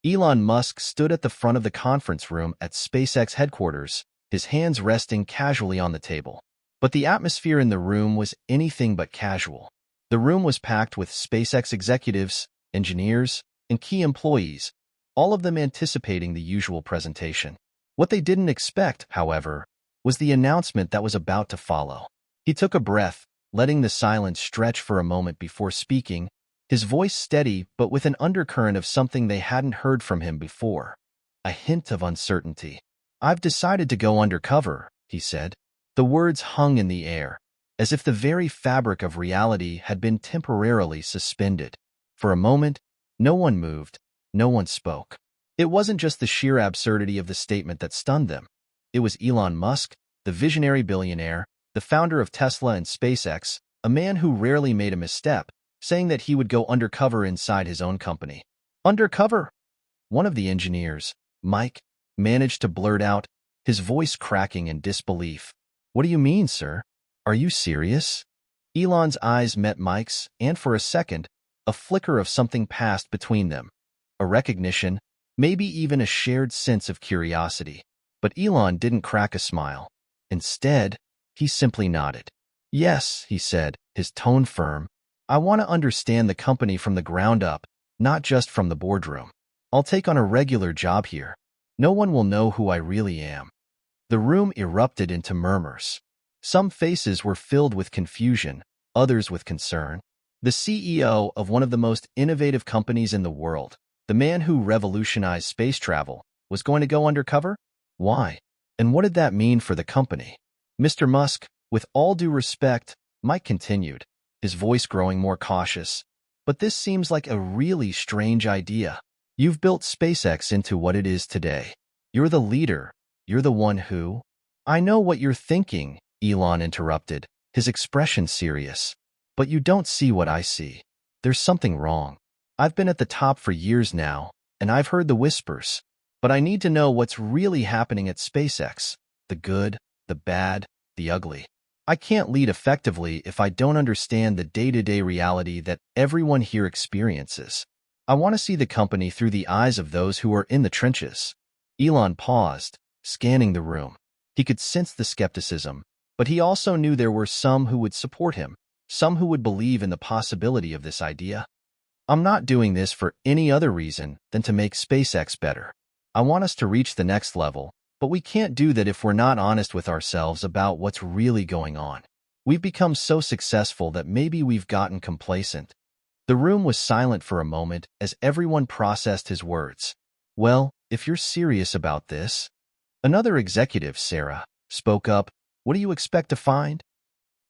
Elon Musk stood at the front of the conference room at SpaceX headquarters, his hands resting casually on the table. But the atmosphere in the room was anything but casual. The room was packed with SpaceX executives, engineers, and key employees, all of them anticipating the usual presentation. What they didn't expect, however, was the announcement that was about to follow. He took a breath, letting the silence stretch for a moment before speaking, his voice steady but with an undercurrent of something they hadn't heard from him before, a hint of uncertainty. "I've decided to go undercover," he said. The words hung in the air, as if the very fabric of reality had been temporarily suspended. For a moment, no one moved, no one spoke. It wasn't just the sheer absurdity of the statement that stunned them. It was Elon Musk, the visionary billionaire, the founder of Tesla and SpaceX, a man who rarely made a misstep, saying that he would go undercover inside his own company. "Undercover?" One of the engineers, Mike, managed to blurt out, his voice cracking in disbelief. "What do you mean, sir? Are you serious?" Elon's eyes met Mike's, and for a second, a flicker of something passed between them. A recognition, maybe even a shared sense of curiosity. But Elon didn't crack a smile. Instead, he simply nodded. "Yes," he said, his tone firm. "I want to understand the company from the ground up, not just from the boardroom. I'll take on a regular job here. No one will know who I really am." The room erupted into murmurs. Some faces were filled with confusion, others with concern. The CEO of one of the most innovative companies in the world, the man who revolutionized space travel, was going to go undercover? Why? And what did that mean for the company? "Mr. Musk, with all due respect," Mike continued, his voice growing more cautious, "but this seems like a really strange idea. You've built SpaceX into what it is today. You're the leader. You're the one who—" "I know what you're thinking," Elon interrupted, his expression serious. "But you don't see what I see. There's something wrong. I've been at the top for years now, and I've heard the whispers. But I need to know what's really happening at SpaceX, the good, the bad, the ugly. I can't lead effectively if I don't understand the day-to-day reality that everyone here experiences. I want to see the company through the eyes of those who are in the trenches." Elon paused, scanning the room. He could sense the skepticism, but he also knew there were some who would support him, some who would believe in the possibility of this idea. "I'm not doing this for any other reason than to make SpaceX better. I want us to reach the next level, but we can't do that if we're not honest with ourselves about what's really going on. We've become so successful that maybe we've gotten complacent." The room was silent for a moment as everyone processed his words. "Well, if you're serious about this..." Another executive, Sarah, spoke up. "What do you expect to find?"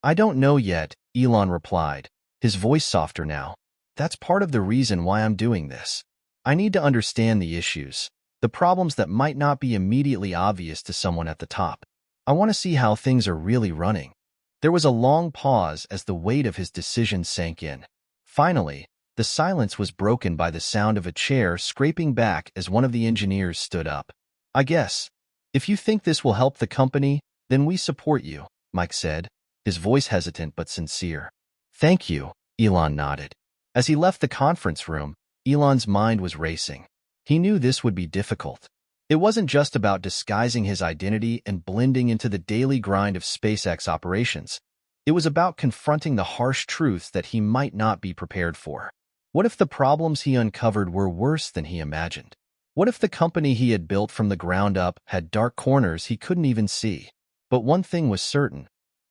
"I don't know yet," Elon replied, his voice softer now. "That's part of the reason why I'm doing this. I need to understand the issues, the problems that might not be immediately obvious to someone at the top. I want to see how things are really running." There was a long pause as the weight of his decision sank in. Finally, the silence was broken by the sound of a chair scraping back as one of the engineers stood up. "I guess, if you think this will help the company, then we support you," Mike said, his voice hesitant but sincere. "Thank you," Elon nodded. As he left the conference room, Elon's mind was racing. He knew this would be difficult. It wasn't just about disguising his identity and blending into the daily grind of SpaceX operations. It was about confronting the harsh truths that he might not be prepared for. What if the problems he uncovered were worse than he imagined? What if the company he had built from the ground up had dark corners he couldn't even see? But one thing was certain.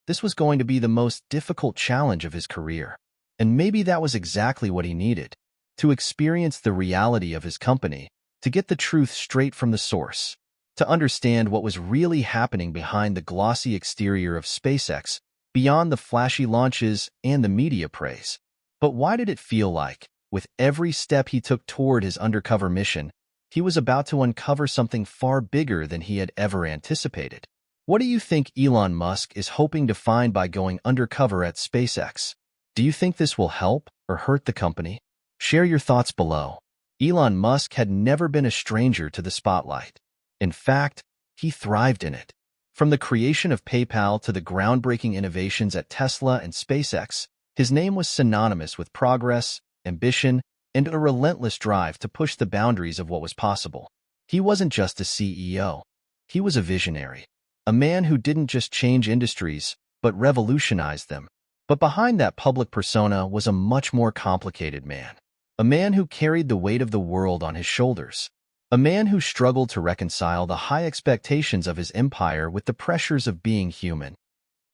This was going to be the most difficult challenge of his career. And maybe that was exactly what he needed. To experience the reality of his company, to get the truth straight from the source, to understand what was really happening behind the glossy exterior of SpaceX, beyond the flashy launches and the media praise. But why did it feel like, with every step he took toward his undercover mission, he was about to uncover something far bigger than he had ever anticipated? What do you think Elon Musk is hoping to find by going undercover at SpaceX? Do you think this will help or hurt the company? Share your thoughts below. Elon Musk had never been a stranger to the spotlight. In fact, he thrived in it. From the creation of PayPal to the groundbreaking innovations at Tesla and SpaceX, his name was synonymous with progress, ambition, and a relentless drive to push the boundaries of what was possible. He wasn't just a CEO. He was a visionary, a man who didn't just change industries, but revolutionized them. But behind that public persona was a much more complicated man. A man who carried the weight of the world on his shoulders. A man who struggled to reconcile the high expectations of his empire with the pressures of being human.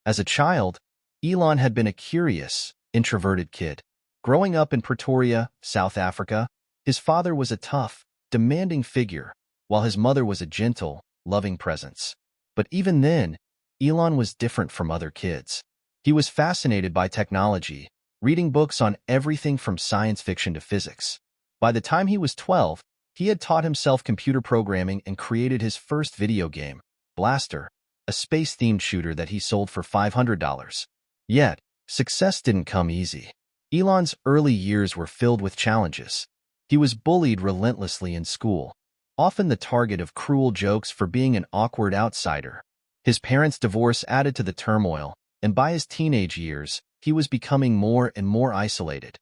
As a child, Elon had been a curious, introverted kid. Growing up in Pretoria, South Africa, his father was a tough, demanding figure, while his mother was a gentle, loving presence. But even then, Elon was different from other kids. He was fascinated by technology, reading books on everything from science fiction to physics. By the time he was 12, he had taught himself computer programming and created his first video game, Blaster, a space-themed shooter that he sold for $500. Yet, success didn't come easy. Elon's early years were filled with challenges. He was bullied relentlessly in school, often the target of cruel jokes for being an awkward outsider. His parents' divorce added to the turmoil, and by his teenage years, he was becoming more and more isolated,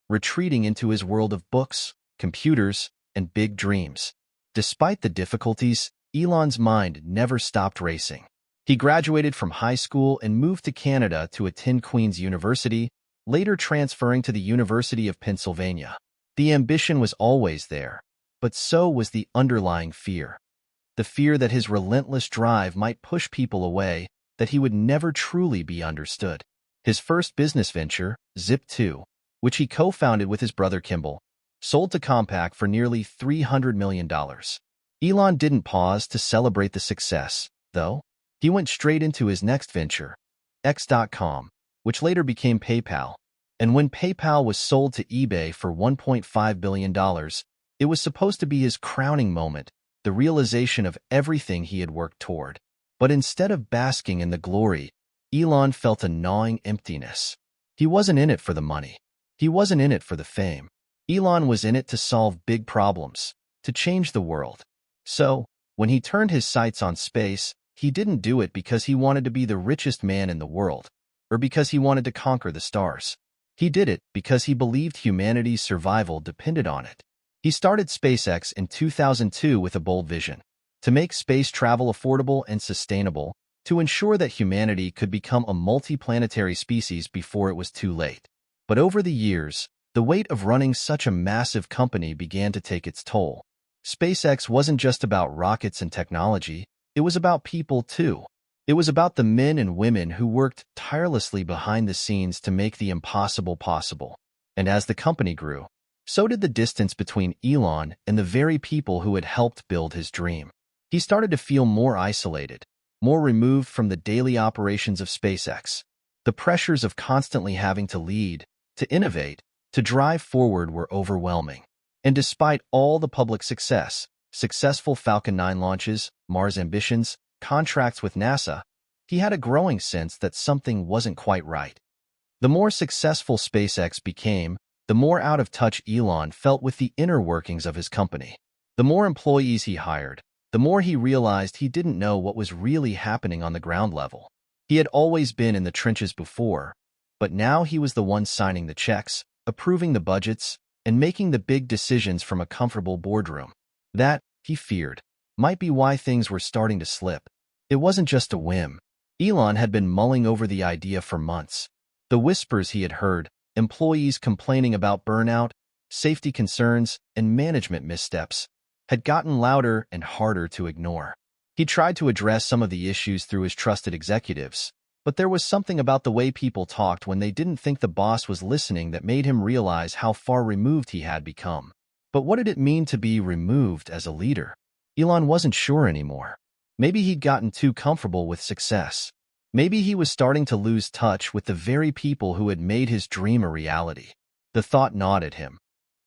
retreating into his world of books, computers, and big dreams. Despite the difficulties, Elon's mind never stopped racing. He graduated from high school and moved to Canada to attend Queen's University, later transferring to the University of Pennsylvania. The ambition was always there, but so was the underlying fear. The fear that his relentless drive might push people away, that he would never truly be understood. His first business venture, Zip2, which he co-founded with his brother Kimball, sold to Compaq for nearly $300 million. Elon didn't pause to celebrate the success, though. He went straight into his next venture, X.com, which later became PayPal. And when PayPal was sold to eBay for $1.5 billion, it was supposed to be his crowning moment, the realization of everything he had worked toward. But instead of basking in the glory, Elon felt a gnawing emptiness. He wasn't in it for the money. He wasn't in it for the fame. Elon was in it to solve big problems, to change the world. So, when he turned his sights on space, he didn't do it because he wanted to be the richest man in the world, or because he wanted to conquer the stars. He did it because he believed humanity's survival depended on it. He started SpaceX in 2002 with a bold vision: to make space travel affordable and sustainable, to ensure that humanity could become a multiplanetary species before it was too late. But over the years, the weight of running such a massive company began to take its toll. SpaceX wasn't just about rockets and technology, it was about people too. It was about the men and women who worked tirelessly behind the scenes to make the impossible possible. And as the company grew, so did the distance between Elon and the very people who had helped build his dream. He started to feel more isolated, more removed from the daily operations of SpaceX. The pressures of constantly having to lead, to innovate, to drive forward were overwhelming. And despite all the public success, successful Falcon 9 launches, Mars ambitions, contracts with NASA, he had a growing sense that something wasn't quite right. The more successful SpaceX became, the more out of touch Elon felt with the inner workings of his company. The more employees he hired, the more he realized he didn't know what was really happening on the ground level. He had always been in the trenches before, but now he was the one signing the checks, approving the budgets, and making the big decisions from a comfortable boardroom. That, he feared, might be why things were starting to slip. It wasn't just a whim. Elon had been mulling over the idea for months. The whispers he had heard, employees complaining about burnout, safety concerns, and management missteps, had gotten louder and harder to ignore. He tried to address some of the issues through his trusted executives, but there was something about the way people talked when they didn't think the boss was listening that made him realize how far removed he had become. But what did it mean to be removed as a leader? Elon wasn't sure anymore. Maybe he'd gotten too comfortable with success. Maybe he was starting to lose touch with the very people who had made his dream a reality. The thought gnawed at him.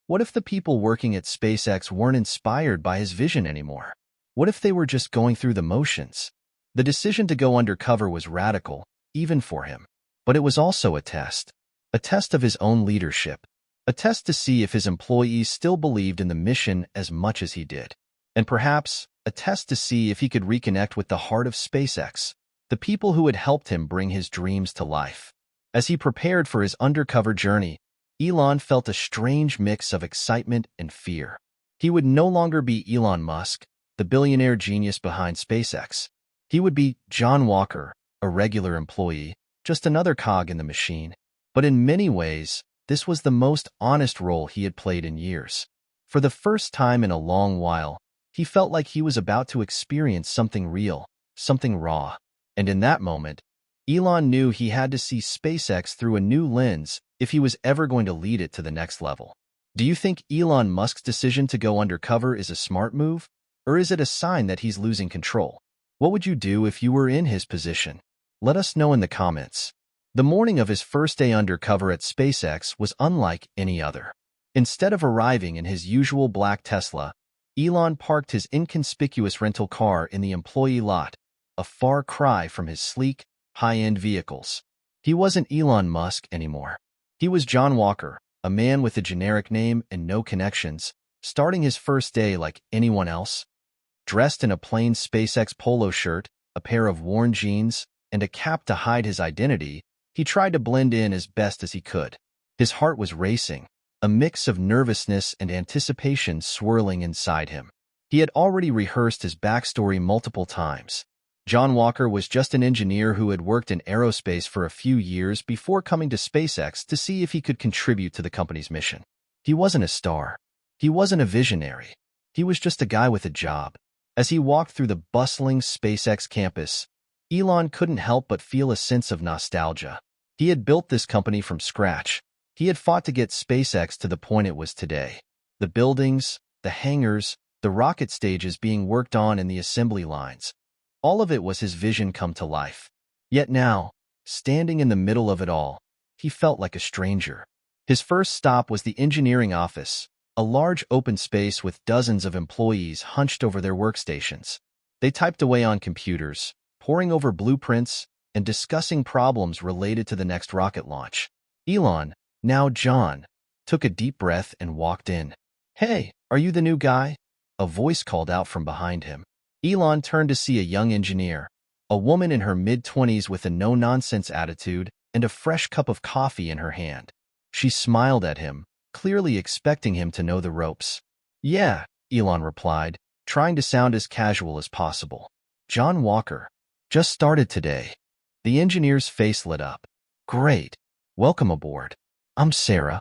What if the people working at SpaceX weren't inspired by his vision anymore? What if they were just going through the motions? The decision to go undercover was radical, even for him. But it was also a test of his own leadership, a test to see if his employees still believed in the mission as much as he did. And perhaps, a test to see if he could reconnect with the heart of SpaceX, the people who had helped him bring his dreams to life. As he prepared for his undercover journey, Elon felt a strange mix of excitement and fear. He would no longer be Elon Musk, the billionaire genius behind SpaceX. He would be John Walker, a regular employee, just another cog in the machine. But in many ways, this was the most honest role he had played in years. For the first time in a long while, he felt like he was about to experience something real, something raw. And in that moment, Elon knew he had to see SpaceX through a new lens if he was ever going to lead it to the next level. Do you think Elon Musk's decision to go undercover is a smart move, or is it a sign that he's losing control? What would you do if you were in his position? Let us know in the comments. The morning of his first day undercover at SpaceX was unlike any other. Instead of arriving in his usual black Tesla, Elon parked his inconspicuous rental car in the employee lot, a far cry from his sleek, high-end vehicles. He wasn't Elon Musk anymore. He was John Walker, a man with a generic name and no connections, starting his first day like anyone else. Dressed in a plain SpaceX polo shirt, a pair of worn jeans, and a cap to hide his identity, he tried to blend in as best as he could. His heart was racing, a mix of nervousness and anticipation swirling inside him. He had already rehearsed his backstory multiple times. John Walker was just an engineer who had worked in aerospace for a few years before coming to SpaceX to see if he could contribute to the company's mission. He wasn't a star. He wasn't a visionary. He was just a guy with a job. As he walked through the bustling SpaceX campus, Elon couldn't help but feel a sense of nostalgia. He had built this company from scratch. He had fought to get SpaceX to the point it was today. The buildings, the hangars, the rocket stages being worked on in the assembly lines. All of it was his vision come to life. Yet now, standing in the middle of it all, he felt like a stranger. His first stop was the engineering office, a large open space with dozens of employees hunched over their workstations. They typed away on computers, poring over blueprints and discussing problems related to the next rocket launch. Elon, now John, took a deep breath and walked in. "Hey, are you the new guy?" A voice called out from behind him. Elon turned to see a young engineer, a woman in her mid-20s with a no-nonsense attitude and a fresh cup of coffee in her hand. She smiled at him, clearly expecting him to know the ropes. "Yeah," Elon replied, trying to sound as casual as possible. "John Walker. Just started today." The engineer's face lit up. "Great. Welcome aboard. I'm Sarah."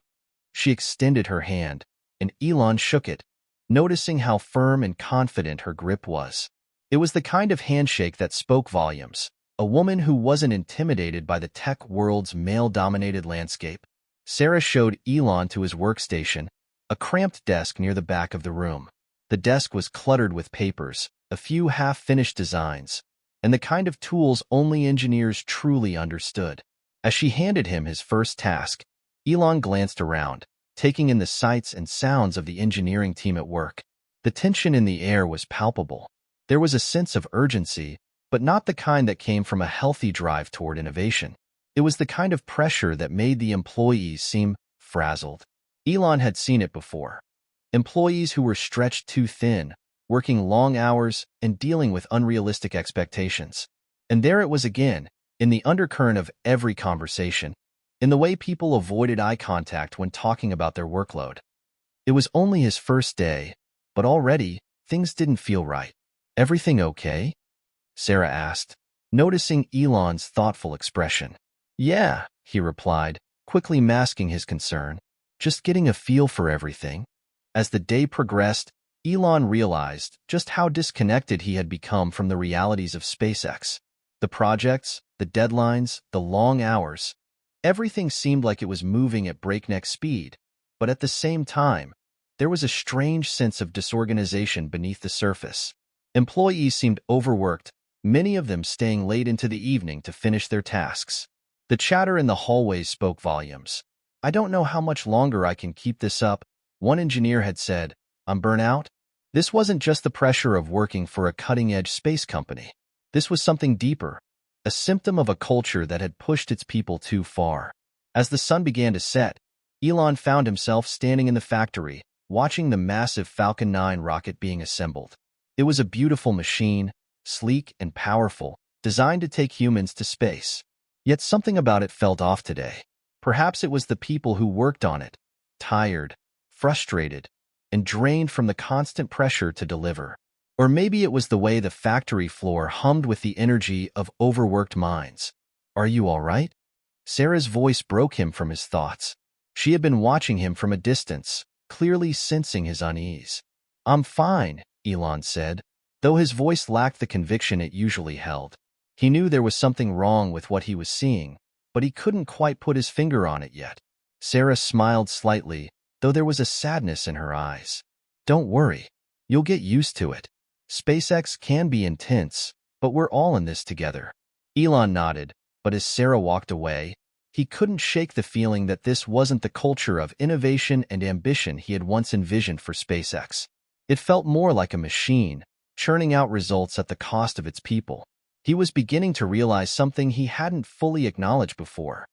She extended her hand, and Elon shook it, noticing how firm and confident her grip was. It was the kind of handshake that spoke volumes, a woman who wasn't intimidated by the tech world's male-dominated landscape. Sarah showed Elon to his workstation, a cramped desk near the back of the room. The desk was cluttered with papers, a few half-finished designs, and the kind of tools only engineers truly understood. As she handed him his first task, Elon glanced around, taking in the sights and sounds of the engineering team at work. The tension in the air was palpable. There was a sense of urgency, but not the kind that came from a healthy drive toward innovation. It was the kind of pressure that made the employees seem frazzled. Elon had seen it before. Employees who were stretched too thin, working long hours and dealing with unrealistic expectations. And there it was again, in the undercurrent of every conversation, in the way people avoided eye contact when talking about their workload. It was only his first day, but already, things didn't feel right. "Everything okay?" Sarah asked, noticing Elon's thoughtful expression. "Yeah," he replied, quickly masking his concern. "Just getting a feel for everything." As the day progressed, Elon realized just how disconnected he had become from the realities of SpaceX. The projects, the deadlines, the long hours. Everything seemed like it was moving at breakneck speed, but at the same time, there was a strange sense of disorganization beneath the surface. Employees seemed overworked, many of them staying late into the evening to finish their tasks. The chatter in the hallways spoke volumes. "I don't know how much longer I can keep this up," one engineer had said. "I'm burnt out." This wasn't just the pressure of working for a cutting-edge space company. This was something deeper, a symptom of a culture that had pushed its people too far. As the sun began to set, Elon found himself standing in the factory, watching the massive Falcon 9 rocket being assembled. It was a beautiful machine, sleek and powerful, designed to take humans to space. Yet something about it felt off today. Perhaps it was the people who worked on it, tired, frustrated, and drained from the constant pressure to deliver. Or maybe it was the way the factory floor hummed with the energy of overworked minds. "Are you all right?" Sarah's voice broke him from his thoughts. She had been watching him from a distance, clearly sensing his unease. "I'm fine," Elon said, though his voice lacked the conviction it usually held. He knew there was something wrong with what he was seeing, but he couldn't quite put his finger on it yet. Sarah smiled slightly, though there was a sadness in her eyes. "Don't worry. You'll get used to it. SpaceX can be intense, but we're all in this together." Elon nodded, but as Sarah walked away, he couldn't shake the feeling that this wasn't the culture of innovation and ambition he had once envisioned for SpaceX. It felt more like a machine, churning out results at the cost of its people. He was beginning to realize something he hadn't fully acknowledged before.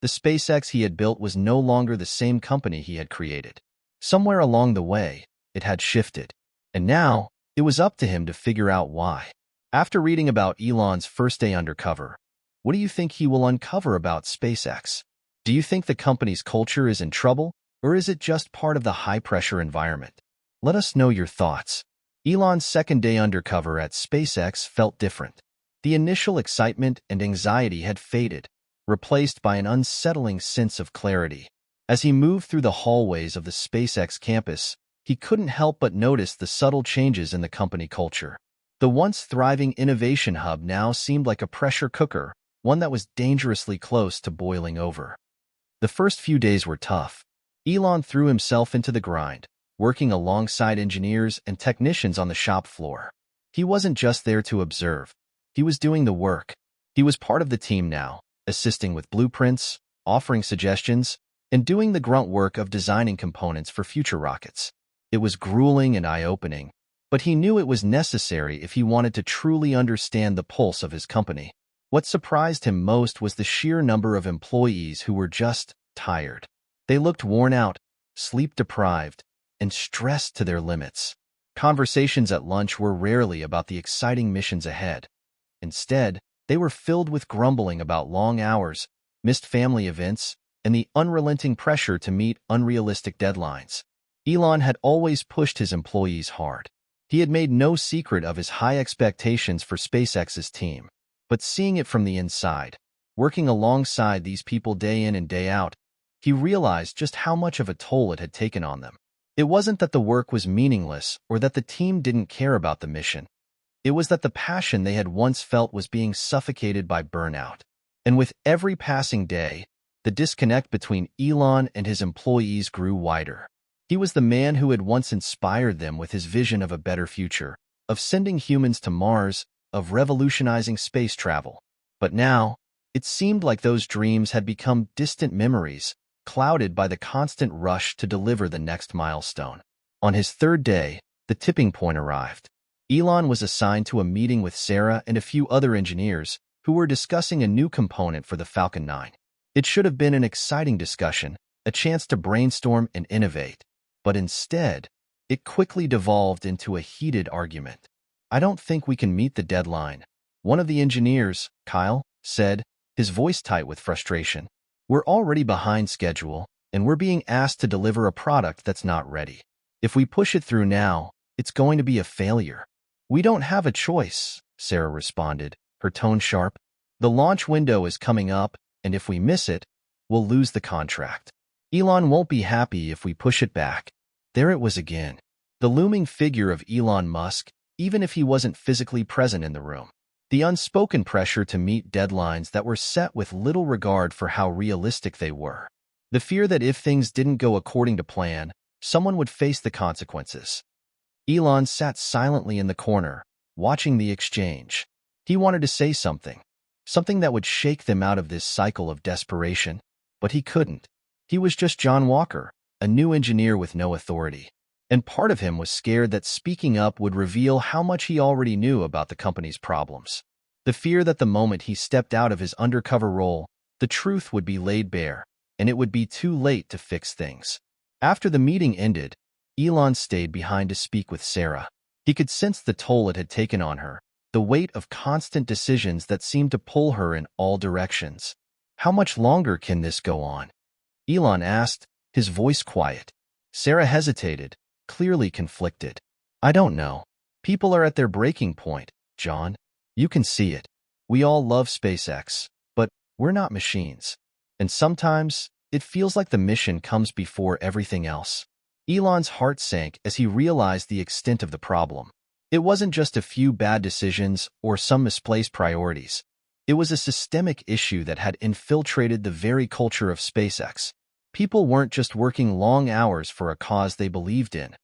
The SpaceX he had built was no longer the same company he had created. Somewhere along the way, it had shifted. And now, it was up to him to figure out why. After reading about Elon's first day undercover, what do you think he will uncover about SpaceX? Do you think the company's culture is in trouble, or is it just part of the high-pressure environment? Let us know your thoughts. Elon's second day undercover at SpaceX felt different. The initial excitement and anxiety had faded, replaced by an unsettling sense of clarity. As he moved through the hallways of the SpaceX campus, he couldn't help but notice the subtle changes in the company culture. The once thriving innovation hub now seemed like a pressure cooker, one that was dangerously close to boiling over. The first few days were tough. Elon threw himself into the grind, working alongside engineers and technicians on the shop floor. He wasn't just there to observe. He was doing the work. He was part of the team now, assisting with blueprints, offering suggestions, and doing the grunt work of designing components for future rockets. It was grueling and eye-opening, but he knew it was necessary if he wanted to truly understand the pulse of his company. What surprised him most was the sheer number of employees who were just tired. They looked worn out, sleep-deprived, and stressed to their limits. Conversations at lunch were rarely about the exciting missions ahead. Instead, they were filled with grumbling about long hours, missed family events, and the unrelenting pressure to meet unrealistic deadlines. Elon had always pushed his employees hard. He had made no secret of his high expectations for SpaceX's team. But seeing it from the inside, working alongside these people day in and day out, he realized just how much of a toll it had taken on them. It wasn't that the work was meaningless or that the team didn't care about the mission. It was that the passion they had once felt was being suffocated by burnout. And with every passing day, the disconnect between Elon and his employees grew wider. He was the man who had once inspired them with his vision of a better future, of sending humans to Mars, of revolutionizing space travel. But now, it seemed like those dreams had become distant memories, clouded by the constant rush to deliver the next milestone. On his third day, the tipping point arrived. Elon was assigned to a meeting with Sarah and a few other engineers who were discussing a new component for the Falcon 9. It should have been an exciting discussion, a chance to brainstorm and innovate. But instead, it quickly devolved into a heated argument. "I don't think we can meet the deadline," one of the engineers, Kyle, said, his voice tight with frustration. "We're already behind schedule, and we're being asked to deliver a product that's not ready. If we push it through now, it's going to be a failure." "We don't have a choice," Sarah responded, her tone sharp. "The launch window is coming up, and if we miss it, we'll lose the contract. Elon won't be happy if we push it back." There it was again. The looming figure of Elon Musk, even if he wasn't physically present in the room. The unspoken pressure to meet deadlines that were set with little regard for how realistic they were. The fear that if things didn't go according to plan, someone would face the consequences. Elon sat silently in the corner, watching the exchange. He wanted to say something that would shake them out of this cycle of desperation, but he couldn't. He was just John Walker, a new engineer with no authority. And part of him was scared that speaking up would reveal how much he already knew about the company's problems. The fear that the moment he stepped out of his undercover role, the truth would be laid bare, and it would be too late to fix things. After the meeting ended, Elon stayed behind to speak with Sarah. He could sense the toll it had taken on her, the weight of constant decisions that seemed to pull her in all directions. "How much longer can this go on?" Elon asked, his voice quiet. Sarah hesitated, clearly conflicted. I don't know. People are at their breaking point, John. You can see it. We all love SpaceX, but we're not machines. And sometimes, it feels like the mission comes before everything else. Elon's heart sank as he realized the extent of the problem. It wasn't just a few bad decisions or some misplaced priorities. It was a systemic issue that had infiltrated the very culture of SpaceX. People weren't just working long hours for a cause they believed in.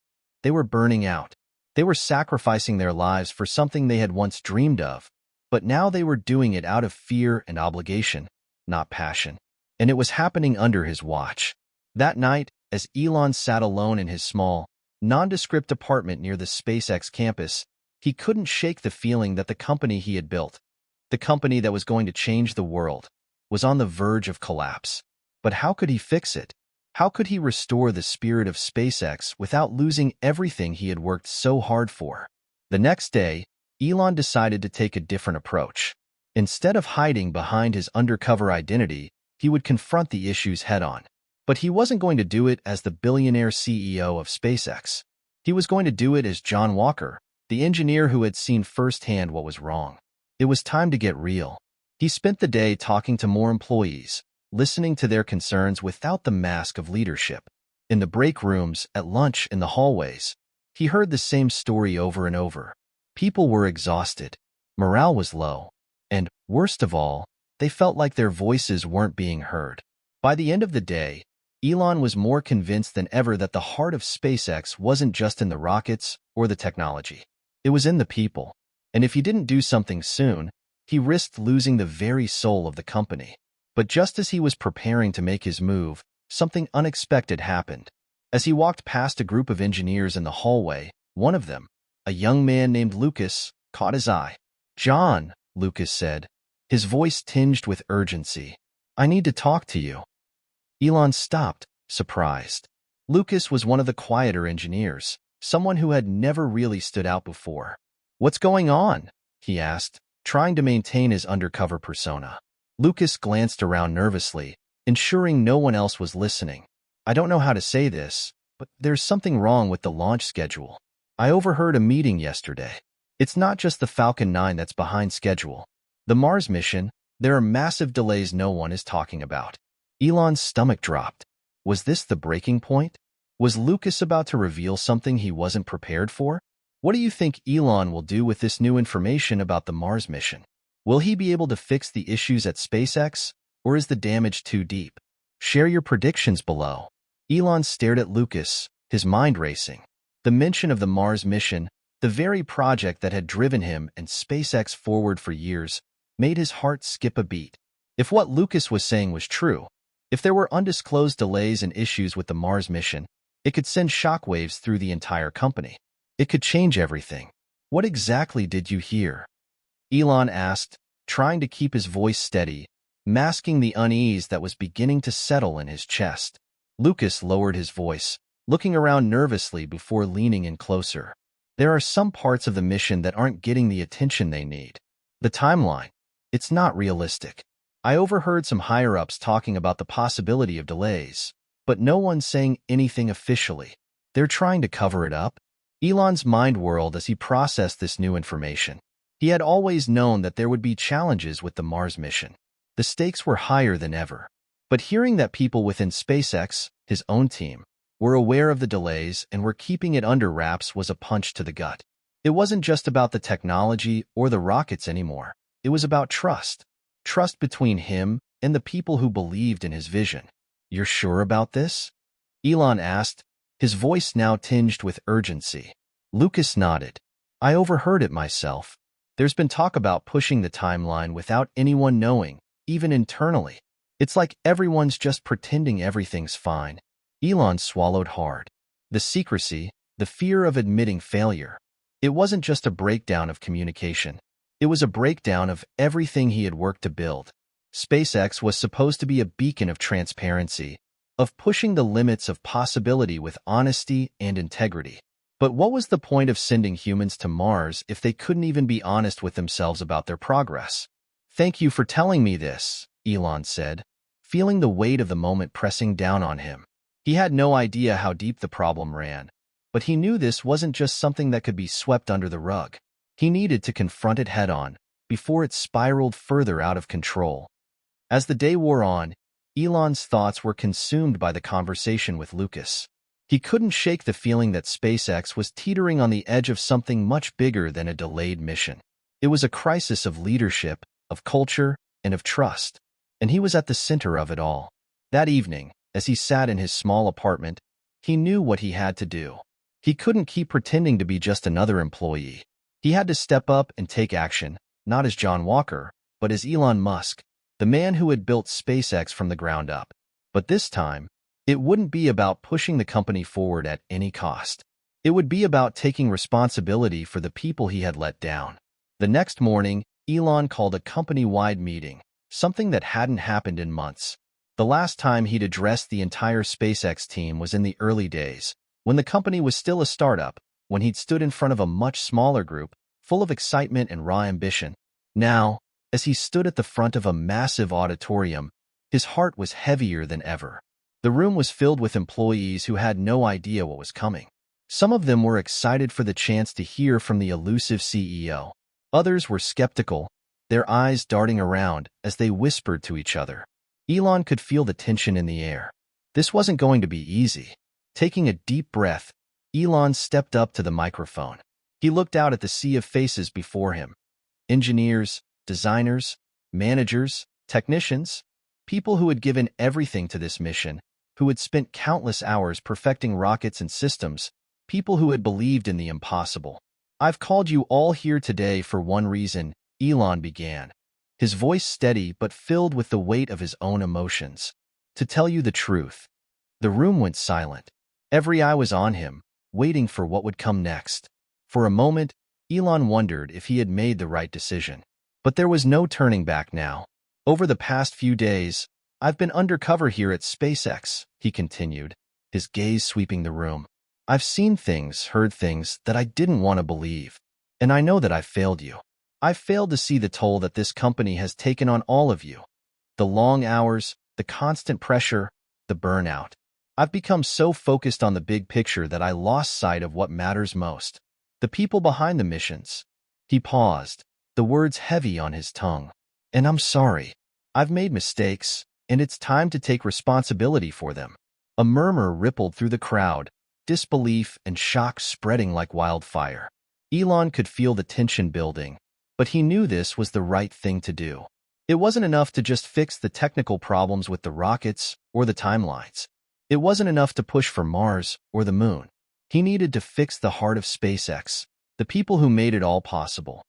They were burning out. They were sacrificing their lives for something they had once dreamed of, but now they were doing it out of fear and obligation, not passion. And it was happening under his watch. That night, as Elon sat alone in his small, nondescript apartment near the SpaceX campus, he couldn't shake the feeling that the company he had built, the company that was going to change the world, was on the verge of collapse. But how could he fix it? How could he restore the spirit of SpaceX without losing everything he had worked so hard for? The next day, Elon decided to take a different approach. Instead of hiding behind his undercover identity, he would confront the issues head-on. But he wasn't going to do it as the billionaire CEO of SpaceX. He was going to do it as John Walker, the engineer who had seen firsthand what was wrong. It was time to get real. He spent the day talking to more employees, listening to their concerns without the mask of leadership. In the break rooms, at lunch, in the hallways, he heard the same story over and over. People were exhausted. Morale was low. And, worst of all, they felt like their voices weren't being heard. By the end of the day, Elon was more convinced than ever that the heart of SpaceX wasn't just in the rockets or the technology. It was in the people. And if he didn't do something soon, he risked losing the very soul of the company. But just as he was preparing to make his move, something unexpected happened. As he walked past a group of engineers in the hallway, one of them, a young man named Lucas, caught his eye. "John," Lucas said, his voice tinged with urgency. "I need to talk to you." Elon stopped, surprised. Lucas was one of the quieter engineers, someone who had never really stood out before. "What's going on?" he asked, trying to maintain his undercover persona. Lucas glanced around nervously, ensuring no one else was listening. "I don't know how to say this, but there's something wrong with the launch schedule. I overheard a meeting yesterday. It's not just the Falcon 9 that's behind schedule. The Mars mission, there are massive delays no one is talking about." Elon's stomach dropped. Was this the breaking point? Was Lucas about to reveal something he wasn't prepared for? What do you think Elon will do with this new information about the Mars mission? Will he be able to fix the issues at SpaceX, or is the damage too deep? Share your predictions below. Elon stared at Lucas, his mind racing. The mention of the Mars mission, the very project that had driven him and SpaceX forward for years, made his heart skip a beat. If what Lucas was saying was true, if there were undisclosed delays and issues with the Mars mission, it could send shockwaves through the entire company. It could change everything. "What exactly did you hear?" Elon asked, trying to keep his voice steady, masking the unease that was beginning to settle in his chest. Lucas lowered his voice, looking around nervously before leaning in closer. "There are some parts of the mission that aren't getting the attention they need. The timeline, it's not realistic. I overheard some higher-ups talking about the possibility of delays, but no one's saying anything officially. They're trying to cover it up." Elon's mind whirled as he processed this new information. He had always known that there would be challenges with the Mars mission. The stakes were higher than ever. But hearing that people within SpaceX, his own team, were aware of the delays and were keeping it under wraps was a punch to the gut. It wasn't just about the technology or the rockets anymore. It was about trust. Trust between him and the people who believed in his vision. "You're sure about this?" Elon asked, his voice now tinged with urgency. Lucas nodded. "I overheard it myself. There's been talk about pushing the timeline without anyone knowing, even internally. It's like everyone's just pretending everything's fine." Elon swallowed hard. The secrecy, the fear of admitting failure. It wasn't just a breakdown of communication. It was a breakdown of everything he had worked to build. SpaceX was supposed to be a beacon of transparency, of pushing the limits of possibility with honesty and integrity. But what was the point of sending humans to Mars if they couldn't even be honest with themselves about their progress? "Thank you for telling me this," Elon said, feeling the weight of the moment pressing down on him. He had no idea how deep the problem ran, but he knew this wasn't just something that could be swept under the rug. He needed to confront it head-on before it spiraled further out of control. As the day wore on, Elon's thoughts were consumed by the conversation with Lucas. He couldn't shake the feeling that SpaceX was teetering on the edge of something much bigger than a delayed mission. It was a crisis of leadership, of culture, and of trust, and he was at the center of it all. That evening, as he sat in his small apartment, he knew what he had to do. He couldn't keep pretending to be just another employee. He had to step up and take action, not as John Walker, but as Elon Musk, the man who had built SpaceX from the ground up. But this time, it wouldn't be about pushing the company forward at any cost. It would be about taking responsibility for the people he had let down. The next morning, Elon called a company-wide meeting, something that hadn't happened in months. The last time he'd addressed the entire SpaceX team was in the early days, when the company was still a startup, when he'd stood in front of a much smaller group, full of excitement and raw ambition. Now, as he stood at the front of a massive auditorium, his heart was heavier than ever. The room was filled with employees who had no idea what was coming. Some of them were excited for the chance to hear from the elusive CEO. Others were skeptical, their eyes darting around as they whispered to each other. Elon could feel the tension in the air. This wasn't going to be easy. Taking a deep breath, Elon stepped up to the microphone. He looked out at the sea of faces before him. Engineers, designers, managers, technicians, people who had given everything to this mission, who had spent countless hours perfecting rockets and systems, people who had believed in the impossible. "I've called you all here today for one reason," Elon began, his voice steady but filled with the weight of his own emotions. "To tell you the truth." The room went silent. Every eye was on him, waiting for what would come next. For a moment, Elon wondered if he had made the right decision. But there was no turning back now. "Over the past few days, I've been undercover here at SpaceX," he continued, his gaze sweeping the room. "I've seen things, heard things that I didn't want to believe. And I know that I've failed you. I've failed to see the toll that this company has taken on all of you. The long hours, the constant pressure, the burnout. I've become so focused on the big picture that I lost sight of what matters most. The people behind the missions." He paused, the words heavy on his tongue. "And I'm sorry. I've made mistakes, and it's time to take responsibility for them." A murmur rippled through the crowd, disbelief and shock spreading like wildfire. Elon could feel the tension building, but he knew this was the right thing to do. It wasn't enough to just fix the technical problems with the rockets or the timelines. It wasn't enough to push for Mars or the moon. He needed to fix the heart of SpaceX, the people who made it all possible.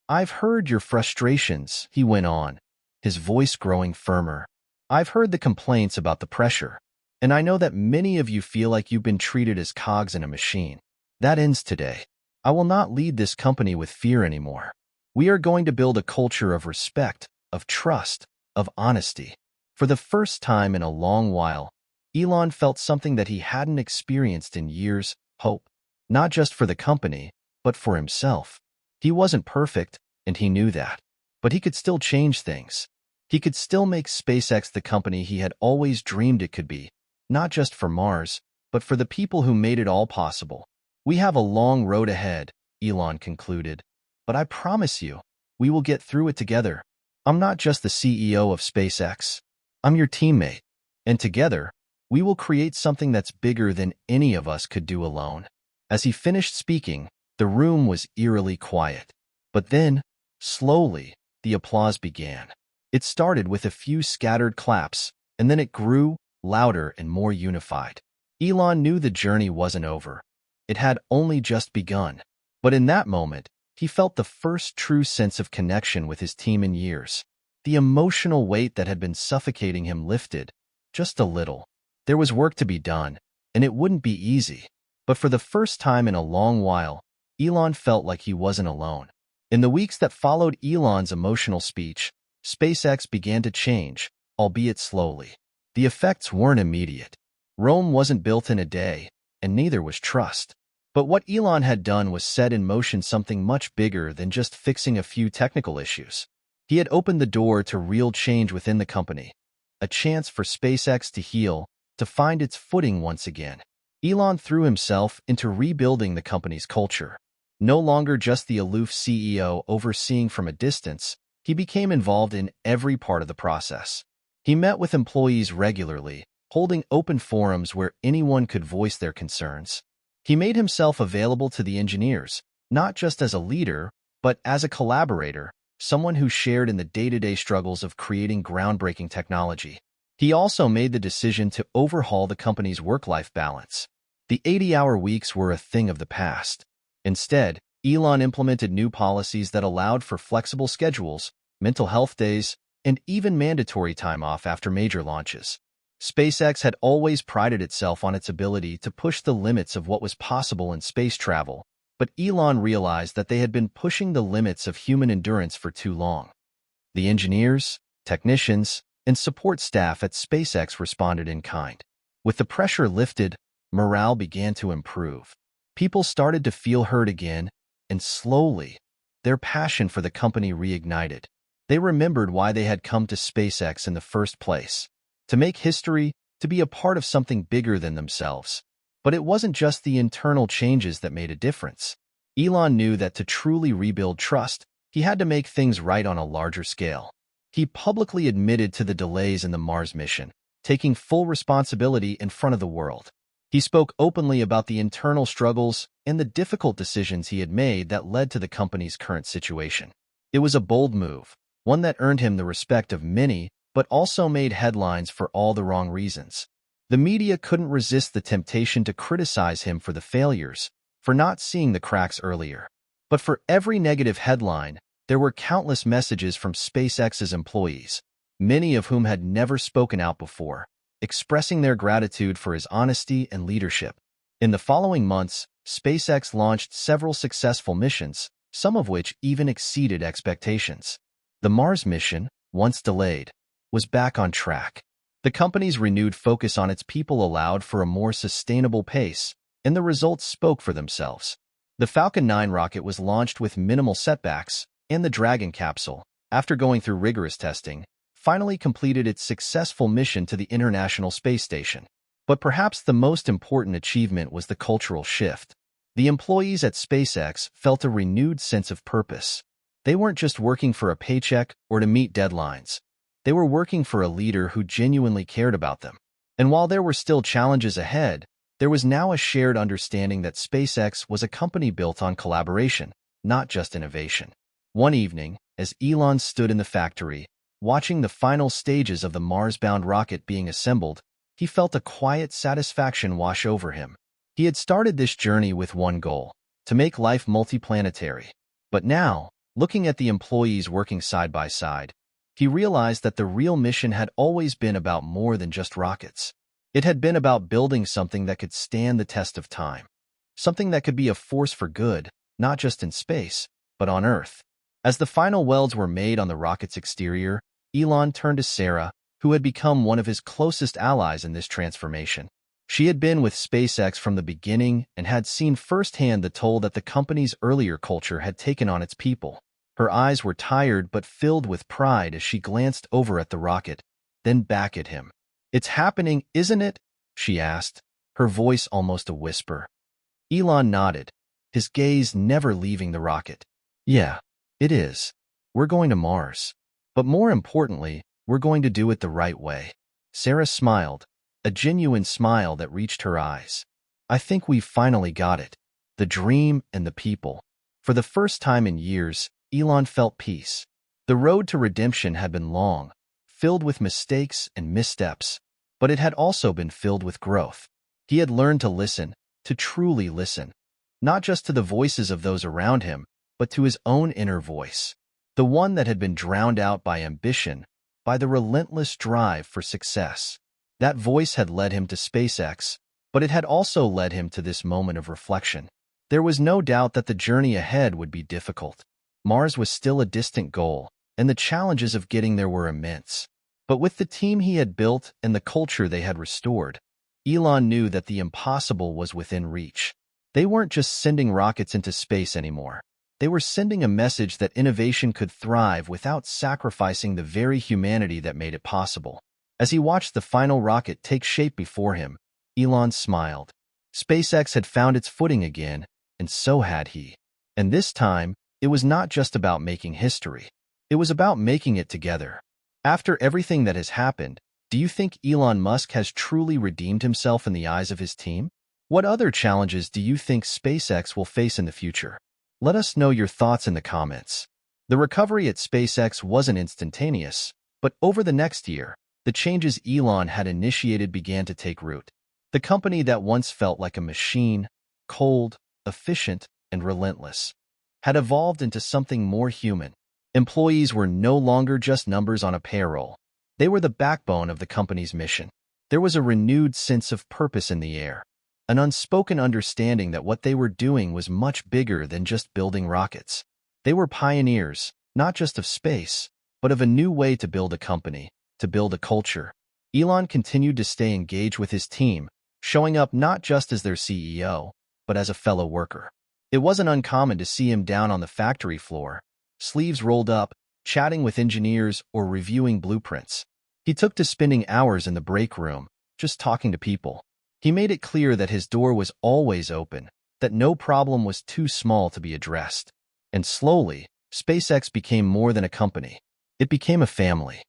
"I've heard your frustrations," he went on, his voice growing firmer. "I've heard the complaints about the pressure, and I know that many of you feel like you've been treated as cogs in a machine. That ends today. I will not lead this company with fear anymore. We are going to build a culture of respect, of trust, of honesty." For the first time in a long while, Elon felt something that he hadn't experienced in years: hope. Not just for the company, but for himself. He wasn't perfect, and he knew that. But he could still change things. He could still make SpaceX the company he had always dreamed it could be, not just for Mars, but for the people who made it all possible. "We have a long road ahead," Elon concluded, "but I promise you, we will get through it together. I'm not just the CEO of SpaceX. I'm your teammate. And together, we will create something that's bigger than any of us could do alone." As he finished speaking, the room was eerily quiet. But then, slowly, the applause began. It started with a few scattered claps, and then it grew, louder and more unified. Elon knew the journey wasn't over. It had only just begun. But in that moment, he felt the first true sense of connection with his team in years. The emotional weight that had been suffocating him lifted, just a little. There was work to be done, and it wouldn't be easy. But for the first time in a long while, Elon felt like he wasn't alone. In the weeks that followed Elon's emotional speech, SpaceX began to change, albeit slowly. The effects weren't immediate. Rome wasn't built in a day, and neither was trust. But what Elon had done was set in motion something much bigger than just fixing a few technical issues. He had opened the door to real change within the company. a chance for SpaceX to heal, to find its footing once again. Elon threw himself into rebuilding the company's culture. No longer just the aloof CEO overseeing from a distance, he became involved in every part of the process. He met with employees regularly, holding open forums where anyone could voice their concerns. He made himself available to the engineers, not just as a leader, but as a collaborator, someone who shared in the day-to-day struggles of creating groundbreaking technology. He also made the decision to overhaul the company's work-life balance. The 80-hour weeks were a thing of the past. Instead, Elon implemented new policies that allowed for flexible schedules, mental health days, and even mandatory time off after major launches. SpaceX had always prided itself on its ability to push the limits of what was possible in space travel, but Elon realized that they had been pushing the limits of human endurance for too long. The engineers, technicians, and support staff at SpaceX responded in kind. With the pressure lifted, morale began to improve. People started to feel heard again, and slowly, their passion for the company reignited. They remembered why they had come to SpaceX in the first place: to make history, to be a part of something bigger than themselves. But it wasn't just the internal changes that made a difference. Elon knew that to truly rebuild trust, he had to make things right on a larger scale. He publicly admitted to the delays in the Mars mission, taking full responsibility in front of the world. He spoke openly about the internal struggles and the difficult decisions he had made that led to the company's current situation. It was a bold move, one that earned him the respect of many, but also made headlines for all the wrong reasons. The media couldn't resist the temptation to criticize him for the failures, for not seeing the cracks earlier. But for every negative headline, there were countless messages from SpaceX's employees, many of whom had never spoken out before, expressing their gratitude for his honesty and leadership. In the following months, SpaceX launched several successful missions, some of which even exceeded expectations. The Mars mission, once delayed, was back on track. The company's renewed focus on its people allowed for a more sustainable pace, and the results spoke for themselves. The Falcon 9 rocket was launched with minimal setbacks, and the Dragon capsule, after going through rigorous testing, finally completed its successful mission to the International Space Station. But perhaps the most important achievement was the cultural shift. The employees at SpaceX felt a renewed sense of purpose. They weren't just working for a paycheck or to meet deadlines. They were working for a leader who genuinely cared about them. And while there were still challenges ahead, there was now a shared understanding that SpaceX was a company built on collaboration, not just innovation. One evening, as Elon stood in the factory, watching the final stages of the Mars-bound rocket being assembled, he felt a quiet satisfaction wash over him. He had started this journey with one goal: to make life multiplanetary. But now, looking at the employees working side by side, he realized that the real mission had always been about more than just rockets. It had been about building something that could stand the test of time, something that could be a force for good, not just in space, but on Earth. As the final welds were made on the rocket's exterior, Elon turned to Sarah, who had become one of his closest allies in this transformation. She had been with SpaceX from the beginning and had seen firsthand the toll that the company's earlier culture had taken on its people. Her eyes were tired but filled with pride as she glanced over at the rocket, then back at him. "It's happening, isn't it?" she asked, her voice almost a whisper. Elon nodded, his gaze never leaving the rocket. "Yeah, it is. We're going to Mars. But more importantly, we're going to do it the right way." Sarah smiled, a genuine smile that reached her eyes. "I think we've finally got it. The dream and the people." For the first time in years, Elon felt peace. The road to redemption had been long, filled with mistakes and missteps, but it had also been filled with growth. He had learned to listen, to truly listen, not just to the voices of those around him, but to his own inner voice, the one that had been drowned out by ambition, by the relentless drive for success. That voice had led him to SpaceX, but it had also led him to this moment of reflection. There was no doubt that the journey ahead would be difficult. Mars was still a distant goal, and the challenges of getting there were immense. But with the team he had built and the culture they had restored, Elon knew that the impossible was within reach. They weren't just sending rockets into space anymore. They were sending a message that innovation could thrive without sacrificing the very humanity that made it possible. As he watched the final rocket take shape before him, Elon smiled. SpaceX had found its footing again, and so had he. And this time, it was not just about making history. It was about making it together. After everything that has happened, do you think Elon Musk has truly redeemed himself in the eyes of his team? What other challenges do you think SpaceX will face in the future? Let us know your thoughts in the comments. The recovery at SpaceX wasn't instantaneous, but over the next year, the changes Elon had initiated began to take root. The company that once felt like a machine, cold, efficient, and relentless, had evolved into something more human. Employees were no longer just numbers on a payroll. They were the backbone of the company's mission. There was a renewed sense of purpose in the air, an unspoken understanding that what they were doing was much bigger than just building rockets. They were pioneers, not just of space, but of a new way to build a company, to build a culture. Elon continued to stay engaged with his team, showing up not just as their CEO, but as a fellow worker. It wasn't uncommon to see him down on the factory floor, sleeves rolled up, chatting with engineers or reviewing blueprints. He took to spending hours in the break room, just talking to people. He made it clear that his door was always open, that no problem was too small to be addressed. And slowly, SpaceX became more than a company. It became a family.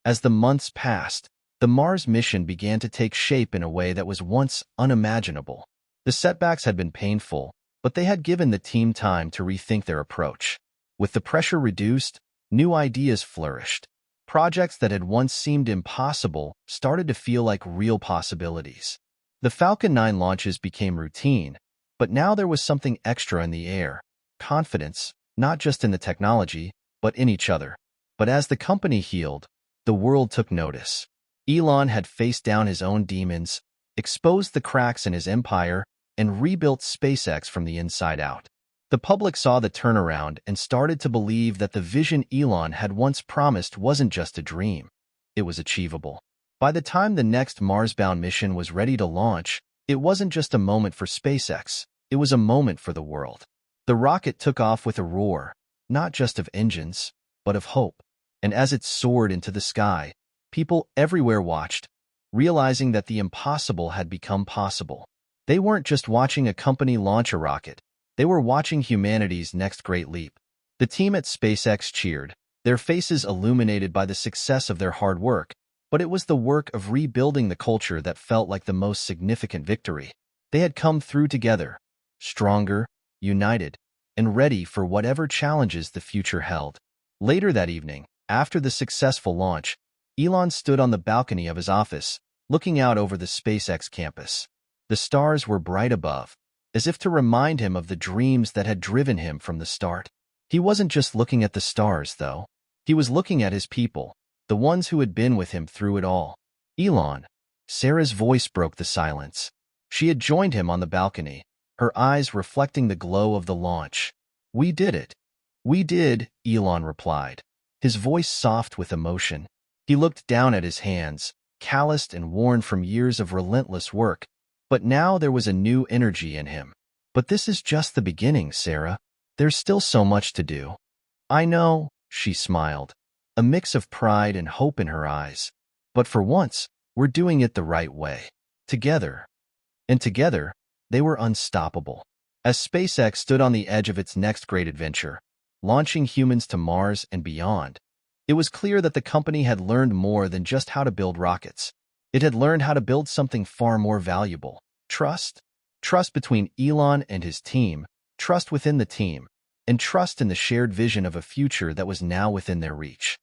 As the months passed, the Mars mission began to take shape in a way that was once unimaginable. The setbacks had been painful, but they had given the team time to rethink their approach. With the pressure reduced, new ideas flourished. Projects that had once seemed impossible started to feel like real possibilities. The Falcon 9 launches became routine, but now there was something extra in the air: confidence, not just in the technology, but in each other. But as the company healed, the world took notice. Elon had faced down his own demons, exposed the cracks in his empire, and rebuilt SpaceX from the inside out. The public saw the turnaround and started to believe that the vision Elon had once promised wasn't just a dream. It was achievable. By the time the next Mars-bound mission was ready to launch, it wasn't just a moment for SpaceX, it was a moment for the world. The rocket took off with a roar, not just of engines, but of hope. And as it soared into the sky, people everywhere watched, realizing that the impossible had become possible. They weren't just watching a company launch a rocket, they were watching humanity's next great leap. The team at SpaceX cheered, their faces illuminated by the success of their hard work, but it was the work of rebuilding the culture that felt like the most significant victory. They had come through together, stronger, united, and ready for whatever challenges the future held. Later that evening, after the successful launch, Elon stood on the balcony of his office, looking out over the SpaceX campus. The stars were bright above, as if to remind him of the dreams that had driven him from the start. He wasn't just looking at the stars, though. He was looking at his people, the ones who had been with him through it all. Elon. Sarah's voice broke the silence. She had joined him on the balcony, her eyes reflecting the glow of the launch. "We did it." "We did," Elon replied, his voice soft with emotion. He looked down at his hands, calloused and worn from years of relentless work, but now there was a new energy in him. "But this is just the beginning, Sarah. There's still so much to do." "I know," she smiled, a mix of pride and hope in her eyes. "But for once, we're doing it the right way. Together." And together, they were unstoppable. As SpaceX stood on the edge of its next great adventure, launching humans to Mars and beyond, it was clear that the company had learned more than just how to build rockets. It had learned how to build something far more valuable: trust. Trust between Elon and his team, trust within the team, and trust in the shared vision of a future that was now within their reach.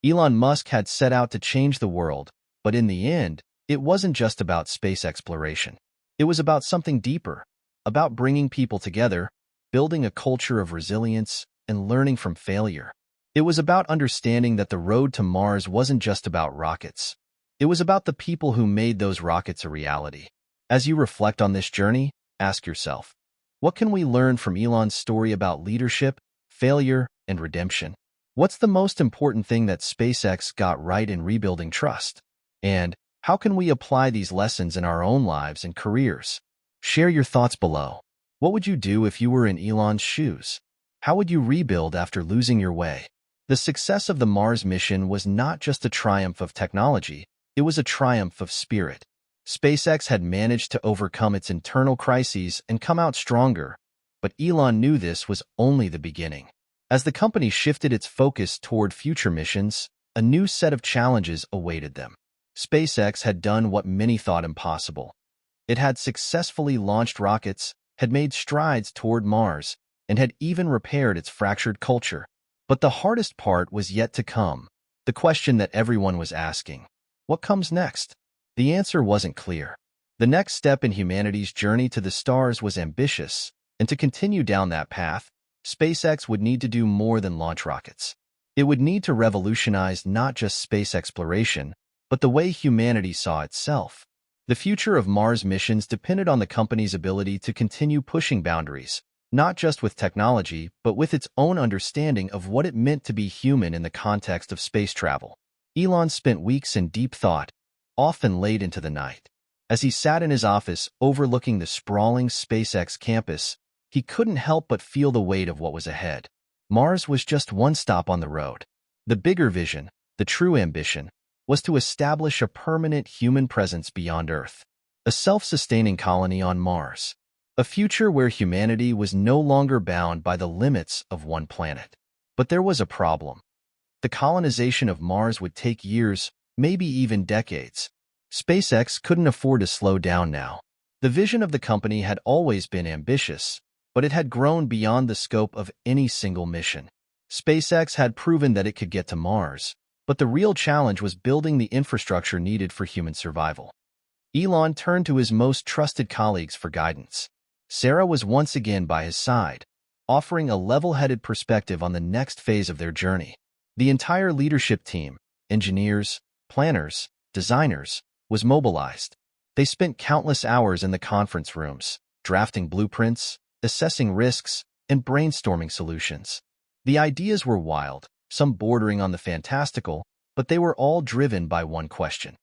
Elon Musk had set out to change the world, but in the end, it wasn't just about space exploration. It was about something deeper, about bringing people together, building a culture of resilience, and learning from failure. It was about understanding that the road to Mars wasn't just about rockets. It was about the people who made those rockets a reality. As you reflect on this journey, ask yourself, what can we learn from Elon's story about leadership, failure, and redemption? What's the most important thing that SpaceX got right in rebuilding trust? And how can we apply these lessons in our own lives and careers? Share your thoughts below. What would you do if you were in Elon's shoes? How would you rebuild after losing your way? The success of the Mars mission was not just a triumph of technology, It was a triumph of spirit. SpaceX had managed to overcome its internal crises and come out stronger, but Elon knew this was only the beginning. As the company shifted its focus toward future missions, a new set of challenges awaited them. SpaceX had done what many thought impossible. It had successfully launched rockets, had made strides toward Mars, and had even repaired its fractured culture. But the hardest part was yet to come, the question that everyone was asking. What comes next? The answer wasn't clear. The next step in humanity's journey to the stars was ambitious, and to continue down that path, SpaceX would need to do more than launch rockets. It would need to revolutionize not just space exploration, but the way humanity saw itself. The future of Mars missions depended on the company's ability to continue pushing boundaries, not just with technology, but with its own understanding of what it meant to be human in the context of space travel. Elon spent weeks in deep thought, often late into the night. As he sat in his office overlooking the sprawling SpaceX campus, he couldn't help but feel the weight of what was ahead. Mars was just one stop on the road. The bigger vision, the true ambition, was to establish a permanent human presence beyond Earth, a self-sustaining colony on Mars, a future where humanity was no longer bound by the limits of one planet. But there was a problem. The colonization of Mars would take years, maybe even decades. SpaceX couldn't afford to slow down now. The vision of the company had always been ambitious, but it had grown beyond the scope of any single mission. SpaceX had proven that it could get to Mars, but the real challenge was building the infrastructure needed for human survival. Elon turned to his most trusted colleagues for guidance. Sarah was once again by his side, offering a level-headed perspective on the next phase of their journey. The entire leadership team, engineers, planners, designers, was mobilized. They spent countless hours in the conference rooms, drafting blueprints, assessing risks, and brainstorming solutions. The ideas were wild, some bordering on the fantastical, but they were all driven by one question.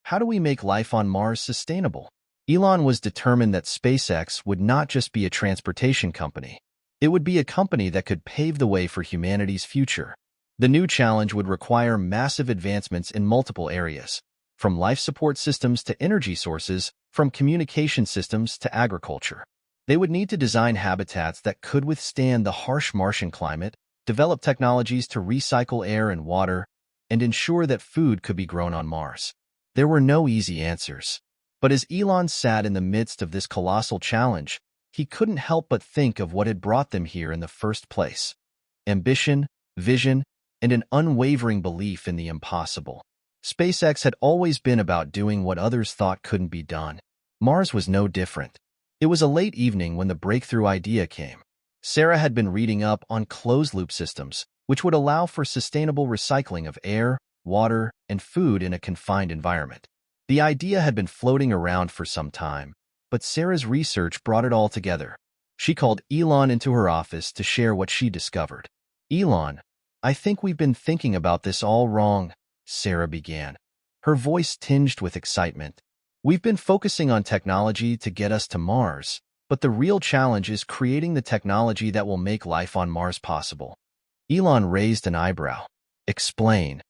How do we make life on Mars sustainable? Elon was determined that SpaceX would not just be a transportation company. It would be a company that could pave the way for humanity's future. The new challenge would require massive advancements in multiple areas, from life support systems to energy sources, from communication systems to agriculture. They would need to design habitats that could withstand the harsh Martian climate, develop technologies to recycle air and water, and ensure that food could be grown on Mars. There were no easy answers. But as Elon sat in the midst of this colossal challenge, he couldn't help but think of what had brought them here in the first place. Ambition, vision, and an unwavering belief in the impossible. SpaceX had always been about doing what others thought couldn't be done. Mars was no different. It was a late evening when the breakthrough idea came. Sarah had been reading up on closed-loop systems, which would allow for sustainable recycling of air, water, and food in a confined environment. The idea had been floating around for some time, but Sarah's research brought it all together. She called Elon into her office to share what she discovered. Elon, I think we've been thinking about this all wrong, Sarah began, her voice tinged with excitement. We've been focusing on technology to get us to Mars, but the real challenge is creating the technology that will make life on Mars possible. Elon raised an eyebrow. Explain.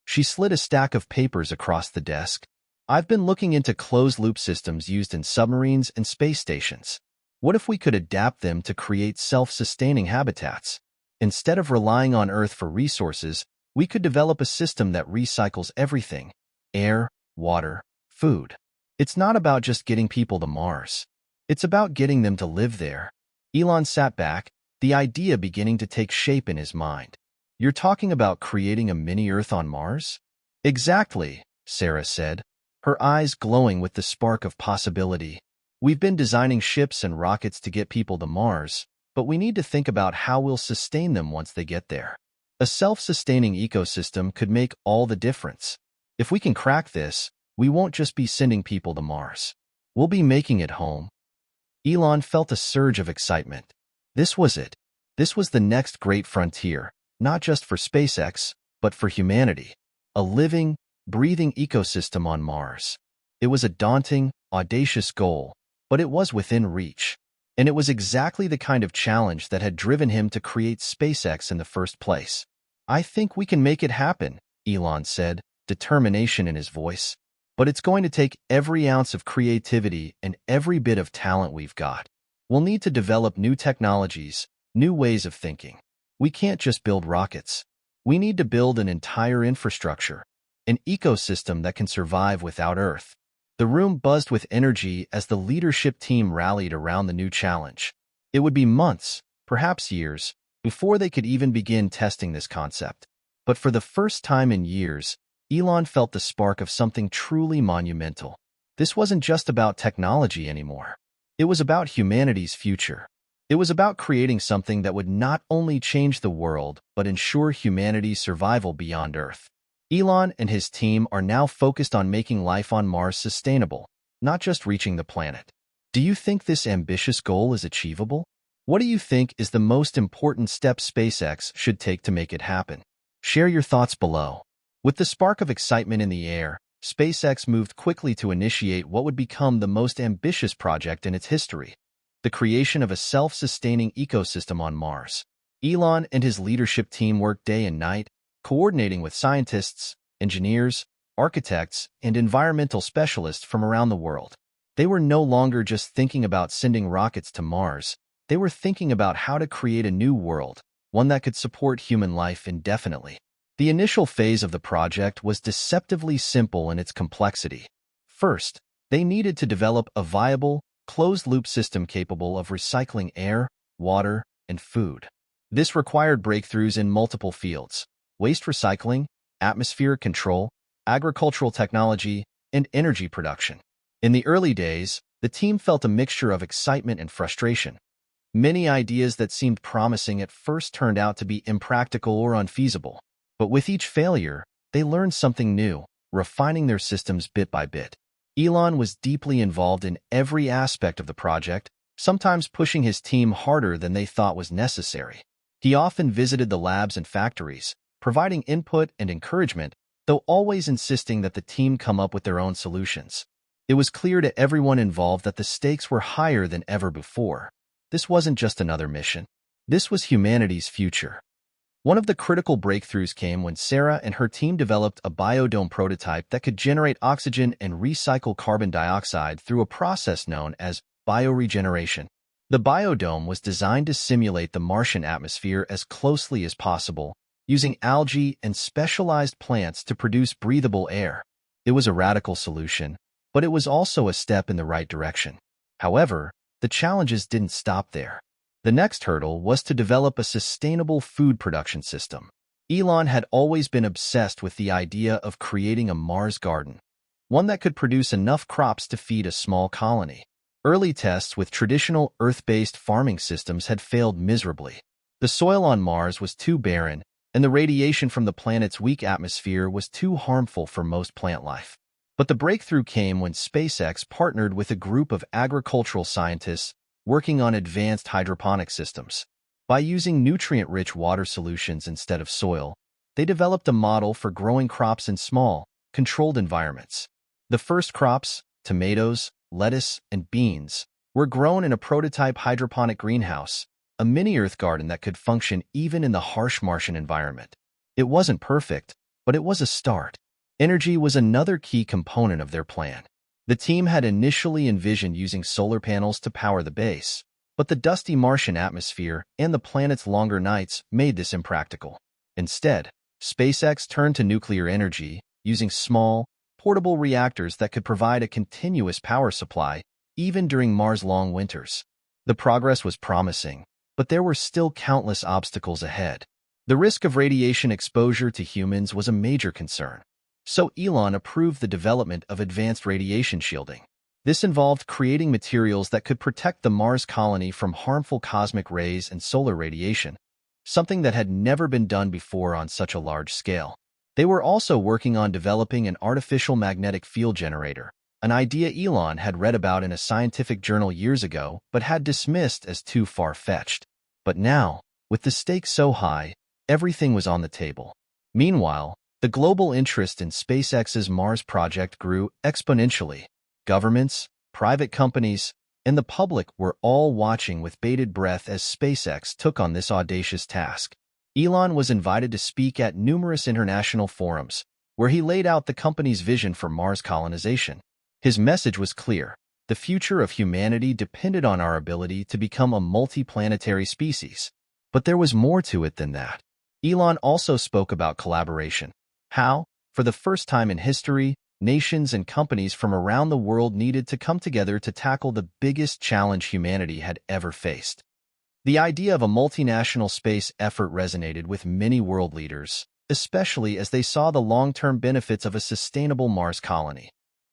She slid a stack of papers across the desk. I've been looking into closed-loop systems used in submarines and space stations. What if we could adapt them to create self-sustaining habitats? Instead of relying on Earth for resources, we could develop a system that recycles everything: air, water, food. It's not about just getting people to Mars. It's about getting them to live there. Elon sat back, the idea beginning to take shape in his mind. You're talking about creating a mini-Earth on Mars? Exactly, Sarah said, her eyes glowing with the spark of possibility. We've been designing ships and rockets to get people to Mars, but we need to think about how we'll sustain them once they get there. A self-sustaining ecosystem could make all the difference. If we can crack this, we won't just be sending people to Mars. We'll be making it home. Elon felt a surge of excitement. This was it. This was the next great frontier, not just for SpaceX, but for humanity. A living, breathing ecosystem on Mars. It was a daunting, audacious goal, but it was within reach. And it was exactly the kind of challenge that had driven him to create SpaceX in the first place. I think we can make it happen, Elon said, determination in his voice. But it's going to take every ounce of creativity and every bit of talent we've got. We'll need to develop new technologies, new ways of thinking. We can't just build rockets. We need to build an entire infrastructure, an ecosystem that can survive without Earth. The room buzzed with energy as the leadership team rallied around the new challenge. It would be months, perhaps years, before they could even begin testing this concept. But for the first time in years, Elon felt the spark of something truly monumental. This wasn't just about technology anymore. It was about humanity's future. It was about creating something that would not only change the world, but ensure humanity's survival beyond Earth. Elon and his team are now focused on making life on Mars sustainable, not just reaching the planet. Do you think this ambitious goal is achievable? What do you think is the most important step SpaceX should take to make it happen? Share your thoughts below. With the spark of excitement in the air, SpaceX moved quickly to initiate what would become the most ambitious project in its history: the creation of a self-sustaining ecosystem on Mars. Elon and his leadership team worked day and night, coordinating with scientists, engineers, architects, and environmental specialists from around the world. They were no longer just thinking about sending rockets to Mars. They were thinking about how to create a new world, one that could support human life indefinitely. The initial phase of the project was deceptively simple in its complexity. First, they needed to develop a viable, closed-loop system capable of recycling air, water, and food. This required breakthroughs in multiple fields: waste recycling, atmospheric control, agricultural technology, and energy production. In the early days, the team felt a mixture of excitement and frustration. Many ideas that seemed promising at first turned out to be impractical or unfeasible. But with each failure, they learned something new, refining their systems bit by bit. Elon was deeply involved in every aspect of the project, sometimes pushing his team harder than they thought was necessary. He often visited the labs and factories, providing input and encouragement, though always insisting that the team come up with their own solutions. It was clear to everyone involved that the stakes were higher than ever before. This wasn't just another mission. This was humanity's future. One of the critical breakthroughs came when Sarah and her team developed a biodome prototype that could generate oxygen and recycle carbon dioxide through a process known as bioregeneration. The biodome was designed to simulate the Martian atmosphere as closely as possible, using algae and specialized plants to produce breathable air. It was a radical solution, but it was also a step in the right direction. However, the challenges didn't stop there. The next hurdle was to develop a sustainable food production system. Elon had always been obsessed with the idea of creating a Mars garden, one that could produce enough crops to feed a small colony. Early tests with traditional Earth-based farming systems had failed miserably. The soil on Mars was too barren, and the radiation from the planet's weak atmosphere was too harmful for most plant life. But the breakthrough came when SpaceX partnered with a group of agricultural scientists working on advanced hydroponic systems. By using nutrient-rich water solutions instead of soil, they developed a model for growing crops in small, controlled environments. The first crops, tomatoes, lettuce, and beans, were grown in a prototype hydroponic greenhouse, a mini-Earth garden that could function even in the harsh Martian environment. It wasn't perfect, but it was a start. Energy was another key component of their plan. The team had initially envisioned using solar panels to power the base, but the dusty Martian atmosphere and the planet's longer nights made this impractical. Instead, SpaceX turned to nuclear energy, using small, portable reactors that could provide a continuous power supply, even during Mars' long winters. The progress was promising, but there were still countless obstacles ahead. The risk of radiation exposure to humans was a major concern. So Elon approved the development of advanced radiation shielding. This involved creating materials that could protect the Mars colony from harmful cosmic rays and solar radiation, something that had never been done before on such a large scale. They were also working on developing an artificial magnetic field generator, an idea Elon had read about in a scientific journal years ago but had dismissed as too far-fetched. But now, with the stakes so high, everything was on the table. Meanwhile, the global interest in SpaceX's Mars project grew exponentially. Governments, private companies, and the public were all watching with bated breath as SpaceX took on this audacious task. Elon was invited to speak at numerous international forums, where he laid out the company's vision for Mars colonization. His message was clear. The future of humanity depended on our ability to become a multiplanetary species. But there was more to it than that. Elon also spoke about collaboration. How, for the first time in history, nations and companies from around the world needed to come together to tackle the biggest challenge humanity had ever faced. The idea of a multinational space effort resonated with many world leaders, especially as they saw the long-term benefits of a sustainable Mars colony.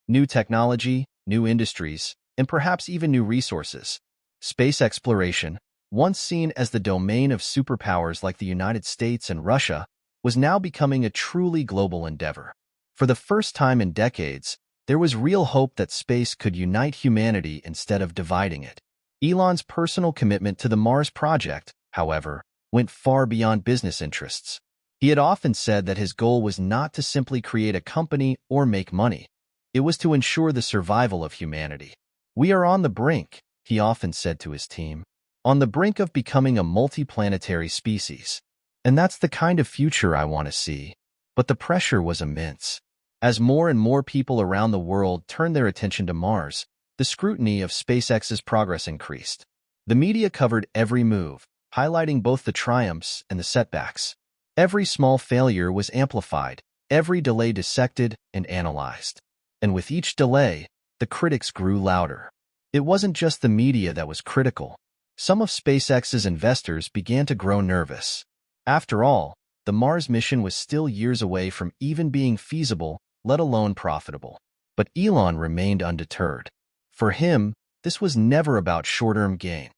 New technology, new industries, and perhaps even new resources. Space exploration, once seen as the domain of superpowers like the United States and Russia, was now becoming a truly global endeavor. For the first time in decades, there was real hope that space could unite humanity instead of dividing it. Elon's personal commitment to the Mars project, however, went far beyond business interests. He had often said that his goal was not to simply create a company or make money. It was to ensure the survival of humanity. "We are on the brink," he often said to his team, "on the brink of becoming a multiplanetary species. And that's the kind of future I want to see." But the pressure was immense. As more and more people around the world turned their attention to Mars, the scrutiny of SpaceX's progress increased. The media covered every move, highlighting both the triumphs and the setbacks. Every small failure was amplified, every delay dissected and analyzed. And with each delay, the critics grew louder. It wasn't just the media that was critical. Some of SpaceX's investors began to grow nervous. After all, the Mars mission was still years away from even being feasible, let alone profitable. But Elon remained undeterred. For him, this was never about short-term gain.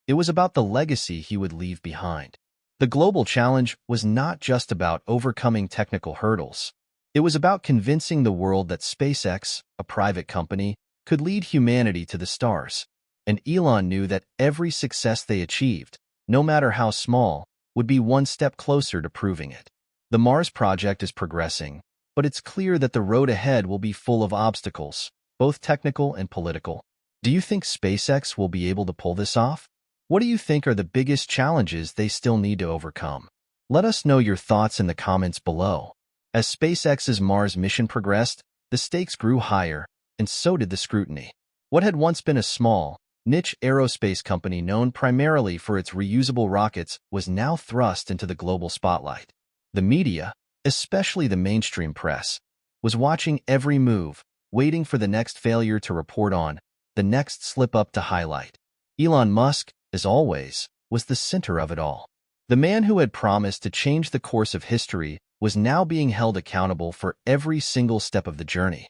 It was about the legacy he would leave behind. The global challenge was not just about overcoming technical hurdles. It was about convincing the world that SpaceX, a private company, could lead humanity to the stars. And Elon knew that every success they achieved, no matter how small, would be one step closer to proving it. The Mars project is progressing, but it's clear that the road ahead will be full of obstacles, both technical and political. Do you think SpaceX will be able to pull this off? What do you think are the biggest challenges they still need to overcome? Let us know your thoughts in the comments below. As SpaceX's Mars mission progressed, the stakes grew higher, and so did the scrutiny. What had once been a small, niche aerospace company known primarily for its reusable rockets was now thrust into the global spotlight. The media, especially the mainstream press, was watching every move, waiting for the next failure to report on, the next slip-up to highlight. Elon Musk, as always, was the center of it all. The man who had promised to change the course of history was now being held accountable for every single step of the journey.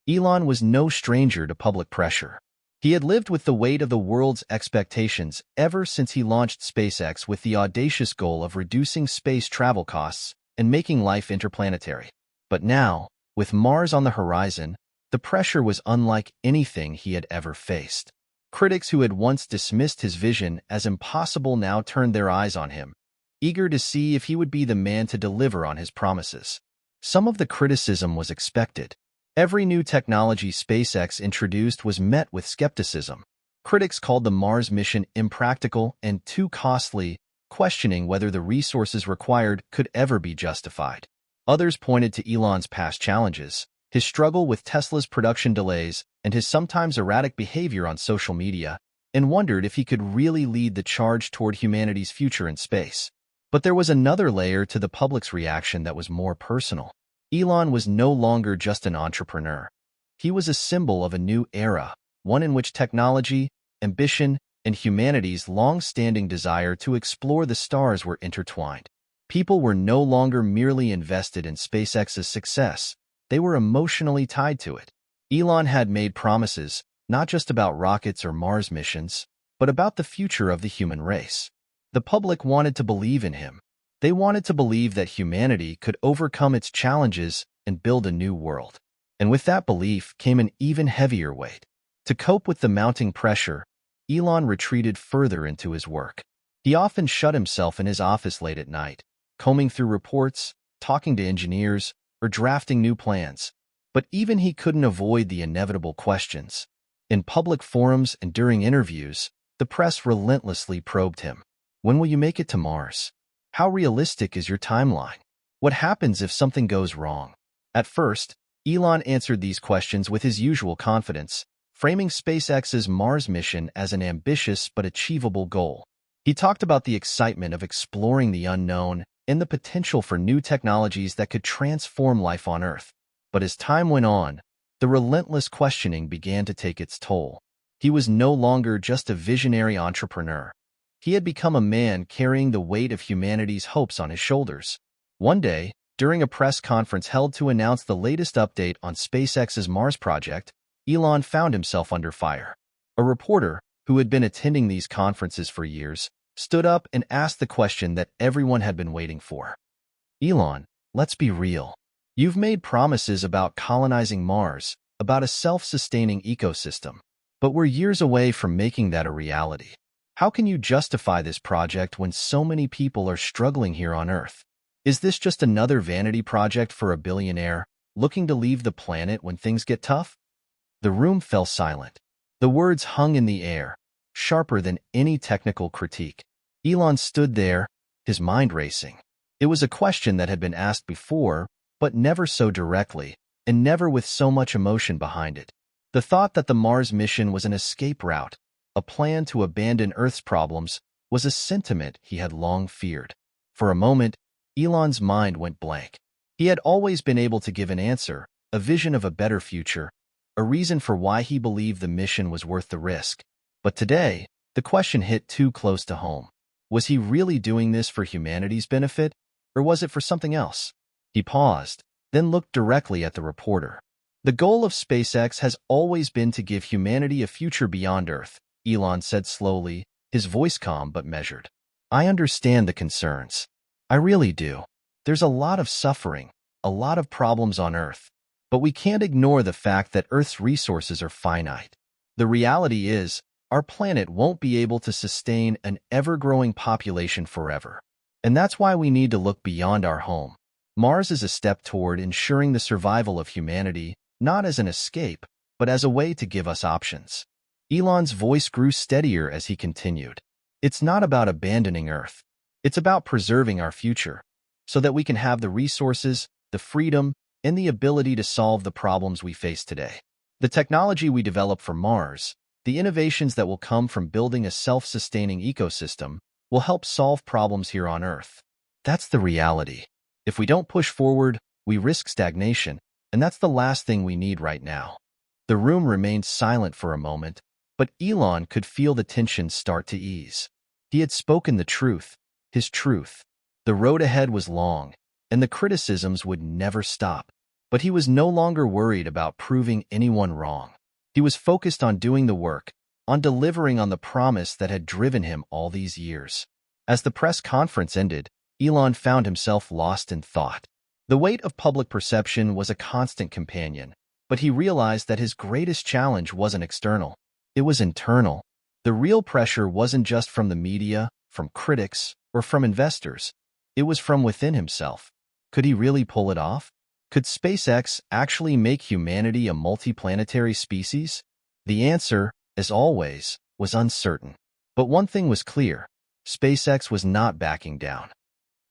Elon was no stranger to public pressure. He had lived with the weight of the world's expectations ever since he launched SpaceX with the audacious goal of reducing space travel costs and making life interplanetary. But now, with Mars on the horizon, the pressure was unlike anything he had ever faced. Critics who had once dismissed his vision as impossible now turned their eyes on him, eager to see if he would be the man to deliver on his promises. Some of the criticism was expected. Every new technology SpaceX introduced was met with skepticism. Critics called the Mars mission impractical and too costly, questioning whether the resources required could ever be justified. Others pointed to Elon's past challenges, his struggle with Tesla's production delays, and his sometimes erratic behavior on social media, and wondered if he could really lead the charge toward humanity's future in space. But there was another layer to the public's reaction that was more personal. Elon was no longer just an entrepreneur. He was a symbol of a new era, one in which technology, ambition, and humanity's long-standing desire to explore the stars were intertwined. People were no longer merely invested in SpaceX's success. They were emotionally tied to it. Elon had made promises, not just about rockets or Mars missions, but about the future of the human race. The public wanted to believe in him. They wanted to believe that humanity could overcome its challenges and build a new world. And with that belief came an even heavier weight. To cope with the mounting pressure, Elon retreated further into his work. He often shut himself in his office late at night, combing through reports, talking to engineers, or drafting new plans. But even he couldn't avoid the inevitable questions. In public forums and during interviews, the press relentlessly probed him. When will you make it to Mars? How realistic is your timeline? What happens if something goes wrong? At first, Elon answered these questions with his usual confidence, framing SpaceX's Mars mission as an ambitious but achievable goal. He talked about the excitement of exploring the unknown and the potential for new technologies that could transform life on Earth. But as time went on, the relentless questioning began to take its toll. He was no longer just a visionary entrepreneur. He had become a man carrying the weight of humanity's hopes on his shoulders. One day, during a press conference held to announce the latest update on SpaceX's Mars project, Elon found himself under fire. A reporter, who had been attending these conferences for years, stood up and asked the question that everyone had been waiting for. Elon, let's be real. You've made promises about colonizing Mars, about a self-sustaining ecosystem, but we're years away from making that a reality. How can you justify this project when so many people are struggling here on Earth? Is this just another vanity project for a billionaire looking to leave the planet when things get tough? The room fell silent. The words hung in the air, sharper than any technical critique. Elon stood there, his mind racing. It was a question that had been asked before, but never so directly, and never with so much emotion behind it. The thought that the Mars mission was an escape route, a plan to abandon Earth's problems, was a sentiment he had long feared. For a moment, Elon's mind went blank. He had always been able to give an answer, a vision of a better future, a reason for why he believed the mission was worth the risk. But today, the question hit too close to home. Was he really doing this for humanity's benefit, or was it for something else? He paused, then looked directly at the reporter. The goal of SpaceX has always been to give humanity a future beyond Earth, Elon said slowly, his voice calm but measured. I understand the concerns. I really do. There's a lot of suffering, a lot of problems on Earth. But we can't ignore the fact that Earth's resources are finite. The reality is, our planet won't be able to sustain an ever-growing population forever. And that's why we need to look beyond our home. Mars is a step toward ensuring the survival of humanity, not as an escape, but as a way to give us options. Elon's voice grew steadier as he continued. It's not about abandoning Earth. It's about preserving our future, so that we can have the resources, the freedom, and the ability to solve the problems we face today. The technology we develop for Mars, the innovations that will come from building a self-sustaining ecosystem, will help solve problems here on Earth. That's the reality. If we don't push forward, we risk stagnation, and that's the last thing we need right now. The room remained silent for a moment, but Elon could feel the tension start to ease. He had spoken the truth, his truth. The road ahead was long, and the criticisms would never stop. But he was no longer worried about proving anyone wrong. He was focused on doing the work, on delivering on the promise that had driven him all these years. As the press conference ended, Elon found himself lost in thought. The weight of public perception was a constant companion, but he realized that his greatest challenge wasn't external. It was internal. The real pressure wasn't just from the media, from critics, or from investors. It was from within himself. Could he really pull it off? Could SpaceX actually make humanity a multiplanetary species? The answer, as always, was uncertain. But one thing was clear: SpaceX was not backing down.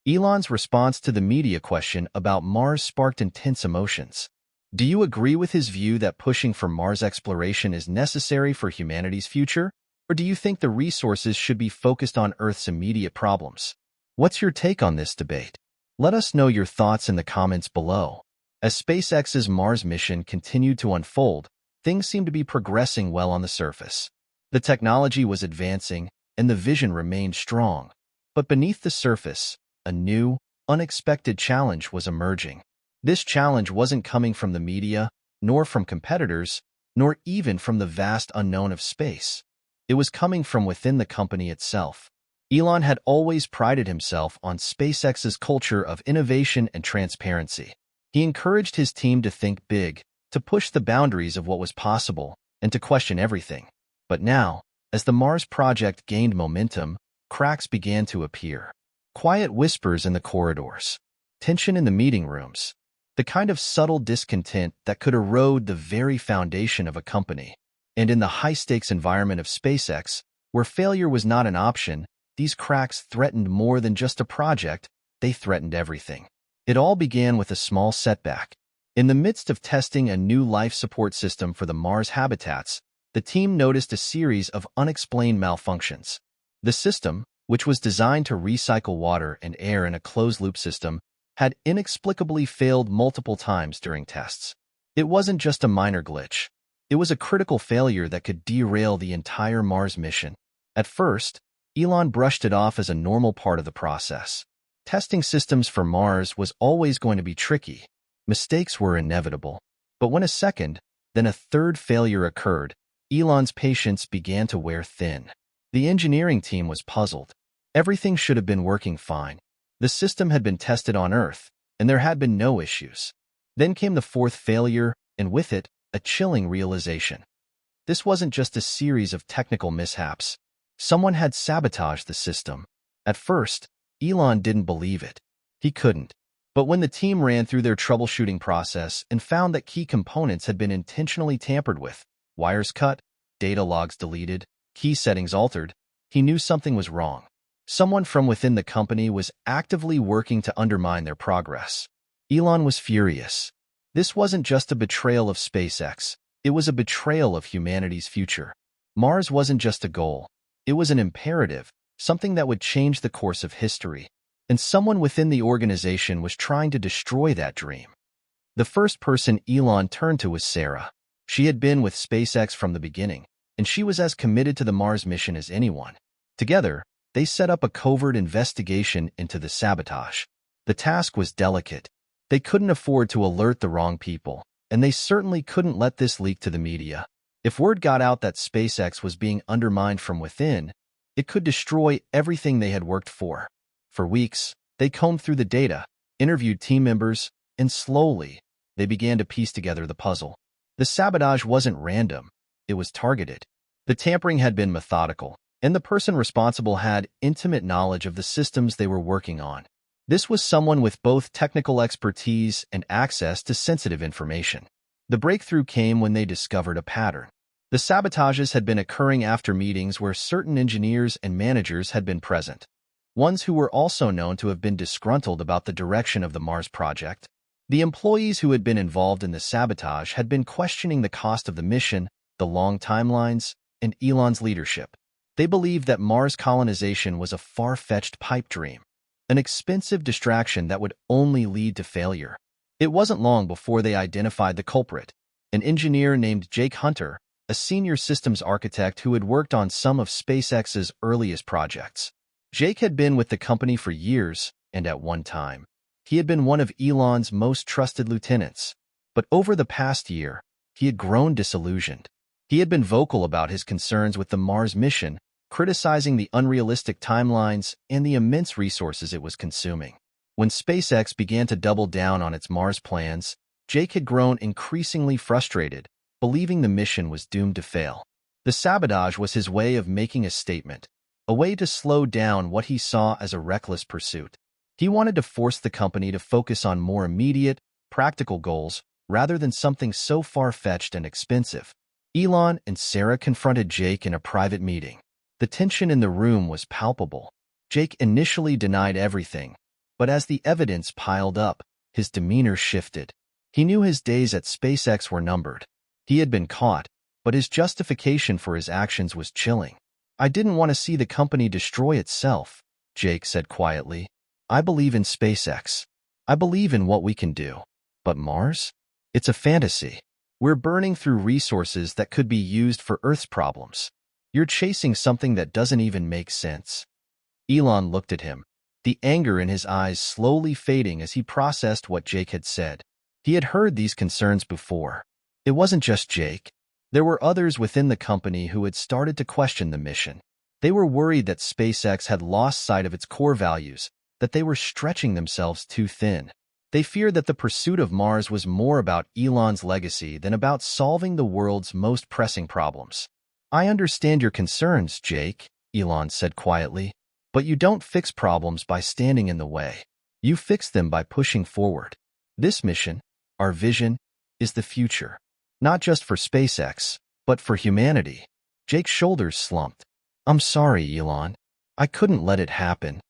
Elon's response to the media question about Mars sparked intense emotions. Do you agree with his view that pushing for Mars exploration is necessary for humanity's future? Or do you think the resources should be focused on Earth's immediate problems? What's your take on this debate? Let us know your thoughts in the comments below. As SpaceX's Mars mission continued to unfold, things seemed to be progressing well on the surface. The technology was advancing, and the vision remained strong. But beneath the surface, a new, unexpected challenge was emerging. This challenge wasn't coming from the media, nor from competitors, nor even from the vast unknown of space. It was coming from within the company itself. Elon had always prided himself on SpaceX's culture of innovation and transparency. He encouraged his team to think big, to push the boundaries of what was possible, and to question everything. But now, as the Mars project gained momentum, cracks began to appear. Quiet whispers in the corridors, tension in the meeting rooms, the kind of subtle discontent that could erode the very foundation of a company. And in the high-stakes environment of SpaceX, where failure was not an option, these cracks threatened more than just a project, they threatened everything. It all began with a small setback. In the midst of testing a new life support system for the Mars habitats, the team noticed a series of unexplained malfunctions. The system, which was designed to recycle water and air in a closed-loop system, had inexplicably failed multiple times during tests. It wasn't just a minor glitch. It was a critical failure that could derail the entire Mars mission. At first, Elon brushed it off as a normal part of the process. Testing systems for Mars was always going to be tricky. Mistakes were inevitable. But when a second, then a third failure occurred, Elon's patience began to wear thin. The engineering team was puzzled. Everything should have been working fine. The system had been tested on Earth, and there had been no issues. Then came the fourth failure, and with it, a chilling realization. This wasn't just a series of technical mishaps. Someone had sabotaged the system. At first, Elon didn't believe it. He couldn't. But when the team ran through their troubleshooting process and found that key components had been intentionally tampered with, wires cut, data logs deleted, key settings altered, he knew something was wrong. Someone from within the company was actively working to undermine their progress. Elon was furious. This wasn't just a betrayal of SpaceX. It was a betrayal of humanity's future. Mars wasn't just a goal. It was an imperative, something that would change the course of history. And someone within the organization was trying to destroy that dream. The first person Elon turned to was Sarah. She had been with SpaceX from the beginning, and she was as committed to the Mars mission as anyone. Together, they set up a covert investigation into the sabotage. The task was delicate. They couldn't afford to alert the wrong people, and they certainly couldn't let this leak to the media. If word got out that SpaceX was being undermined from within, it could destroy everything they had worked for. For weeks, they combed through the data, interviewed team members, and slowly, they began to piece together the puzzle. The sabotage wasn't random. It was targeted. The tampering had been methodical, and the person responsible had intimate knowledge of the systems they were working on. This was someone with both technical expertise and access to sensitive information. The breakthrough came when they discovered a pattern. The sabotages had been occurring after meetings where certain engineers and managers had been present. Ones who were also known to have been disgruntled about the direction of the Mars project. The employees who had been involved in the sabotage had been questioning the cost of the mission, the long timelines, and Elon's leadership. They believed that Mars colonization was a far-fetched pipe dream, an expensive distraction that would only lead to failure. It wasn't long before they identified the culprit, an engineer named Jake Hunter, a senior systems architect who had worked on some of SpaceX's earliest projects. Jake had been with the company for years, and at one time, he had been one of Elon's most trusted lieutenants. But over the past year, he had grown disillusioned. He had been vocal about his concerns with the Mars mission, criticizing the unrealistic timelines and the immense resources it was consuming. When SpaceX began to double down on its Mars plans, Jake had grown increasingly frustrated, believing the mission was doomed to fail. The sabotage was his way of making a statement, a way to slow down what he saw as a reckless pursuit. He wanted to force the company to focus on more immediate, practical goals rather than something so far-fetched and expensive. Elon and Sarah confronted Jake in a private meeting. The tension in the room was palpable. Jake initially denied everything, but as the evidence piled up, his demeanor shifted. He knew his days at SpaceX were numbered. He had been caught, but his justification for his actions was chilling. "I didn't want to see the company destroy itself," Jake said quietly. "I believe in SpaceX. I believe in what we can do. But Mars? It's a fantasy. We're burning through resources that could be used for Earth's problems. You're chasing something that doesn't even make sense." Elon looked at him, the anger in his eyes slowly fading as he processed what Jake had said. He had heard these concerns before. It wasn't just Jake. There were others within the company who had started to question the mission. They were worried that SpaceX had lost sight of its core values, that they were stretching themselves too thin. They feared that the pursuit of Mars was more about Elon's legacy than about solving the world's most pressing problems. "I understand your concerns, Jake," Elon said quietly, "but you don't fix problems by standing in the way. You fix them by pushing forward. This mission, our vision, is the future. Not just for SpaceX, but for humanity." Jake's shoulders slumped. "I'm sorry, Elon. I couldn't let it happen."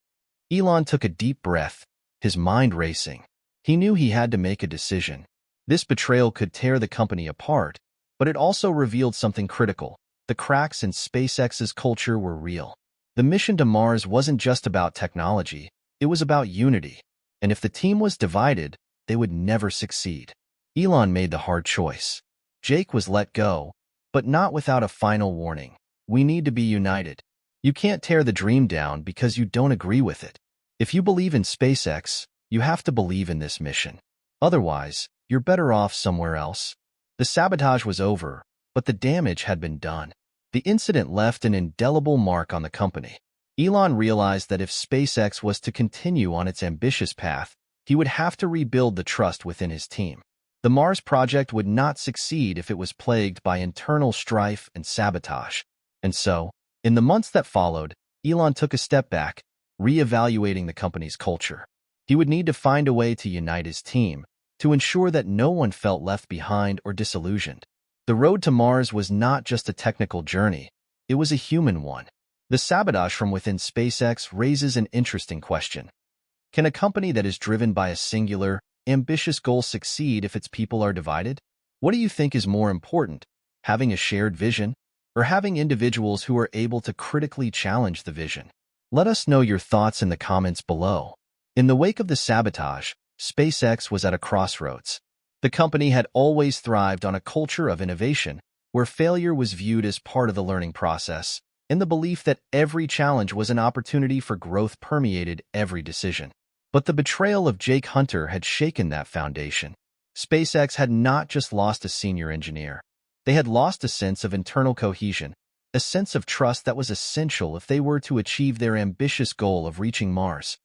Elon took a deep breath, his mind racing. He knew he had to make a decision. This betrayal could tear the company apart, but it also revealed something critical. The cracks in SpaceX's culture were real. The mission to Mars wasn't just about technology, it was about unity. And if the team was divided, they would never succeed. Elon made the hard choice. Jake was let go, but not without a final warning. We need to be united. You can't tear the dream down because you don't agree with it. If you believe in SpaceX, you have to believe in this mission. Otherwise, you're better off somewhere else. The sabotage was over, but the damage had been done. The incident left an indelible mark on the company. Elon realized that if SpaceX was to continue on its ambitious path, he would have to rebuild the trust within his team. The Mars project would not succeed if it was plagued by internal strife and sabotage. And so, in the months that followed, Elon took a step back, re-evaluating the company's culture. He would need to find a way to unite his team, to ensure that no one felt left behind or disillusioned. The road to Mars was not just a technical journey, it was a human one. The sabotage from within SpaceX raises an interesting question. Can a company that is driven by a singular, ambitious goal succeed if its people are divided? What do you think is more important, having a shared vision, or having individuals who are able to critically challenge the vision? Let us know your thoughts in the comments below. In the wake of the sabotage, SpaceX was at a crossroads. The company had always thrived on a culture of innovation, where failure was viewed as part of the learning process, and the belief that every challenge was an opportunity for growth permeated every decision. But the betrayal of Jake Hunter had shaken that foundation. SpaceX had not just lost a senior engineer. They had lost a sense of internal cohesion, a sense of trust that was essential if they were to achieve their ambitious goal of reaching Mars.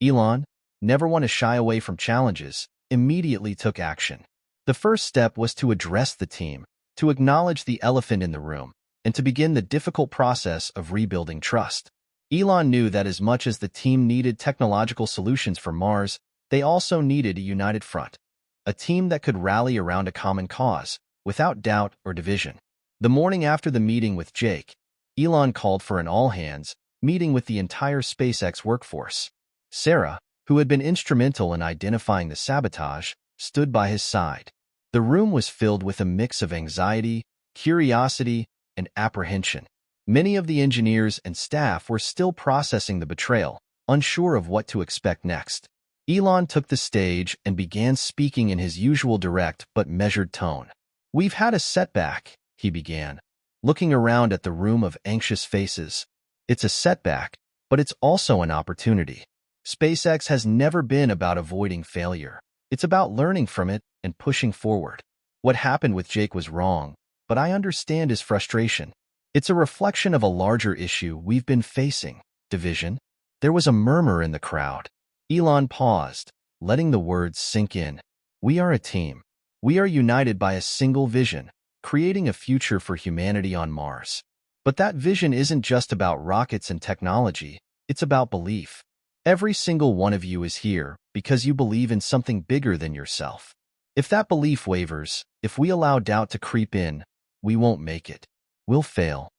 Elon, never one to shy away from challenges, immediately took action. The first step was to address the team, to acknowledge the elephant in the room, and to begin the difficult process of rebuilding trust. Elon knew that as much as the team needed technological solutions for Mars, they also needed a united front, a team that could rally around a common cause, without doubt or division. The morning after the meeting with Jake, Elon called for an all-hands meeting with the entire SpaceX workforce. Sarah, who had been instrumental in identifying the sabotage, stood by his side. The room was filled with a mix of anxiety, curiosity, and apprehension. Many of the engineers and staff were still processing the betrayal, unsure of what to expect next. Elon took the stage and began speaking in his usual direct but measured tone. "We've had a setback," he began, looking around at the room of anxious faces. "It's a setback, but it's also an opportunity. SpaceX has never been about avoiding failure. It's about learning from it and pushing forward. What happened with Jake was wrong, but I understand his frustration. It's a reflection of a larger issue we've been facing, division." There was a murmur in the crowd. Elon paused, letting the words sink in. "We are a team. We are united by a single vision, creating a future for humanity on Mars. But that vision isn't just about rockets and technology, it's about belief. Every single one of you is here because you believe in something bigger than yourself. If that belief wavers, if we allow doubt to creep in, we won't make it. We'll fail."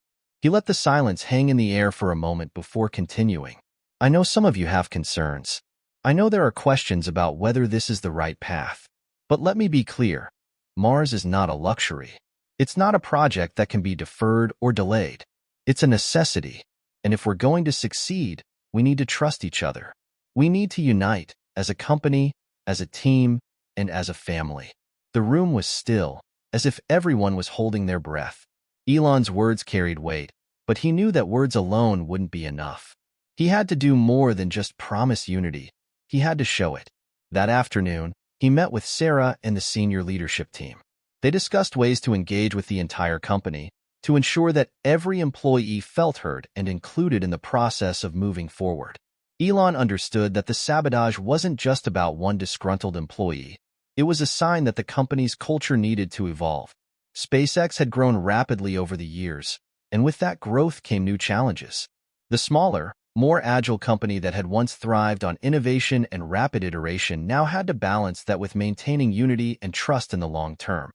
He let the silence hang in the air for a moment before continuing. "I know some of you have concerns. I know there are questions about whether this is the right path. But let me be clear, Mars is not a luxury. It's not a project that can be deferred or delayed. It's a necessity. And if we're going to succeed, we need to trust each other. We need to unite, as a company, as a team, and as a family." The room was still, as if everyone was holding their breath. Elon's words carried weight, but he knew that words alone wouldn't be enough. He had to do more than just promise unity. He had to show it. That afternoon, he met with Sarah and the senior leadership team. They discussed ways to engage with the entire company, to ensure that every employee felt heard and included in the process of moving forward. Elon understood that the sabotage wasn't just about one disgruntled employee. It was a sign that the company's culture needed to evolve. SpaceX had grown rapidly over the years, and with that growth came new challenges. The smaller, more agile company that had once thrived on innovation and rapid iteration now had to balance that with maintaining unity and trust in the long term.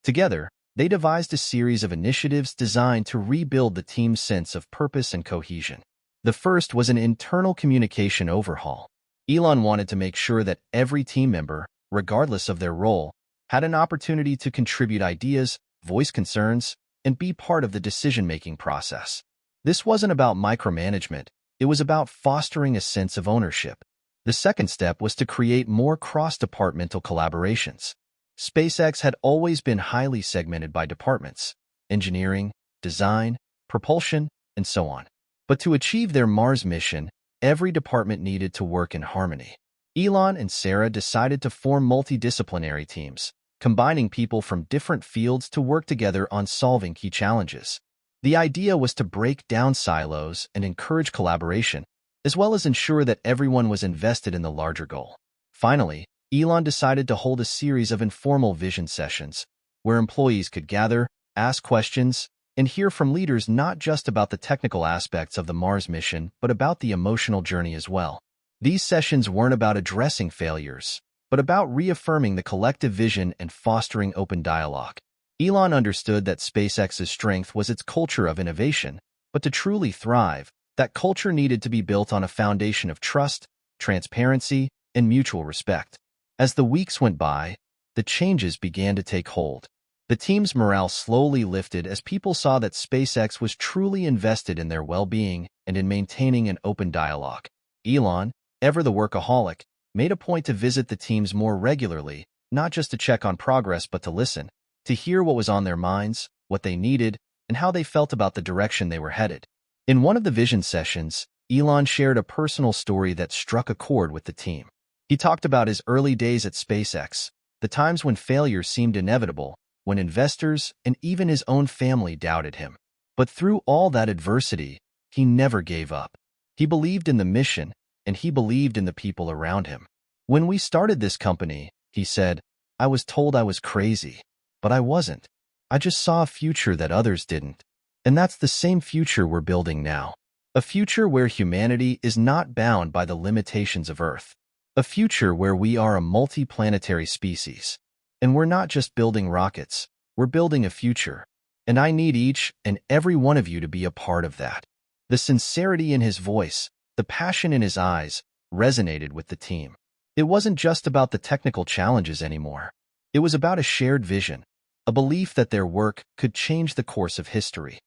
Together, they devised a series of initiatives designed to rebuild the team's sense of purpose and cohesion. The first was an internal communication overhaul. Elon wanted to make sure that every team member, regardless of their role, had an opportunity to contribute ideas, voice concerns, and be part of the decision-making process. This wasn't about micromanagement, it was about fostering a sense of ownership. The second step was to create more cross-departmental collaborations. SpaceX had always been highly segmented by departments: engineering, design, propulsion, and so on. But to achieve their Mars mission, every department needed to work in harmony. Elon and Sarah decided to form multidisciplinary teams, combining people from different fields to work together on solving key challenges. The idea was to break down silos and encourage collaboration, as well as ensure that everyone was invested in the larger goal. Finally, Elon decided to hold a series of informal vision sessions, where employees could gather, ask questions, and hear from leaders not just about the technical aspects of the Mars mission, but about the emotional journey as well. These sessions weren't about addressing failures, but about reaffirming the collective vision and fostering open dialogue. Elon understood that SpaceX's strength was its culture of innovation, but to truly thrive, that culture needed to be built on a foundation of trust, transparency, and mutual respect. As the weeks went by, the changes began to take hold. The team's morale slowly lifted as people saw that SpaceX was truly invested in their well-being and in maintaining an open dialogue. Elon, ever the workaholic, made a point to visit the teams more regularly, not just to check on progress but to listen, to hear what was on their minds, what they needed, and how they felt about the direction they were headed. In one of the vision sessions, Elon shared a personal story that struck a chord with the team. He talked about his early days at SpaceX, the times when failure seemed inevitable, when investors and even his own family doubted him. But through all that adversity, he never gave up. He believed in the mission, and he believed in the people around him. When we started this company, he said, I was told I was crazy, but I wasn't. I just saw a future that others didn't. And that's the same future we're building now. A future where humanity is not bound by the limitations of Earth. A future where we are a multi-planetary species. And we're not just building rockets, we're building a future. And I need each and every one of you to be a part of that. The sincerity in his voice, the passion in his eyes, resonated with the team. It wasn't just about the technical challenges anymore. It was about a shared vision, a belief that their work could change the course of history.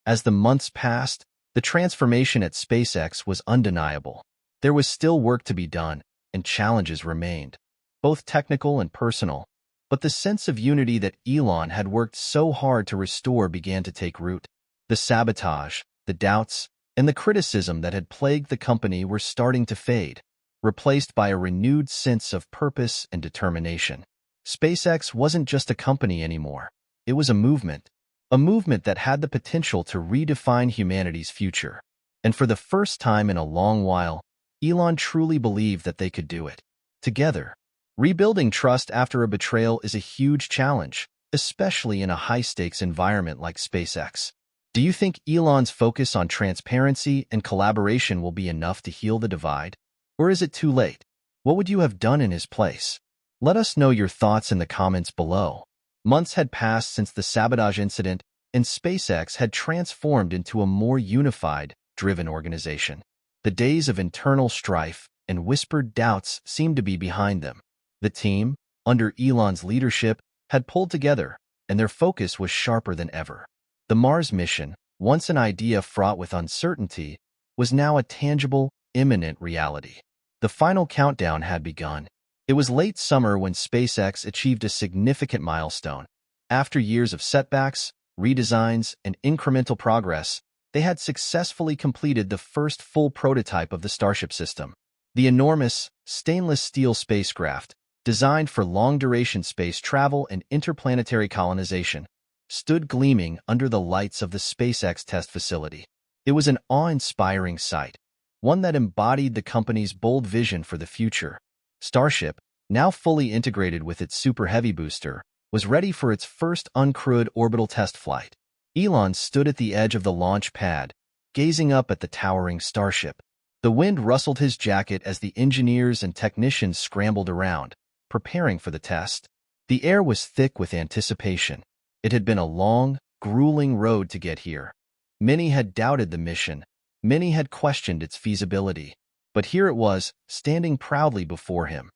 As the months passed, the transformation at SpaceX was undeniable. There was still work to be done, and challenges remained, both technical and personal. But the sense of unity that Elon had worked so hard to restore began to take root. The sabotage, the doubts, and the criticism that had plagued the company were starting to fade, replaced by a renewed sense of purpose and determination. SpaceX wasn't just a company anymore. It was a movement that had the potential to redefine humanity's future. And for the first time in a long while, Elon truly believed that they could do it. Together. Rebuilding trust after a betrayal is a huge challenge, especially in a high-stakes environment like SpaceX. Do you think Elon's focus on transparency and collaboration will be enough to heal the divide? Or is it too late? What would you have done in his place? Let us know your thoughts in the comments below. Months had passed since the sabotage incident, and SpaceX had transformed into a more unified, driven organization. The days of internal strife and whispered doubts seemed to be behind them. The team, under Elon's leadership, had pulled together, and their focus was sharper than ever. The Mars mission, once an idea fraught with uncertainty, was now a tangible, imminent reality. The final countdown had begun. It was late summer when SpaceX achieved a significant milestone. After years of setbacks, redesigns, and incremental progress, they had successfully completed the first full prototype of the Starship system. The enormous, stainless steel spacecraft, designed for long-duration space travel and interplanetary colonization, stood gleaming under the lights of the SpaceX test facility. It was an awe-inspiring sight, one that embodied the company's bold vision for the future. Starship, now fully integrated with its Super Heavy booster, was ready for its first uncrewed orbital test flight. Elon stood at the edge of the launch pad, gazing up at the towering Starship. The wind rustled his jacket as the engineers and technicians scrambled around, preparing for the test. The air was thick with anticipation. It had been a long, grueling road to get here. Many had doubted the mission. Many had questioned its feasibility. But here it was, standing proudly before him.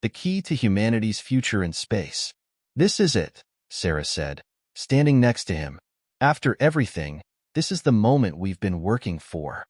The key to humanity's future in space. "This is it," Sarah said, standing next to him. "After everything, this is the moment we've been working for."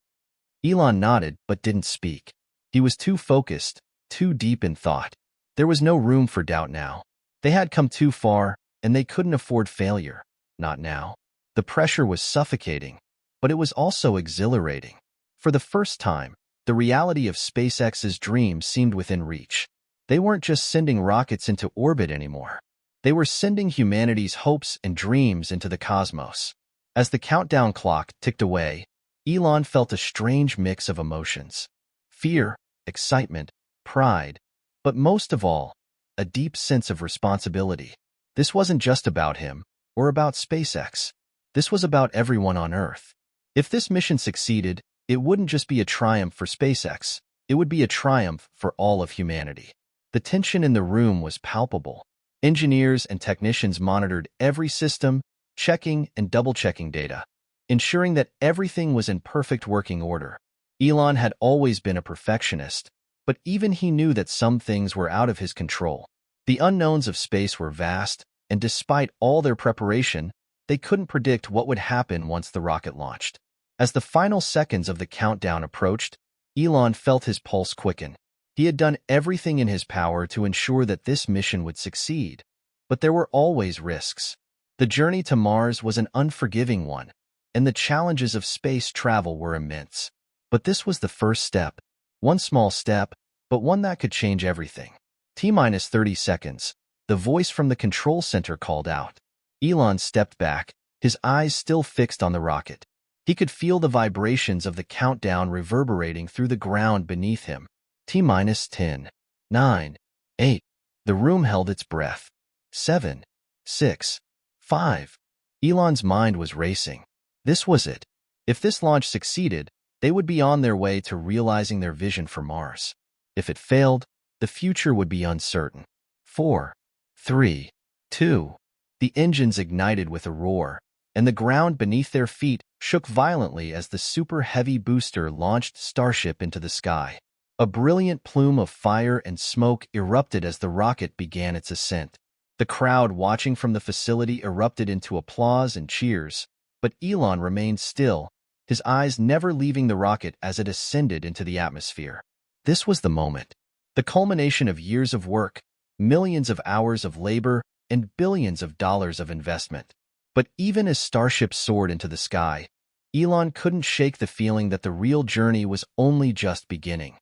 Elon nodded but didn't speak. He was too focused, too deep in thought. There was no room for doubt now. They had come too far, and they couldn't afford failure. Not now. The pressure was suffocating, but it was also exhilarating. For the first time, the reality of SpaceX's dream seemed within reach. They weren't just sending rockets into orbit anymore. They were sending humanity's hopes and dreams into the cosmos. As the countdown clock ticked away, Elon felt a strange mix of emotions. Fear, excitement, pride, but most of all, a deep sense of responsibility. This wasn't just about him, or about SpaceX. This was about everyone on Earth. If this mission succeeded, it wouldn't just be a triumph for SpaceX, it would be a triumph for all of humanity. The tension in the room was palpable. Engineers and technicians monitored every system, checking and double-checking data, ensuring that everything was in perfect working order. Elon had always been a perfectionist, but even he knew that some things were out of his control. The unknowns of space were vast, and despite all their preparation, they couldn't predict what would happen once the rocket launched. As the final seconds of the countdown approached, Elon felt his pulse quicken. He had done everything in his power to ensure that this mission would succeed, but there were always risks. The journey to Mars was an unforgiving one, and the challenges of space travel were immense. But this was the first step, one small step, but one that could change everything. T-minus 30 seconds, the voice from the control center called out. Elon stepped back, his eyes still fixed on the rocket. He could feel the vibrations of the countdown reverberating through the ground beneath him. T-minus 10, 9, 8. The room held its breath. 7, 6, 5. Elon's mind was racing. This was it. If this launch succeeded, they would be on their way to realizing their vision for Mars. If it failed, the future would be uncertain. 4, 3, 2. The engines ignited with a roar, and the ground beneath their feet shook violently as the super heavy booster launched Starship into the sky. A brilliant plume of fire and smoke erupted as the rocket began its ascent. The crowd watching from the facility erupted into applause and cheers, but Elon remained still, his eyes never leaving the rocket as it ascended into the atmosphere. This was the moment, the culmination of years of work, millions of hours of labor, and billions of dollars of investment. But even as Starship soared into the sky, Elon couldn't shake the feeling that the real journey was only just beginning.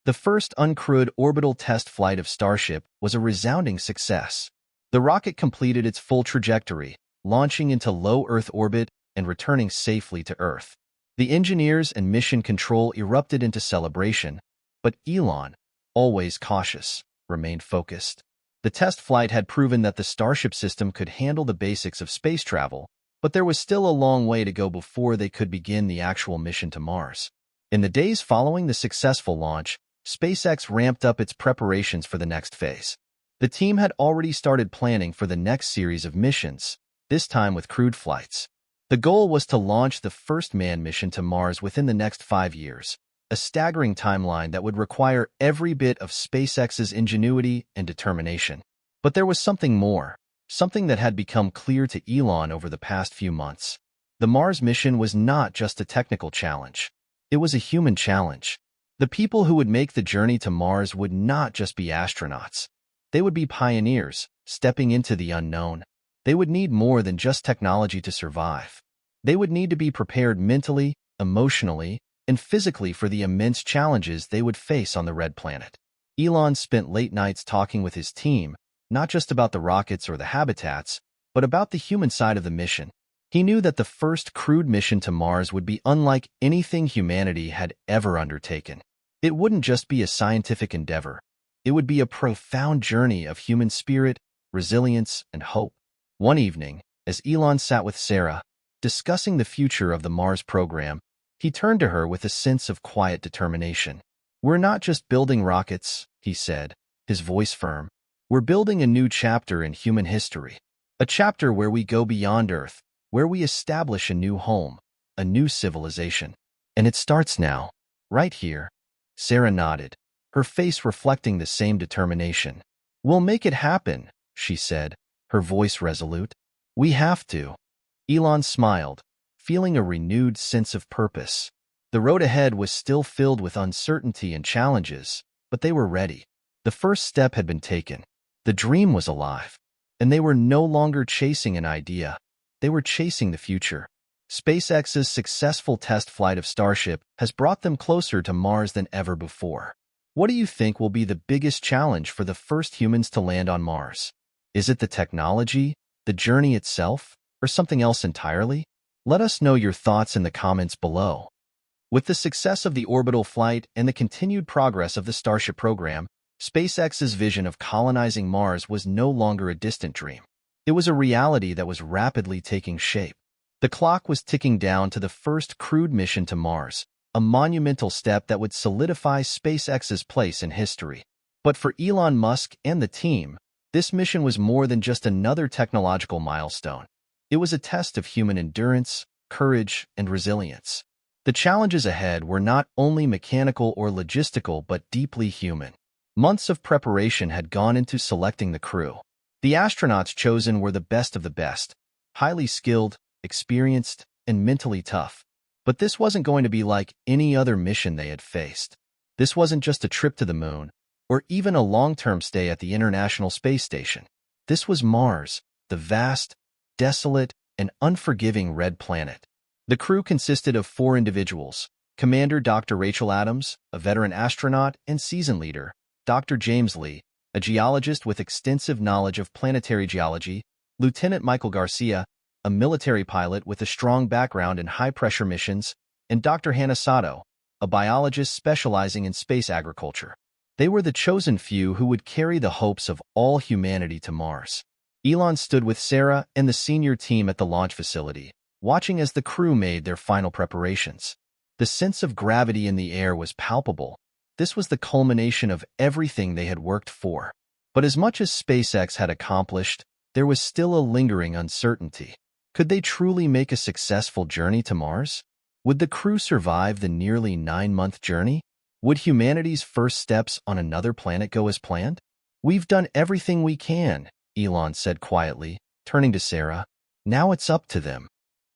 The first uncrewed orbital test flight of Starship was a resounding success. The rocket completed its full trajectory, launching into low Earth orbit and returning safely to Earth. The engineers and mission control erupted into celebration, but Elon, always cautious, remained focused. The test flight had proven that the Starship system could handle the basics of space travel, but there was still a long way to go before they could begin the actual mission to Mars. In the days following the successful launch, SpaceX ramped up its preparations for the next phase. The team had already started planning for the next series of missions, this time with crewed flights. The goal was to launch the first manned mission to Mars within the next 5 years, a staggering timeline that would require every bit of SpaceX's ingenuity and determination. But there was something more, something that had become clear to Elon over the past few months. The Mars mission was not just a technical challenge. It was a human challenge. The people who would make the journey to Mars would not just be astronauts. They would be pioneers, stepping into the unknown. They would need more than just technology to survive. They would need to be prepared mentally, emotionally, and physically for the immense challenges they would face on the Red Planet. Elon spent late nights talking with his team, not just about the rockets or the habitats, but about the human side of the mission. He knew that the first crewed mission to Mars would be unlike anything humanity had ever undertaken. It wouldn't just be a scientific endeavor. It would be a profound journey of human spirit, resilience, and hope. One evening, as Elon sat with Sarah, discussing the future of the Mars program, he turned to her with a sense of quiet determination. "We're not just building rockets," he said, his voice firm. "We're building a new chapter in human history. A chapter where we go beyond Earth, where we establish a new home, a new civilization. And it starts now, right here." Sarah nodded, her face reflecting the same determination. "We'll make it happen," she said, her voice resolute. "We have to." Elon smiled, feeling a renewed sense of purpose. The road ahead was still filled with uncertainty and challenges, but they were ready. The first step had been taken. The dream was alive, and they were no longer chasing an idea. They were chasing the future. SpaceX's successful test flight of Starship has brought them closer to Mars than ever before. What do you think will be the biggest challenge for the first humans to land on Mars? Is it the technology, the journey itself, or something else entirely? Let us know your thoughts in the comments below. With the success of the orbital flight and the continued progress of the Starship program, SpaceX's vision of colonizing Mars was no longer a distant dream. It was a reality that was rapidly taking shape. The clock was ticking down to the first crewed mission to Mars, a monumental step that would solidify SpaceX's place in history. But for Elon Musk and the team, this mission was more than just another technological milestone. It was a test of human endurance, courage, and resilience. The challenges ahead were not only mechanical or logistical but deeply human. Months of preparation had gone into selecting the crew. The astronauts chosen were the best of the best, highly skilled, experienced, and mentally tough. But this wasn't going to be like any other mission they had faced. This wasn't just a trip to the moon, or even a long-term stay at the International Space Station. This was Mars, the vast, desolate, and unforgiving red planet. The crew consisted of 4 individuals: Commander Dr. Rachel Adams, a veteran astronaut and season leader; Dr. James Lee, a geologist with extensive knowledge of planetary geology; Lieutenant Michael Garcia, a military pilot with a strong background in high-pressure missions; and Dr. Hannah Sato, a biologist specializing in space agriculture. They were the chosen few who would carry the hopes of all humanity to Mars. Elon stood with Sarah and the senior team at the launch facility, watching as the crew made their final preparations. The sense of gravity in the air was palpable. This was the culmination of everything they had worked for. But as much as SpaceX had accomplished, there was still a lingering uncertainty. Could they truly make a successful journey to Mars? Would the crew survive the nearly 9-month journey? Would humanity's first steps on another planet go as planned? "We've done everything we can," Elon said quietly, turning to Sarah. "Now it's up to them."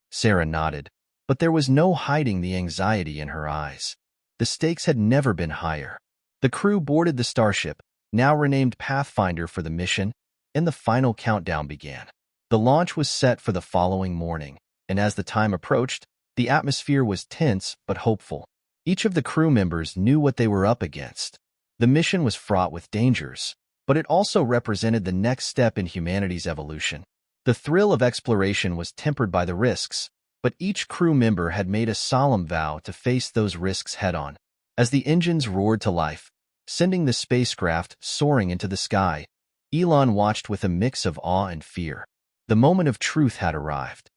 Sarah nodded, but there was no hiding the anxiety in her eyes. The stakes had never been higher. The crew boarded the Starship, now renamed Pathfinder, for the mission, and the final countdown began. The launch was set for the following morning, and as the time approached, the atmosphere was tense but hopeful. Each of the crew members knew what they were up against. The mission was fraught with dangers, but it also represented the next step in humanity's evolution. The thrill of exploration was tempered by the risks, but each crew member had made a solemn vow to face those risks head-on. As the engines roared to life, sending the spacecraft soaring into the sky, Elon watched with a mix of awe and fear. The moment of truth had arrived.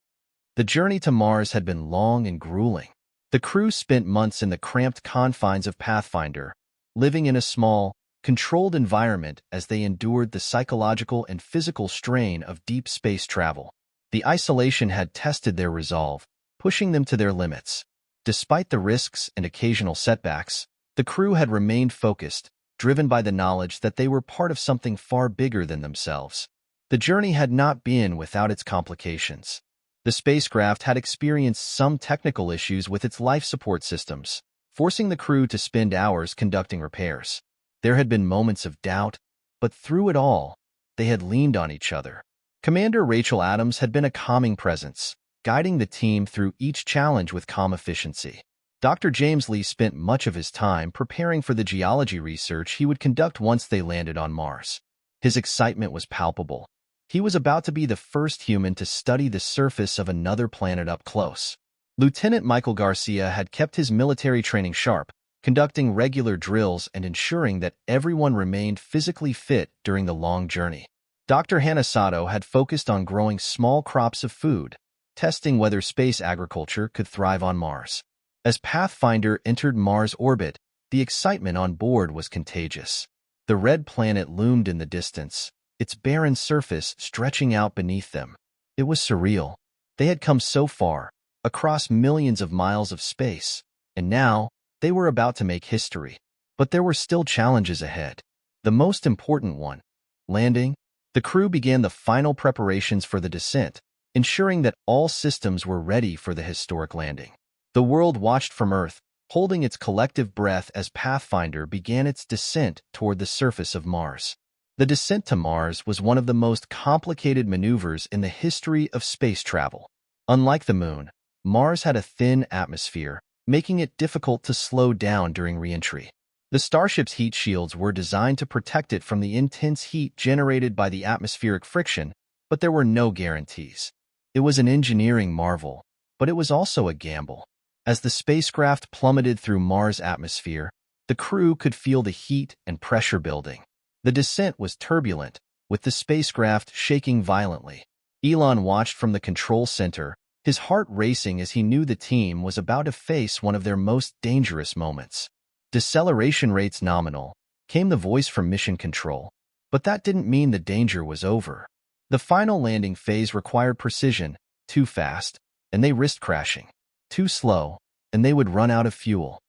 The journey to Mars had been long and grueling. The crew spent months in the cramped confines of Pathfinder, living in a small, controlled environment as they endured the psychological and physical strain of deep space travel. The isolation had tested their resolve, pushing them to their limits. Despite the risks and occasional setbacks, the crew had remained focused, driven by the knowledge that they were part of something far bigger than themselves. The journey had not been without its complications. The spacecraft had experienced some technical issues with its life support systems, forcing the crew to spend hours conducting repairs. There had been moments of doubt, but through it all, they had leaned on each other. Commander Rachel Adams had been a calming presence, guiding the team through each challenge with calm efficiency. Dr. James Lee spent much of his time preparing for the geology research he would conduct once they landed on Mars. His excitement was palpable. He was about to be the first human to study the surface of another planet up close. Lieutenant Michael Garcia had kept his military training sharp, conducting regular drills and ensuring that everyone remained physically fit during the long journey. Dr. Hannah Sato had focused on growing small crops of food, testing whether space agriculture could thrive on Mars. As Pathfinder entered Mars orbit, the excitement on board was contagious. The red planet loomed in the distance, its barren surface stretching out beneath them. It was surreal. They had come so far, across millions of miles of space, and now they were about to make history. But there were still challenges ahead. The most important one, landing. The crew began the final preparations for the descent, ensuring that all systems were ready for the historic landing. The world watched from Earth, holding its collective breath as Pathfinder began its descent toward the surface of Mars. The descent to Mars was one of the most complicated maneuvers in the history of space travel. Unlike the Moon, Mars had a thin atmosphere, making it difficult to slow down during re-entry. The starship's heat shields were designed to protect it from the intense heat generated by the atmospheric friction, but there were no guarantees. It was an engineering marvel, but it was also a gamble. As the spacecraft plummeted through Mars' atmosphere, the crew could feel the heat and pressure building. The descent was turbulent, with the spacecraft shaking violently. Elon watched from the control center, his heart racing as he knew the team was about to face one of their most dangerous moments. Deceleration rates nominal, came the voice from mission control, but that didn't mean the danger was over. The final landing phase required precision, too fast, and they risked crashing. Too slow, and they would run out of fuel.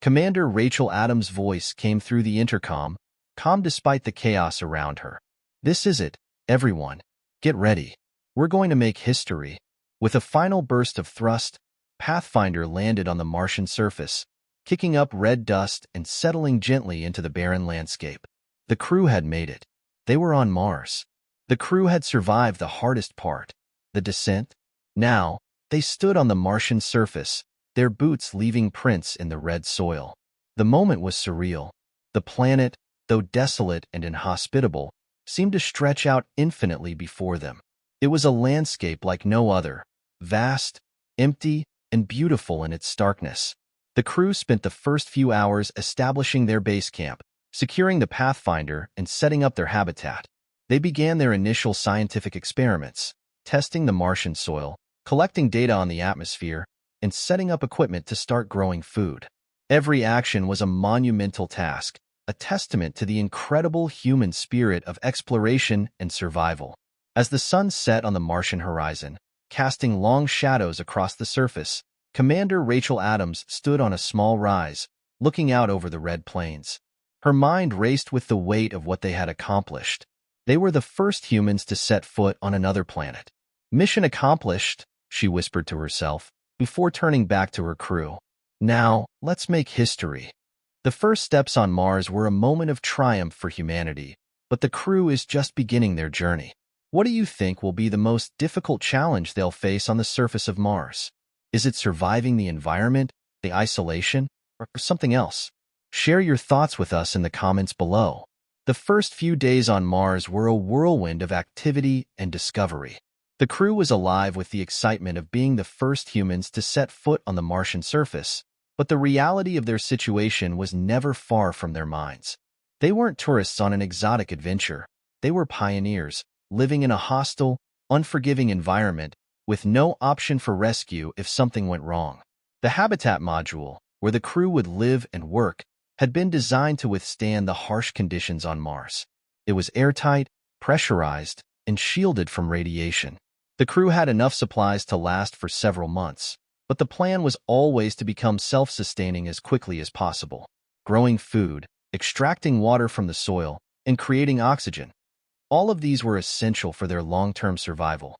Commander Rachel Adams' voice came through the intercom, calm despite the chaos around her. "This is it, everyone. Get ready. We're going to make history." With a final burst of thrust, Pathfinder landed on the Martian surface, kicking up red dust and settling gently into the barren landscape. The crew had made it. They were on Mars. The crew had survived the hardest part, the descent. Now, they stood on the Martian surface, their boots leaving prints in the red soil. The moment was surreal. The planet, though desolate and inhospitable, seemed to stretch out infinitely before them. It was a landscape like no other, vast, empty, and beautiful in its starkness. The crew spent the first few hours establishing their base camp, securing the Pathfinder, and setting up their habitat. They began their initial scientific experiments, testing the Martian soil, collecting data on the atmosphere, and setting up equipment to start growing food. Every action was a monumental task, a testament to the incredible human spirit of exploration and survival. As the sun set on the Martian horizon, casting long shadows across the surface, Commander Rachel Adams stood on a small rise, looking out over the red plains. Her mind raced with the weight of what they had accomplished. They were the first humans to set foot on another planet. "Mission accomplished," she whispered to herself, before turning back to her crew. "Now, let's make history." The first steps on Mars were a moment of triumph for humanity, but the crew is just beginning their journey. What do you think will be the most difficult challenge they'll face on the surface of Mars? Is it surviving the environment, the isolation, or something else? Share your thoughts with us in the comments below. The first few days on Mars were a whirlwind of activity and discovery. The crew was alive with the excitement of being the first humans to set foot on the Martian surface, but the reality of their situation was never far from their minds. They weren't tourists on an exotic adventure. They were pioneers, living in a hostile, unforgiving environment with no option for rescue if something went wrong. The habitat module, where the crew would live and work, had been designed to withstand the harsh conditions on Mars. It was airtight, pressurized, and shielded from radiation. The crew had enough supplies to last for several months, but the plan was always to become self-sustaining as quickly as possible. Growing food, extracting water from the soil, and creating oxygen. All of these were essential for their long-term survival.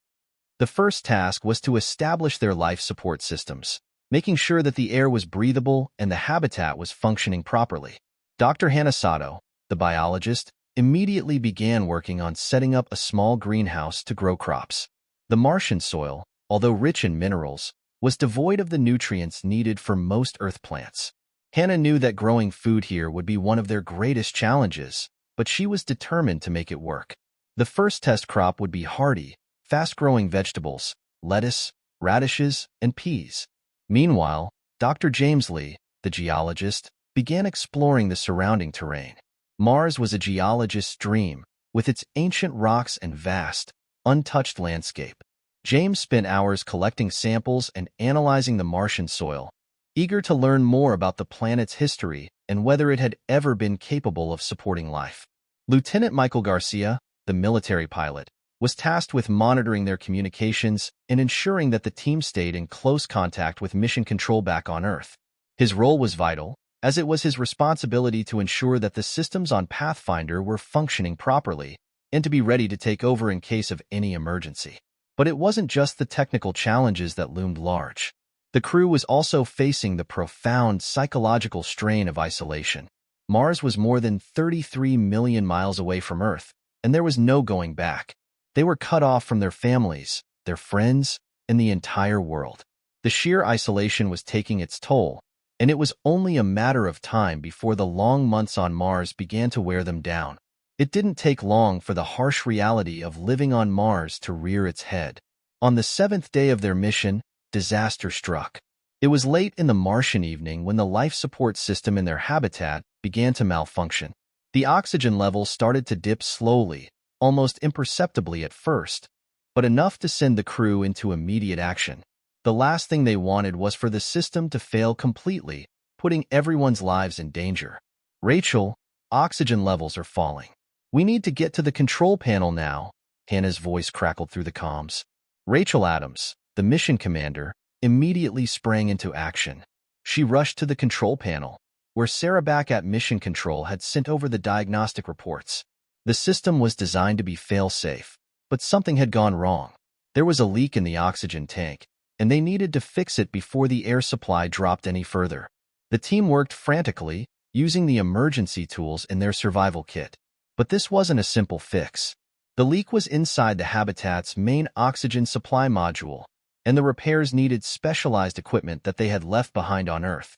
The first task was to establish their life support systems, making sure that the air was breathable and the habitat was functioning properly. Dr. Hanasato, the biologist, immediately began working on setting up a small greenhouse to grow crops. The Martian soil, although rich in minerals, was devoid of the nutrients needed for most Earth plants. Hannah knew that growing food here would be one of their greatest challenges, but she was determined to make it work. The first test crop would be hardy, fast-growing vegetables, lettuce, radishes, and peas. Meanwhile, Dr. James Lee, the geologist, began exploring the surrounding terrain. Mars was a geologist's dream, with its ancient rocks and vast, untouched landscape. James spent hours collecting samples and analyzing the Martian soil, eager to learn more about the planet's history and whether it had ever been capable of supporting life. Lieutenant Michael Garcia, the military pilot, was tasked with monitoring their communications and ensuring that the team stayed in close contact with mission control back on Earth. His role was vital, as it was his responsibility to ensure that the systems on Pathfinder were functioning properly, and to be ready to take over in case of any emergency. But it wasn't just the technical challenges that loomed large. The crew was also facing the profound psychological strain of isolation. Mars was more than 33 million miles away from Earth, and there was no going back. They were cut off from their families, their friends, and the entire world. The sheer isolation was taking its toll, and it was only a matter of time before the long months on Mars began to wear them down. It didn't take long for the harsh reality of living on Mars to rear its head. On the 7th day of their mission, disaster struck. It was late in the Martian evening when the life support system in their habitat began to malfunction. The oxygen levels started to dip slowly, almost imperceptibly at first, but enough to send the crew into immediate action. The last thing they wanted was for the system to fail completely, putting everyone's lives in danger. "Rachel, oxygen levels are falling. We need to get to the control panel now," Hannah's voice crackled through the comms. Rachel Adams, the mission commander, immediately sprang into action. She rushed to the control panel, where Sarah back at Mission Control had sent over the diagnostic reports. The system was designed to be fail-safe, but something had gone wrong. There was a leak in the oxygen tank, and they needed to fix it before the air supply dropped any further. The team worked frantically, using the emergency tools in their survival kit. But this wasn't a simple fix. The leak was inside the habitat's main oxygen supply module, and the repairs needed specialized equipment that they had left behind on Earth.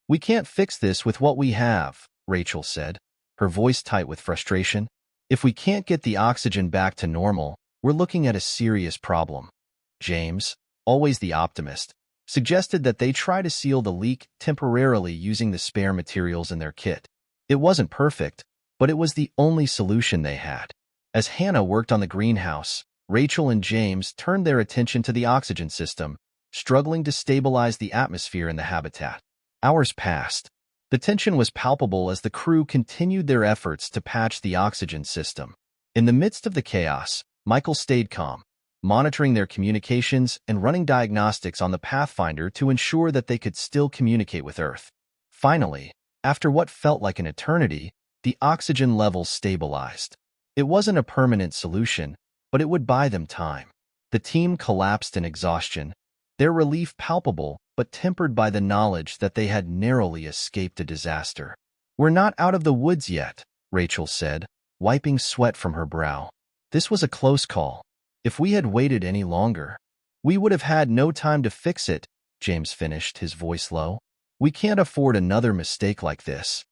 "We can't fix this with what we have," Rachel said, her voice tight with frustration. "If we can't get the oxygen back to normal, we're looking at a serious problem." James, always the optimist, suggested that they try to seal the leak temporarily using the spare materials in their kit. It wasn't perfect, but it was the only solution they had. As Hannah worked on the greenhouse, Rachel and James turned their attention to the oxygen system, struggling to stabilize the atmosphere in the habitat. Hours passed. The tension was palpable as the crew continued their efforts to patch the oxygen system. In the midst of the chaos, Michael stayed calm, monitoring their communications and running diagnostics on the Pathfinder to ensure that they could still communicate with Earth. Finally, after what felt like an eternity, the oxygen levels stabilized. It wasn't a permanent solution, but it would buy them time. The team collapsed in exhaustion, their relief palpable but tempered by the knowledge that they had narrowly escaped a disaster. "We're not out of the woods yet," Rachel said, wiping sweat from her brow. "This was a close call. If we had waited any longer, we would have had no time to fix it," James finished, his voice low. "We can't afford another mistake like this."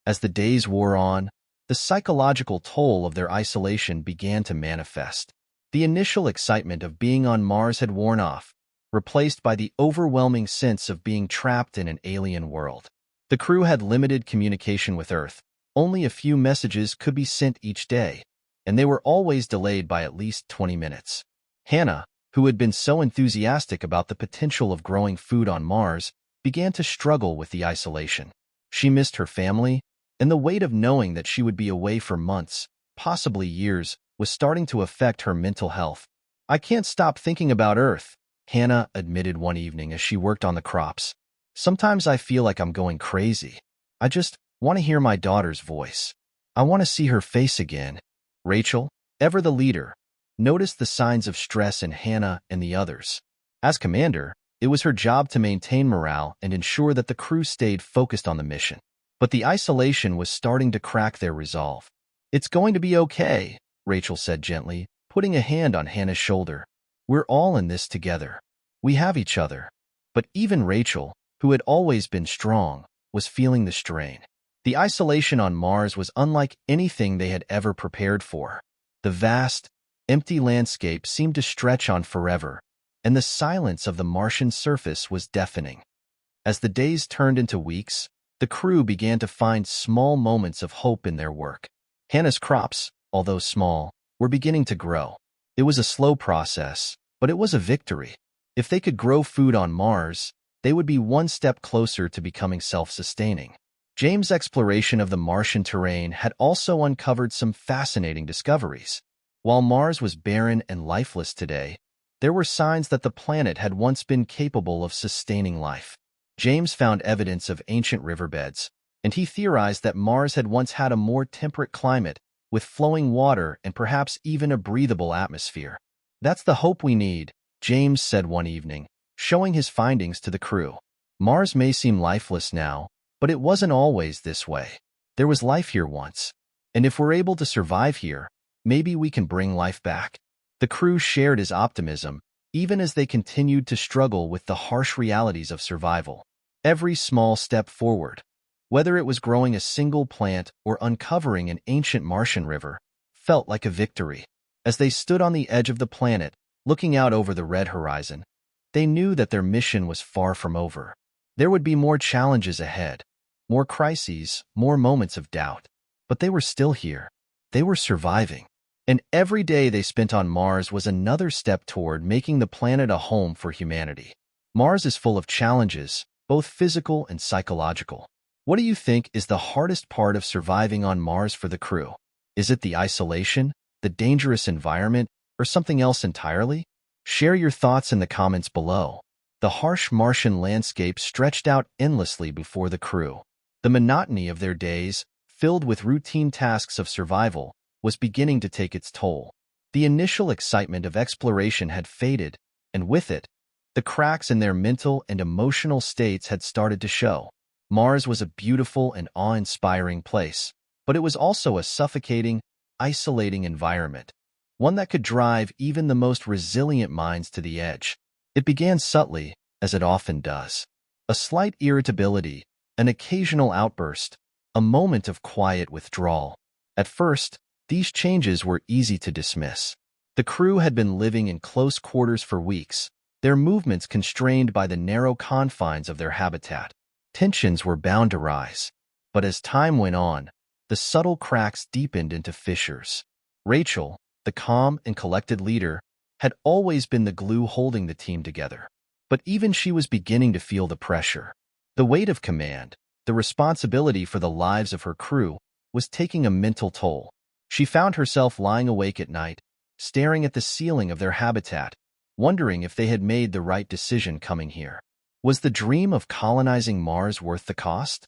As the days wore on, the psychological toll of their isolation began to manifest. The initial excitement of being on Mars had worn off, replaced by the overwhelming sense of being trapped in an alien world. The crew had limited communication with Earth. Only a few messages could be sent each day, and they were always delayed by at least 20 minutes. Hannah, who had been so enthusiastic about the potential of growing food on Mars, began to struggle with the isolation. She missed her family, and the weight of knowing that she would be away for months, possibly years, was starting to affect her mental health. "I can't stop thinking about Earth," Hannah admitted one evening as she worked on the crops. "Sometimes I feel like I'm going crazy. I just want to hear my daughter's voice. I want to see her face again." Rachel, ever the leader, noticed the signs of stress in Hannah and the others. As commander, it was her job to maintain morale and ensure that the crew stayed focused on the mission. But the isolation was starting to crack their resolve. "It's going to be okay," Rachel said gently, putting a hand on Hannah's shoulder. "We're all in this together. We have each other." But even Rachel, who had always been strong, was feeling the strain. The isolation on Mars was unlike anything they had ever prepared for. The vast, empty landscape seemed to stretch on forever, and the silence of the Martian surface was deafening. As the days turned into weeks, the crew began to find small moments of hope in their work. Hannah's crops, although small, were beginning to grow. It was a slow process, but it was a victory. If they could grow food on Mars, they would be one step closer to becoming self-sustaining. James' exploration of the Martian terrain had also uncovered some fascinating discoveries. While Mars was barren and lifeless today, there were signs that the planet had once been capable of sustaining life. James found evidence of ancient riverbeds, and he theorized that Mars had once had a more temperate climate with flowing water and perhaps even a breathable atmosphere. "That's the hope we need," James said one evening, showing his findings to the crew. "Mars may seem lifeless now, but it wasn't always this way. There was life here once. And if we're able to survive here, maybe we can bring life back." The crew shared his optimism, even as they continued to struggle with the harsh realities of survival. Every small step forward, whether it was growing a single plant or uncovering an ancient Martian river, felt like a victory. As they stood on the edge of the planet, looking out over the red horizon, they knew that their mission was far from over. There would be more challenges ahead, more crises, more moments of doubt. But they were still here. They were surviving. And every day they spent on Mars was another step toward making the planet a home for humanity. Mars is full of challenges, both physical and psychological. What do you think is the hardest part of surviving on Mars for the crew? Is it the isolation, the dangerous environment, or something else entirely? Share your thoughts in the comments below. The harsh Martian landscape stretched out endlessly before the crew. The monotony of their days, filled with routine tasks of survival, was beginning to take its toll. The initial excitement of exploration had faded, and with it, the cracks in their mental and emotional states had started to show. Mars was a beautiful and awe-inspiring place, but it was also a suffocating, isolating environment, one that could drive even the most resilient minds to the edge. It began subtly, as it often does. A slight irritability, an occasional outburst, a moment of quiet withdrawal. At first, these changes were easy to dismiss. The crew had been living in close quarters for weeks, their movements constrained by the narrow confines of their habitat. Tensions were bound to rise. But as time went on, the subtle cracks deepened into fissures. Rachel, the calm and collected leader, had always been the glue holding the team together. But even she was beginning to feel the pressure. The weight of command, the responsibility for the lives of her crew, was taking a mental toll. She found herself lying awake at night, staring at the ceiling of their habitat, wondering if they had made the right decision coming here. Was the dream of colonizing Mars worth the cost?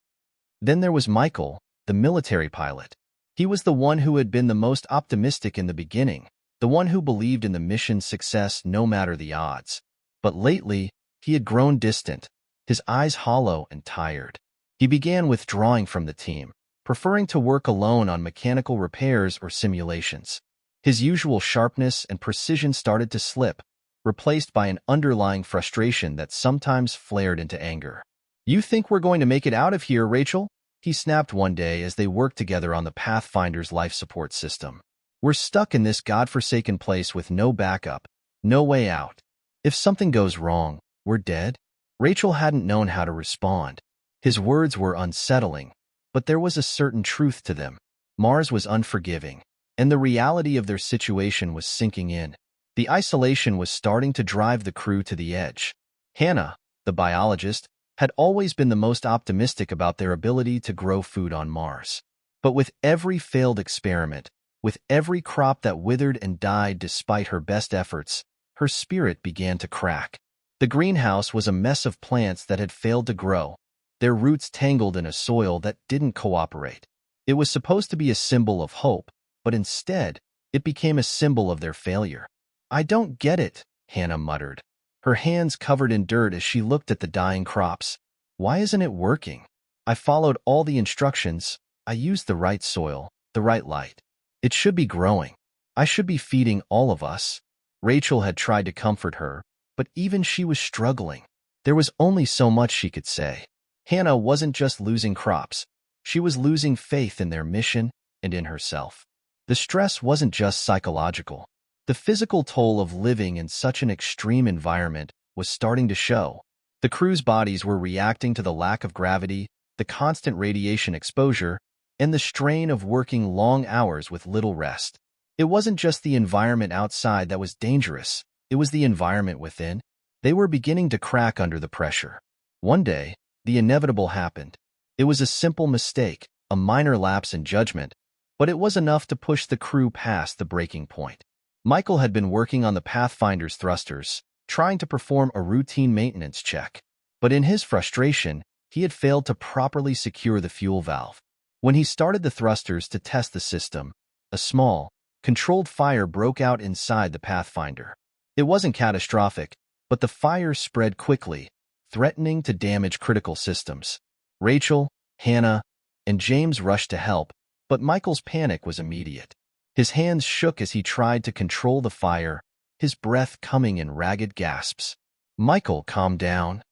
Then there was Michael, the military pilot. He was the one who had been the most optimistic in the beginning, the one who believed in the mission's success no matter the odds. But lately, he had grown distant, his eyes hollow and tired. He began withdrawing from the team, preferring to work alone on mechanical repairs or simulations. His usual sharpness and precision started to slip, replaced by an underlying frustration that sometimes flared into anger. "You think we're going to make it out of here, Rachel?" he snapped one day as they worked together on the Pathfinder's life support system. "We're stuck in this godforsaken place with no backup, no way out. If something goes wrong, we're dead." Rachel hadn't known how to respond. His words were unsettling, but there was a certain truth to them. Mars was unforgiving, and the reality of their situation was sinking in. The isolation was starting to drive the crew to the edge. Hannah, the biologist, had always been the most optimistic about their ability to grow food on Mars. But with every failed experiment, with every crop that withered and died despite her best efforts, her spirit began to crack. The greenhouse was a mess of plants that had failed to grow, their roots tangled in a soil that didn't cooperate. It was supposed to be a symbol of hope, but instead, it became a symbol of their failure. "I don't get it," Hannah muttered, her hands covered in dirt as she looked at the dying crops. "Why isn't it working? I followed all the instructions, I used the right soil, the right light. It should be growing. I should be feeding all of us." Rachel had tried to comfort her, but even she was struggling. There was only so much she could say. Hannah wasn't just losing crops. She was losing faith in their mission and in herself. The stress wasn't just psychological. The physical toll of living in such an extreme environment was starting to show. The crew's bodies were reacting to the lack of gravity, the constant radiation exposure, and the strain of working long hours with little rest. It wasn't just the environment outside that was dangerous, it was the environment within. They were beginning to crack under the pressure. One day, the inevitable happened. It was a simple mistake, a minor lapse in judgment, but it was enough to push the crew past the breaking point. Michael had been working on the Pathfinder's thrusters, trying to perform a routine maintenance check. But in his frustration, he had failed to properly secure the fuel valve. When he started the thrusters to test the system, A small, controlled fire broke out inside the Pathfinder. It wasn't catastrophic, but the fire spread quickly, threatening to damage critical systems. Rachel, Hannah, and James rushed to help, but Michael's panic was immediate. His hands shook as he tried to control the fire, his breath coming in ragged gasps. "Michael, calm down,"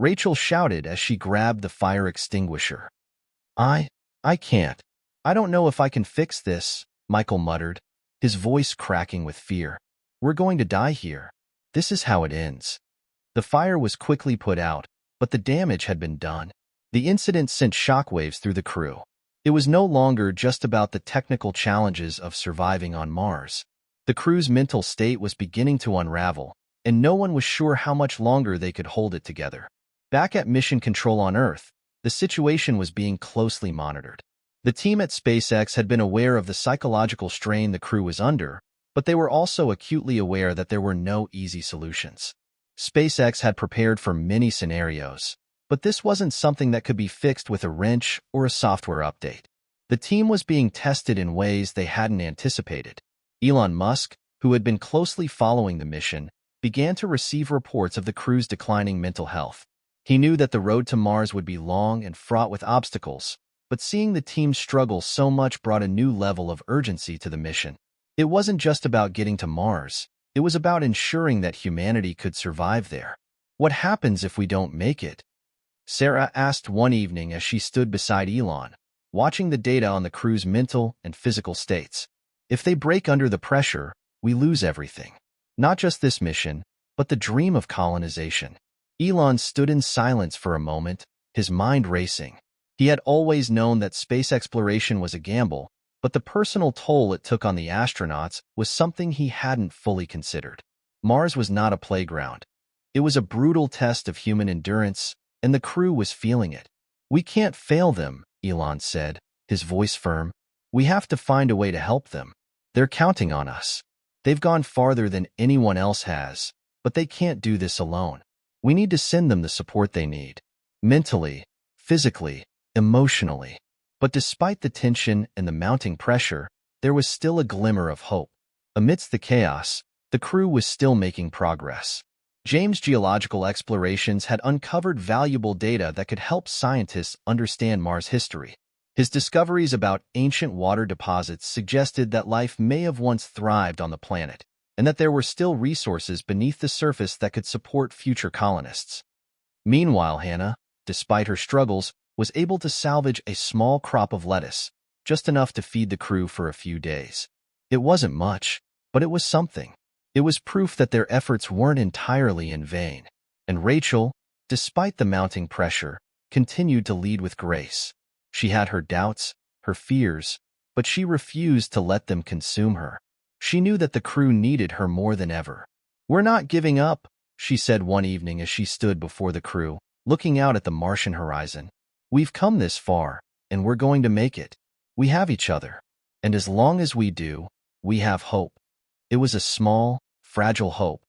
Rachel shouted as she grabbed the fire extinguisher. I can't. I don't know if I can fix this," Michael muttered, his voice cracking with fear. "We're going to die here. This is how it ends." The fire was quickly put out, but the damage had been done. The incident sent shockwaves through the crew. It was no longer just about the technical challenges of surviving on Mars. The crew's mental state was beginning to unravel, and no one was sure how much longer they could hold it together. Back at Mission Control on Earth, the situation was being closely monitored. The team at SpaceX had been aware of the psychological strain the crew was under, but they were also acutely aware that there were no easy solutions. SpaceX had prepared for many scenarios, but this wasn't something that could be fixed with a wrench or a software update. The team was being tested in ways they hadn't anticipated. Elon Musk, who had been closely following the mission, began to receive reports of the crew's declining mental health. He knew that the road to Mars would be long and fraught with obstacles, but seeing the team struggle so much brought a new level of urgency to the mission. It wasn't just about getting to Mars, it was about ensuring that humanity could survive there. "What happens if we don't make it?" Sarah asked one evening as she stood beside Elon, watching the data on the crew's mental and physical states. "If they break under the pressure, we lose everything. Not just this mission, but the dream of colonization." Elon stood in silence for a moment, his mind racing. He had always known that space exploration was a gamble, but the personal toll it took on the astronauts was something he hadn't fully considered. Mars was not a playground. It was a brutal test of human endurance, and the crew was feeling it. "We can't fail them," Elon said, his voice firm. "We have to find a way to help them. They're counting on us. They've gone farther than anyone else has, but they can't do this alone. We need to send them the support they need. Mentally, physically, emotionally." But despite the tension and the mounting pressure, there was still a glimmer of hope. Amidst the chaos, the crew was still making progress. James' geological explorations had uncovered valuable data that could help scientists understand Mars' history. His discoveries about ancient water deposits suggested that life may have once thrived on the planet, and that there were still resources beneath the surface that could support future colonists. Meanwhile, Hannah, despite her struggles, was able to salvage a small crop of lettuce, just enough to feed the crew for a few days. It wasn't much, but it was something. It was proof that their efforts weren't entirely in vain. And Rachel, despite the mounting pressure, continued to lead with grace. She had her doubts, her fears, but she refused to let them consume her. She knew that the crew needed her more than ever. "We're not giving up," she said one evening as she stood before the crew, looking out at the Martian horizon. "We've come this far, and we're going to make it. We have each other. And as long as we do, we have hope." It was a small, fragile hope,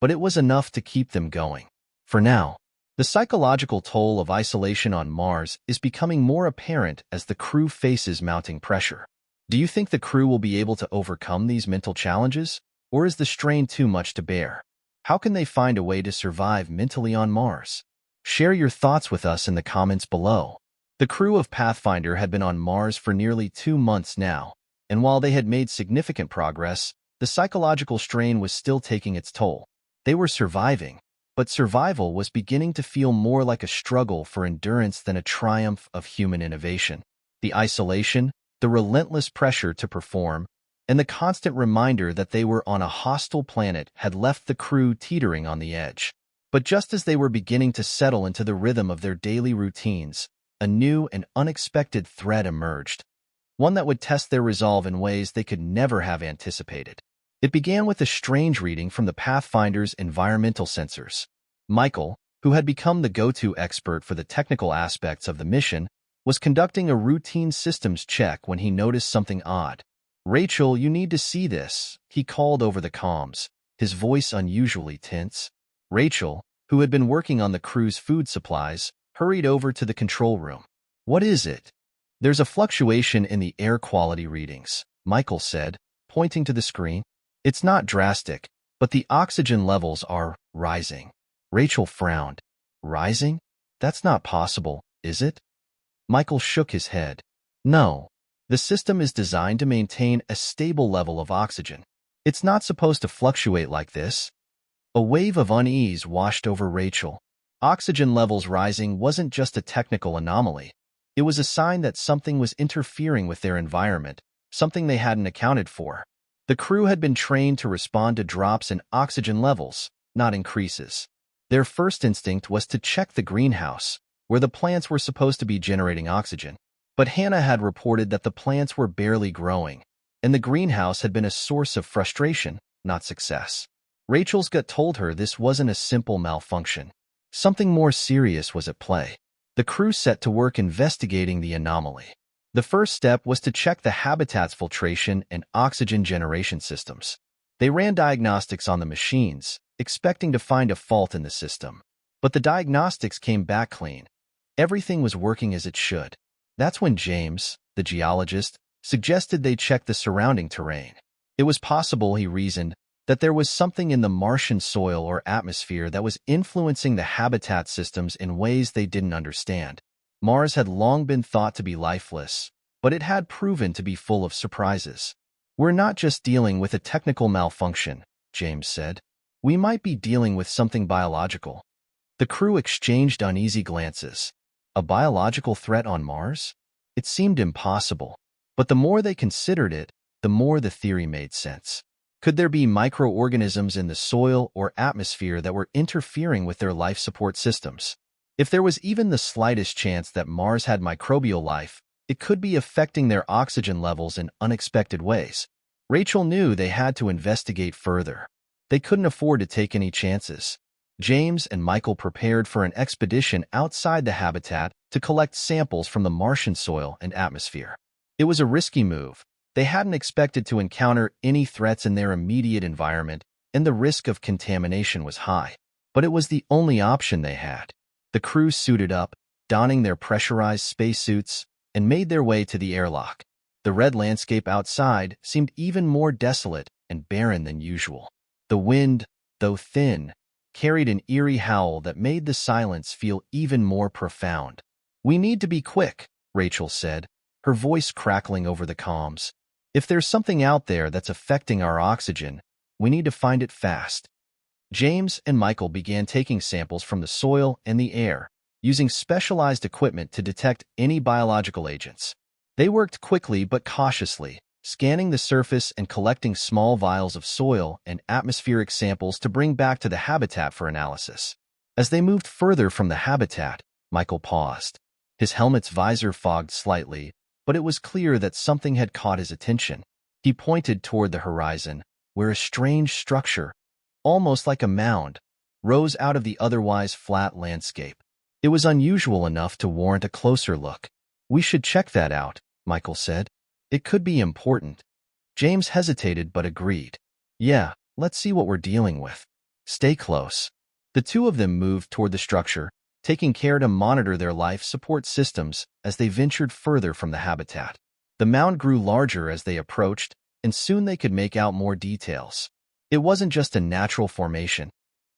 but it was enough to keep them going. For now, the psychological toll of isolation on Mars is becoming more apparent as the crew faces mounting pressure. Do you think the crew will be able to overcome these mental challenges, or is the strain too much to bear? How can they find a way to survive mentally on Mars? Share your thoughts with us in the comments below. The crew of Pathfinder had been on Mars for nearly 2 months now, and while they had made significant progress, the psychological strain was still taking its toll. They were surviving, but survival was beginning to feel more like a struggle for endurance than a triumph of human innovation. The isolation, the relentless pressure to perform, and the constant reminder that they were on a hostile planet had left the crew teetering on the edge. But just as they were beginning to settle into the rhythm of their daily routines, a new and unexpected threat emerged, one that would test their resolve in ways they could never have anticipated. It began with a strange reading from the Pathfinder's environmental sensors. Michael, who had become the go-to expert for the technical aspects of the mission, was conducting a routine systems check when he noticed something odd. "Rachel, you need to see this," he called over the comms, his voice unusually tense. Rachel, who had been working on the crew's food supplies, hurried over to the control room. "What is it?" "There's a fluctuation in the air quality readings," Michael said, pointing to the screen. It's not drastic, but the oxygen levels are rising. Rachel frowned. Rising? That's not possible, is it? Michael shook his head. No. The system is designed to maintain a stable level of oxygen. It's not supposed to fluctuate like this. A wave of unease washed over Rachel. Oxygen levels rising wasn't just a technical anomaly. It was a sign that something was interfering with their environment, something they hadn't accounted for. The crew had been trained to respond to drops in oxygen levels, not increases. Their first instinct was to check the greenhouse, where the plants were supposed to be generating oxygen. But Hannah had reported that the plants were barely growing, and the greenhouse had been a source of frustration, not success. Rachel's gut told her this wasn't a simple malfunction. Something more serious was at play. The crew set to work investigating the anomaly. The first step was to check the habitat's filtration and oxygen generation systems. They ran diagnostics on the machines, expecting to find a fault in the system. But the diagnostics came back clean. Everything was working as it should. That's when James, the geologist, suggested they check the surrounding terrain. It was possible, he reasoned, that there was something in the Martian soil or atmosphere that was influencing the habitat systems in ways they didn't understand. Mars had long been thought to be lifeless, but it had proven to be full of surprises. We're not just dealing with a technical malfunction, James said. We might be dealing with something biological. The crew exchanged uneasy glances. A biological threat on Mars? It seemed impossible. But the more they considered it, the more the theory made sense. Could there be microorganisms in the soil or atmosphere that were interfering with their life support systems? If there was even the slightest chance that Mars had microbial life, it could be affecting their oxygen levels in unexpected ways. Rachel knew they had to investigate further. They couldn't afford to take any chances. James and Michael prepared for an expedition outside the habitat to collect samples from the Martian soil and atmosphere. It was a risky move. They hadn't expected to encounter any threats in their immediate environment, and the risk of contamination was high. But it was the only option they had. The crew suited up, donning their pressurized spacesuits, and made their way to the airlock. The red landscape outside seemed even more desolate and barren than usual. The wind, though thin, carried an eerie howl that made the silence feel even more profound. "We need to be quick," Rachel said, her voice crackling over the comms. "If there's something out there that's affecting our oxygen, we need to find it fast." James and Michael began taking samples from the soil and the air, using specialized equipment to detect any biological agents. They worked quickly but cautiously, scanning the surface and collecting small vials of soil and atmospheric samples to bring back to the habitat for analysis. As they moved further from the habitat, Michael paused. His helmet's visor fogged slightly, but it was clear that something had caught his attention. He pointed toward the horizon, where a strange structure, almost like a mound, rose out of the otherwise flat landscape. It was unusual enough to warrant a closer look. "We should check that out," Michael said. "It could be important." James hesitated but agreed. "Yeah, let's see what we're dealing with. Stay close." The two of them moved toward the structure, taking care to monitor their life support systems as they ventured further from the habitat. The mound grew larger as they approached, and soon they could make out more details. It wasn't just a natural formation.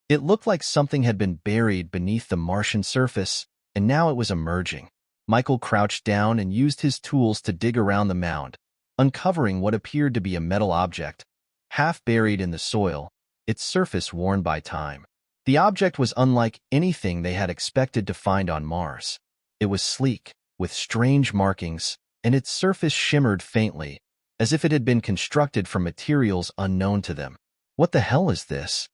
It looked like something had been buried beneath the Martian surface, and now it was emerging. Michael crouched down and used his tools to dig around the mound, uncovering what appeared to be a metal object, half buried in the soil, its surface worn by time. The object was unlike anything they had expected to find on Mars. It was sleek, with strange markings, and its surface shimmered faintly, as if it had been constructed from materials unknown to them. "What the hell is this?"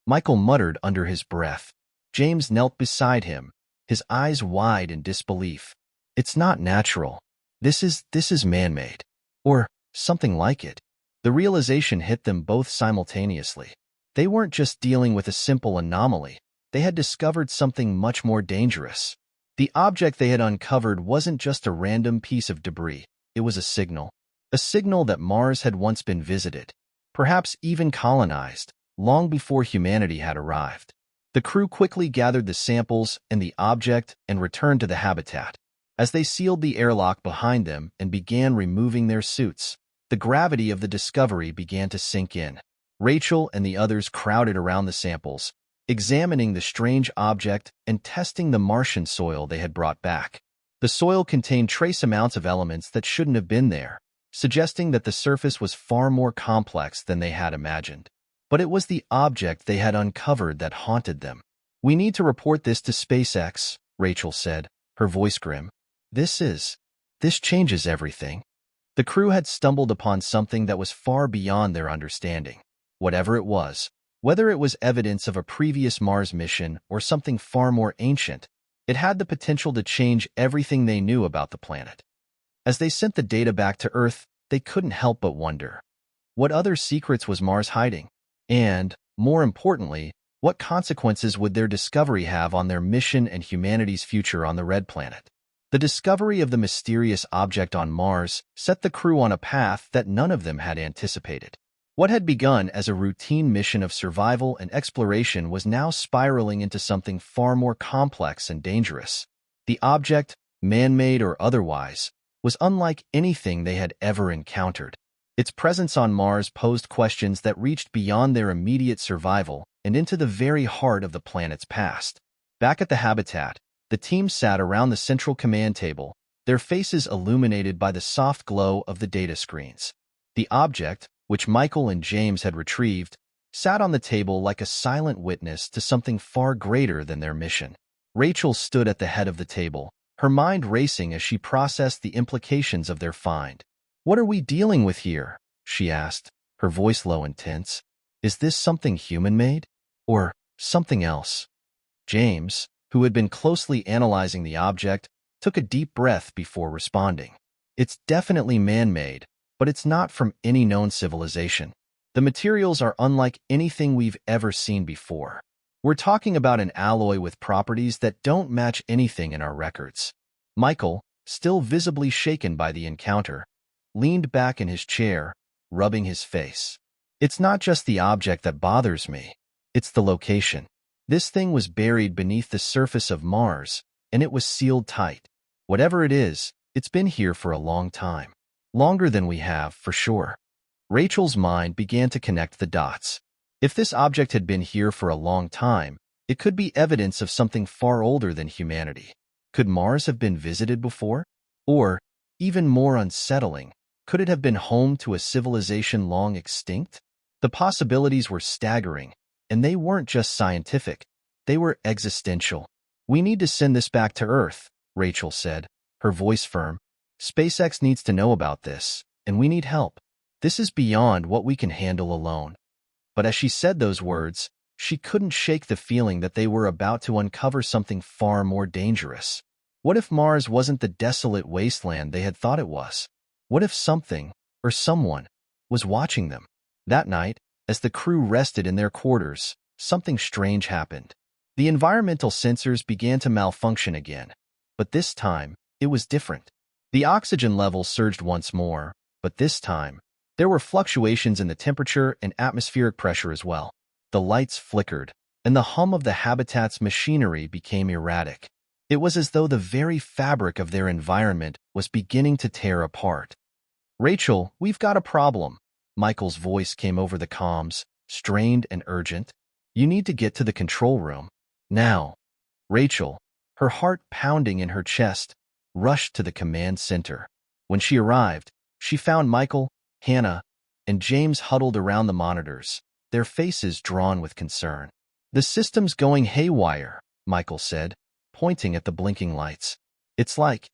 Michael muttered under his breath. James knelt beside him, his eyes wide in disbelief. "It's not natural. This is man-made. Or something like it." The realization hit them both simultaneously. They weren't just dealing with a simple anomaly. They had discovered something much more dangerous. The object they had uncovered wasn't just a random piece of debris. It was a signal. A signal that Mars had once been visited, perhaps even colonized, long before humanity had arrived. The crew quickly gathered the samples and the object and returned to the habitat. As they sealed the airlock behind them and began removing their suits, The gravity of the discovery began to sink in. Rachel and the others crowded around the samples, examining the strange object and testing the Martian soil they had brought back. The soil contained trace amounts of elements that shouldn't have been there, suggesting that the surface was far more complex than they had imagined. But it was the object they had uncovered that haunted them. "We need to report this to SpaceX," Rachel said, her voice grim. This changes everything." The crew had stumbled upon something that was far beyond their understanding. Whatever it was, whether it was evidence of a previous Mars mission or something far more ancient, it had the potential to change everything they knew about the planet. As they sent the data back to Earth, they couldn't help but wonder, what other secrets was Mars hiding? And, more importantly, what consequences would their discovery have on their mission and humanity's future on the Red Planet? The discovery of the mysterious object on Mars set the crew on a path that none of them had anticipated. What had begun as a routine mission of survival and exploration was now spiraling into something far more complex and dangerous. The object, man-made or otherwise, was unlike anything they had ever encountered. Its presence on Mars posed questions that reached beyond their immediate survival and into the very heart of the planet's past. Back at the habitat, the team sat around the central command table, their faces illuminated by the soft glow of the data screens. The object, which Michael and James had retrieved, sat on the table like a silent witness to something far greater than their mission. Rachel stood at the head of the table, her mind racing as she processed the implications of their find. "What are we dealing with here?" she asked, her voice low and tense. "Is this something human-made? Or something else?" James, who had been closely analyzing the object, took a deep breath before responding. "It's definitely man-made, but it's not from any known civilization. The materials are unlike anything we've ever seen before. We're talking about an alloy with properties that don't match anything in our records." Michael, still visibly shaken by the encounter, leaned back in his chair, rubbing his face. "It's not just the object that bothers me. It's the location. This thing was buried beneath the surface of Mars, and it was sealed tight. Whatever it is, it's been here for a long time. Longer than we have, for sure." Rachel's mind began to connect the dots. If this object had been here for a long time, it could be evidence of something far older than humanity. Could Mars have been visited before? Or, even more unsettling, could it have been home to a civilization long extinct? The possibilities were staggering, and they weren't just scientific, they were existential. "We need to send this back to Earth," Rachel said, her voice firm. "SpaceX needs to know about this, and we need help. This is beyond what we can handle alone." But as she said those words, she couldn't shake the feeling that they were about to uncover something far more dangerous. What if Mars wasn't the desolate wasteland they had thought it was? What if something, or someone, was watching them? That night, as the crew rested in their quarters, something strange happened. The environmental sensors began to malfunction again, but this time, it was different. The oxygen levels surged once more, but this time, there were fluctuations in the temperature and atmospheric pressure as well. The lights flickered, and the hum of the habitat's machinery became erratic. It was as though the very fabric of their environment was beginning to tear apart. "Rachel, we've got a problem." Michael's voice came over the comms, strained and urgent. "You need to get to the control room. Now." Rachel, her heart pounding in her chest, rushed to the command center. When she arrived, she found Michael, Hannah, and James huddled around the monitors, their faces drawn with concern. "The system's going haywire," Michael said, pointing at the blinking lights. It's like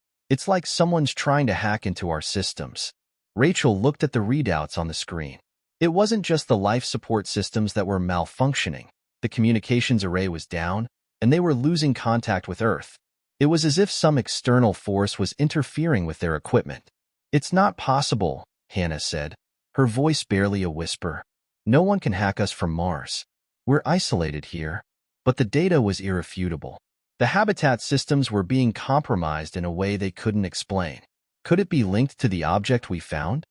someone's trying to hack into our systems." Rachel looked at the readouts on the screen. It wasn't just the life support systems that were malfunctioning. The communications array was down, and they were losing contact with Earth. It was as if some external force was interfering with their equipment. "It's not possible," Hannah said, her voice barely a whisper. "No one can hack us from Mars. We're isolated here." But the data was irrefutable. The habitat systems were being compromised in a way they couldn't explain. Could it be linked to the object we found?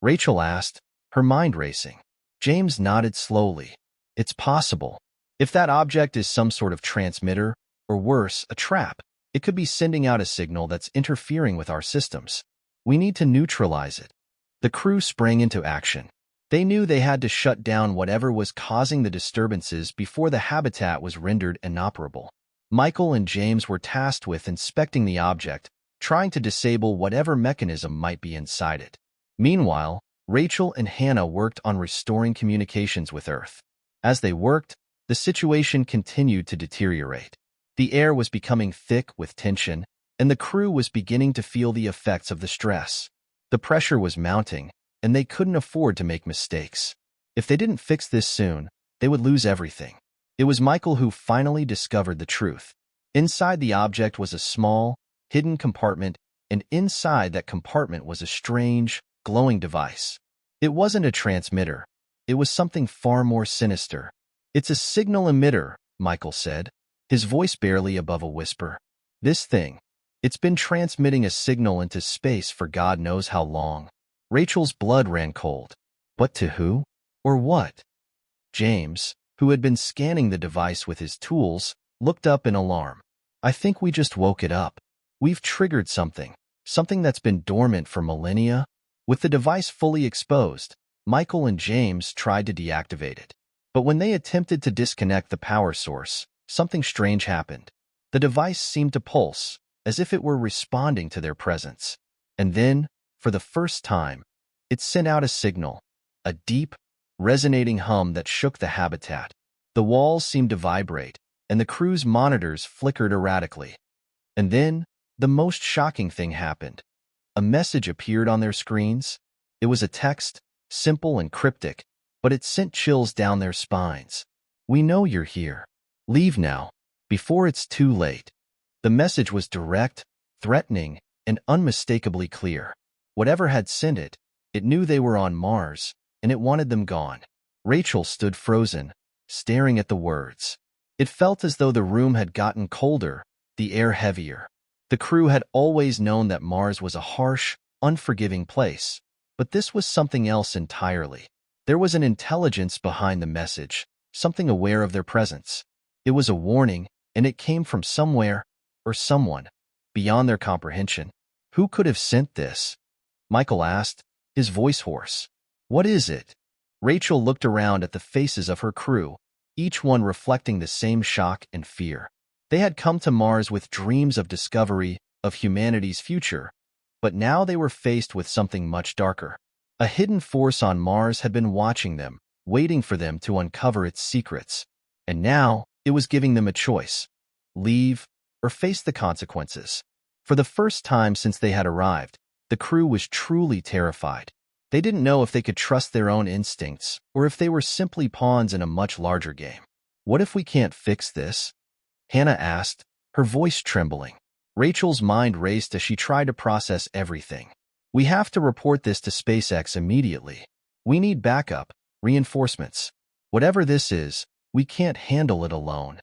Rachel asked, her mind racing. James nodded slowly. "It's possible. If that object is some sort of transmitter, or worse, a trap, it could be sending out a signal that's interfering with our systems. We need to neutralize it." The crew sprang into action. They knew they had to shut down whatever was causing the disturbances before the habitat was rendered inoperable. Michael and James were tasked with inspecting the object, trying to disable whatever mechanism might be inside it. Meanwhile, Rachel and Hannah worked on restoring communications with Earth. As they worked, the situation continued to deteriorate. The air was becoming thick with tension, and the crew was beginning to feel the effects of the stress. The pressure was mounting, and they couldn't afford to make mistakes. If they didn't fix this soon, they would lose everything. It was Michael who finally discovered the truth. Inside the object was a small, hidden compartment, and inside that compartment was a strange, glowing device. It wasn't a transmitter. It was something far more sinister. "It's a signal emitter," Michael said, his voice barely above a whisper. "This thing, it's been transmitting a signal into space for God knows how long." Rachel's blood ran cold. But to who? Or what? James, who had been scanning the device with his tools, looked up in alarm. "I think we just woke it up. We've triggered something that's been dormant for millennia." With the device fully exposed, Michael and James tried to deactivate it. But when they attempted to disconnect the power source, something strange happened. The device seemed to pulse, as if it were responding to their presence. And then, for the first time, it sent out a signal, a deep, resonating hum that shook the habitat. The walls seemed to vibrate, and the crew's monitors flickered erratically. And then, the most shocking thing happened. A message appeared on their screens. It was a text, simple and cryptic, but it sent chills down their spines. "We know you're here. Leave now, before it's too late." The message was direct, threatening, and unmistakably clear. Whatever had sent it, it knew they were on Mars, and it wanted them gone. Rachel stood frozen, staring at the words. It felt as though the room had gotten colder, the air heavier. The crew had always known that Mars was a harsh, unforgiving place, but this was something else entirely. There was an intelligence behind the message, something aware of their presence. It was a warning, and it came from somewhere, or someone, beyond their comprehension. Who could have sent this? Michael asked, his voice hoarse. "What is it?" Rachel looked around at the faces of her crew, each one reflecting the same shock and fear. They had come to Mars with dreams of discovery, of humanity's future, but now they were faced with something much darker. A hidden force on Mars had been watching them, waiting for them to uncover its secrets. And now, it was giving them a choice: leave, or face the consequences. For the first time since they had arrived, the crew was truly terrified. They didn't know if they could trust their own instincts, or if they were simply pawns in a much larger game. "What if we can't fix this?" Hannah asked, her voice trembling. Rachel's mind raced as she tried to process everything. "We have to report this to SpaceX immediately. We need backup, reinforcements. Whatever this is, we can't handle it alone."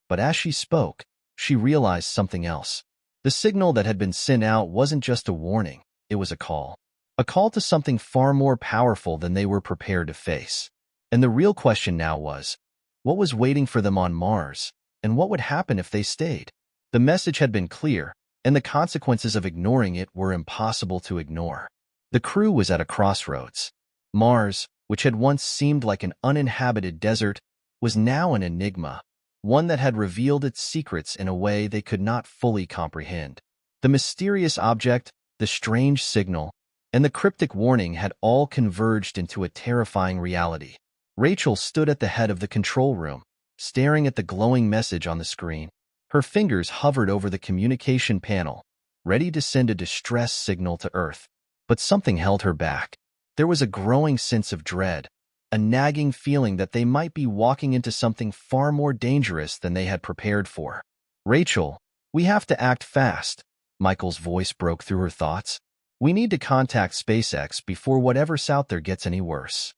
But as she spoke, she realized something else. The signal that had been sent out wasn't just a warning, it was a call. A call to something far more powerful than they were prepared to face. And the real question now was, what was waiting for them on Mars, and what would happen if they stayed? The message had been clear, and the consequences of ignoring it were impossible to ignore. The crew was at a crossroads. Mars, which had once seemed like an uninhabited desert, was now an enigma, one that had revealed its secrets in a way they could not fully comprehend. The mysterious object, the strange signal, and the cryptic warning had all converged into a terrifying reality. Rachel stood at the head of the control room, staring at the glowing message on the screen. Her fingers hovered over the communication panel, ready to send a distress signal to Earth. But something held her back. There was a growing sense of dread, a nagging feeling that they might be walking into something far more dangerous than they had prepared for. "Rachel, we have to act fast," Michael's voice broke through her thoughts. "We need to contact SpaceX before whatever's out there gets any worse."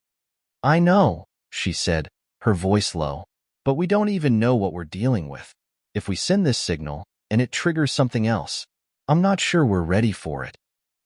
"I know," she said, her voice low, "but we don't even know what we're dealing with. If we send this signal, and it triggers something else, I'm not sure we're ready for it."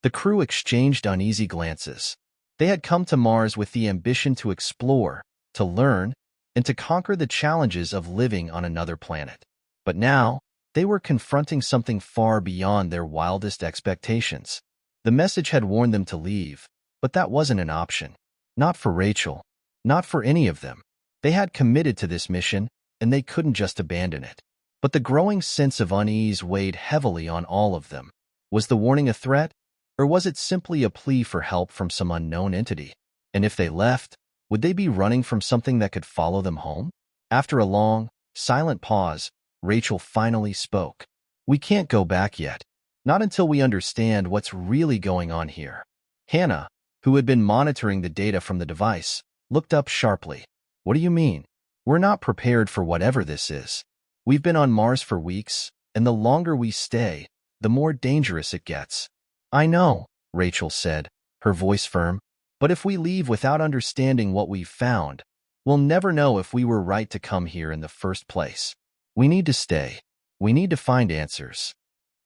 The crew exchanged uneasy glances. They had come to Mars with the ambition to explore, to learn, and to conquer the challenges of living on another planet. But now, they were confronting something far beyond their wildest expectations. The message had warned them to leave, But that wasn't an option. Not for Rachel. Not for any of them. They had committed to this mission, and they couldn't just abandon it. But the growing sense of unease weighed heavily on all of them. Was the warning a threat, or was it simply a plea for help from some unknown entity? And if they left, would they be running from something that could follow them home? After a long, silent pause, Rachel finally spoke. We can't go back yet. Not until we understand what's really going on here. Hannah, who had been monitoring the data from the device, looked up sharply. What do you mean? We're not prepared for whatever this is. We've been on Mars for weeks, and the longer we stay, the more dangerous it gets. I know, Rachel said, her voice firm, but if we leave without understanding what we've found, we'll never know if we were right to come here in the first place. We need to stay. We need to find answers.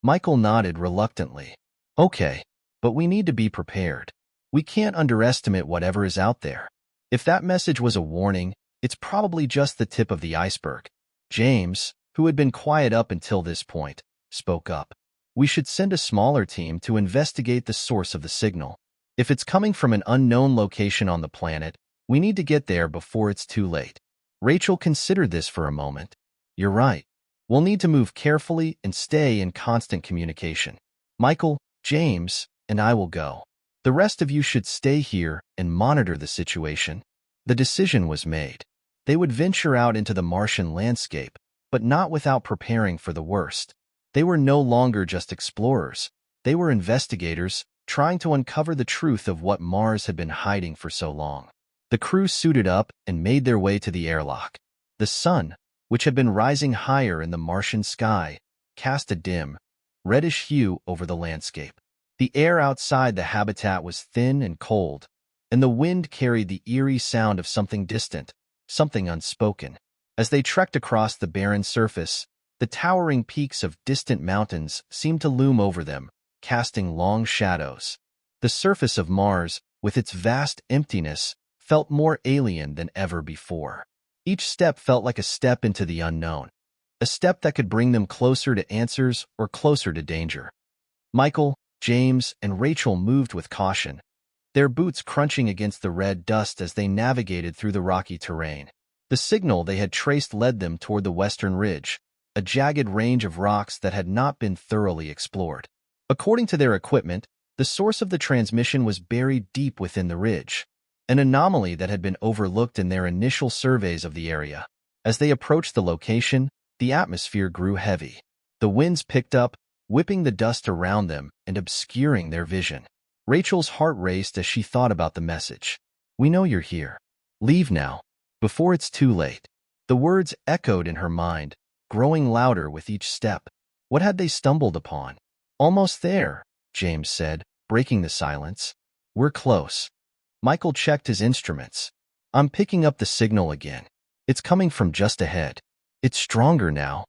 Michael nodded reluctantly. Okay, but we need to be prepared. We can't underestimate whatever is out there. If that message was a warning, it's probably just the tip of the iceberg. James, who had been quiet up until this point, spoke up. We should send a smaller team to investigate the source of the signal. If it's coming from an unknown location on the planet, we need to get there before it's too late. Rachel considered this for a moment. You're right. We'll need to move carefully and stay in constant communication. Michael, James, and I will go. The rest of you should stay here and monitor the situation. The decision was made. They would venture out into the Martian landscape, but not without preparing for the worst. They were no longer just explorers. They were investigators, trying to uncover the truth of what Mars had been hiding for so long. The crew suited up and made their way to the airlock. The sun, which had been rising higher in the Martian sky, cast a dim, reddish hue over the landscape. The air outside the habitat was thin and cold, and the wind carried the eerie sound of something distant, something unspoken. As they trekked across the barren surface, the towering peaks of distant mountains seemed to loom over them, casting long shadows. The surface of Mars, with its vast emptiness, felt more alien than ever before. Each step felt like a step into the unknown, a step that could bring them closer to answers or closer to danger. Michael, James, and Rachel moved with caution, their boots crunching against the red dust as they navigated through the rocky terrain. The signal they had traced led them toward the western ridge, a jagged range of rocks that had not been thoroughly explored. According to their equipment, the source of the transmission was buried deep within the ridge, an anomaly that had been overlooked in their initial surveys of the area. As they approached the location, the atmosphere grew heavy. The winds picked up, whipping the dust around them and obscuring their vision. Rachel's heart raced as she thought about the message. We know you're here. Leave now, before it's too late. The words echoed in her mind, growing louder with each step. What had they stumbled upon? Almost there, James said, breaking the silence. We're close. Michael checked his instruments. I'm picking up the signal again. It's coming from just ahead. It's stronger now.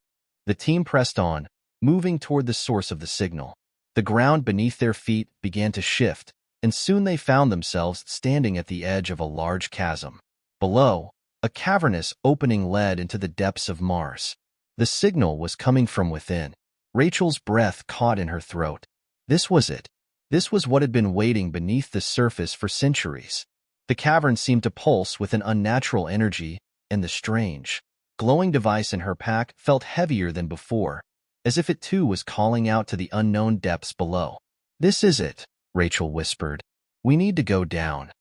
The team pressed on, moving toward the source of the signal. The ground beneath their feet began to shift, and soon they found themselves standing at the edge of a large chasm. Below, a cavernous opening led into the depths of Mars. The signal was coming from within. Rachel's breath caught in her throat. This was it. This was what had been waiting beneath the surface for centuries. The cavern seemed to pulse with an unnatural energy, and the strange, glowing device in her pack felt heavier than before, as if it too was calling out to the unknown depths below. This is it, Rachel whispered. We need to go down.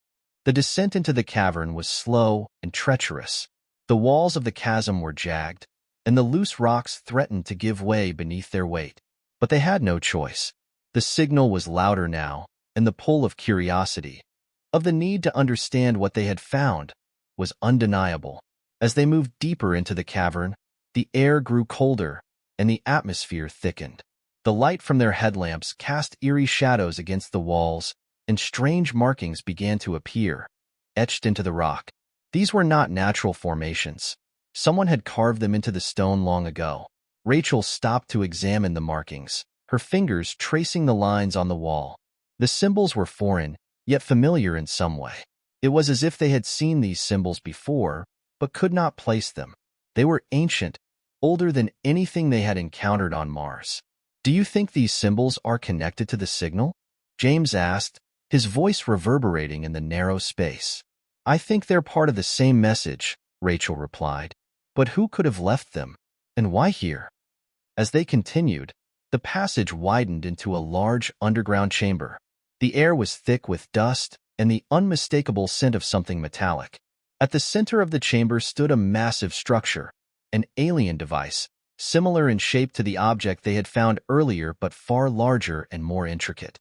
The descent into the cavern was slow and treacherous. The walls of the chasm were jagged, and the loose rocks threatened to give way beneath their weight. But they had no choice. The signal was louder now, and the pull of curiosity, of the need to understand what they had found, was undeniable. As they moved deeper into the cavern, the air grew colder, and the atmosphere thickened. The light from their headlamps cast eerie shadows against the walls, and strange markings began to appear, etched into the rock. These were not natural formations. Someone had carved them into the stone long ago. Rachel stopped to examine the markings, her fingers tracing the lines on the wall. The symbols were foreign, yet familiar in some way. It was as if they had seen these symbols before, but could not place them. They were ancient, older than anything they had encountered on Mars. Do you think these symbols are connected to the signal? James asked, his voice reverberating in the narrow space. "I think they're part of the same message," Rachel replied. "But who could have left them? And why here?" As they continued, the passage widened into a large underground chamber. The air was thick with dust and the unmistakable scent of something metallic. At the center of the chamber stood a massive structure, an alien device, similar in shape to the object they had found earlier but far larger and more intricate.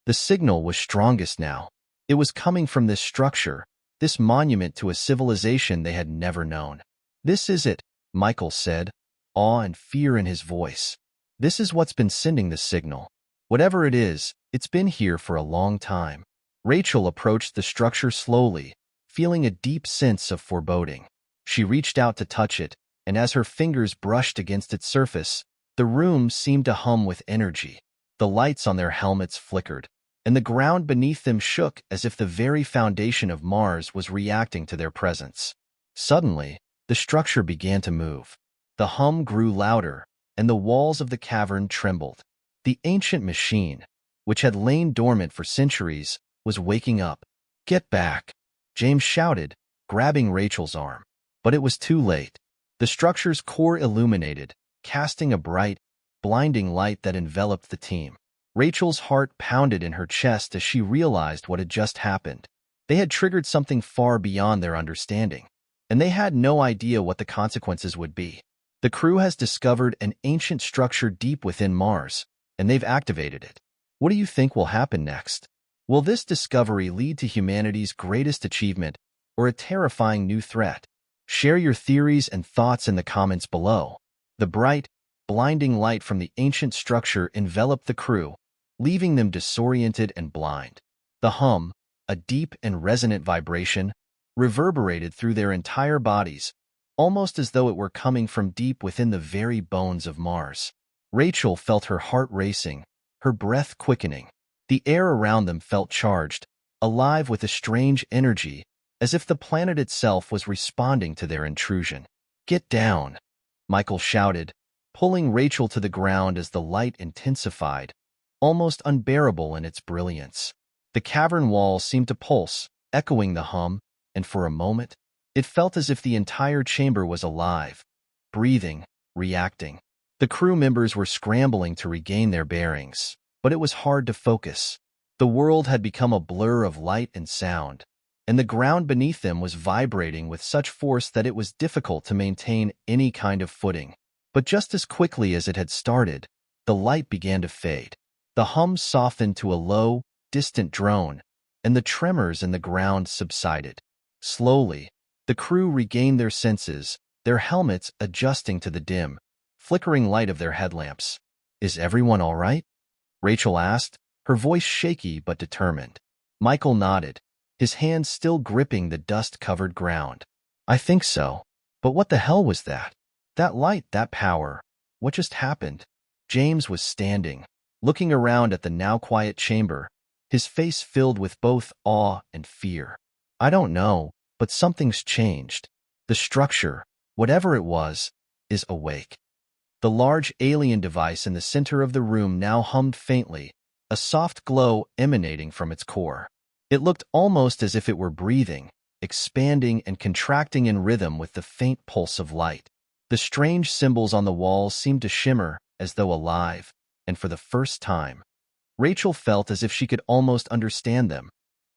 The signal was strongest now. It was coming from this structure, this monument to a civilization they had never known. "This is it," Michael said, awe and fear in his voice. "This is what's been sending the signal. Whatever it is, it's been here for a long time." Rachel approached the structure slowly, feeling a deep sense of foreboding. She reached out to touch it, and as her fingers brushed against its surface, the room seemed to hum with energy. The lights on their helmets flickered, and the ground beneath them shook as if the very foundation of Mars was reacting to their presence. Suddenly, the structure began to move. The hum grew louder, and the walls of the cavern trembled. The ancient machine, which had lain dormant for centuries, was waking up. "Get back!" James shouted, grabbing Rachel's arm. But it was too late. The structure's core illuminated, casting a bright, blinding light that enveloped the team. Rachel's heart pounded in her chest as she realized what had just happened. They had triggered something far beyond their understanding, and they had no idea what the consequences would be. The crew has discovered an ancient structure deep within Mars, and they've activated it. What do you think will happen next? Will this discovery lead to humanity's greatest achievement or a terrifying new threat? Share your theories and thoughts in the comments below. The bright, blinding light from the ancient structure enveloped the crew, leaving them disoriented and blind. The hum, a deep and resonant vibration, reverberated through their entire bodies, almost as though it were coming from deep within the very bones of Mars. Rachel felt her heart racing, her breath quickening. The air around them felt charged, alive with a strange energy, as if the planet itself was responding to their intrusion. "Get down!" Michael shouted, pulling Rachel to the ground as the light intensified, almost unbearable in its brilliance. The cavern walls seemed to pulse, echoing the hum, and for a moment, it felt as if the entire chamber was alive, breathing, reacting. The crew members were scrambling to regain their bearings, but it was hard to focus. The world had become a blur of light and sound, and the ground beneath them was vibrating with such force that it was difficult to maintain any kind of footing. But just as quickly as it had started, the light began to fade. The hum softened to a low, distant drone, and the tremors in the ground subsided. Slowly, the crew regained their senses, their helmets adjusting to the dim, flickering light of their headlamps. "Is everyone all right?" Rachel asked, her voice shaky but determined. Michael nodded, his hands still gripping the dust-covered ground. "I think so. But what the hell was that? That light, that power. What just happened?" James was standing, looking around at the now quiet chamber, his face filled with both awe and fear. "I don't know, but something's changed. The structure, whatever it was, is awake." The large alien device in the center of the room now hummed faintly, a soft glow emanating from its core. It looked almost as if it were breathing, expanding and contracting in rhythm with the faint pulse of light. The strange symbols on the walls seemed to shimmer, as though alive, and for the first time, Rachel felt as if she could almost understand them,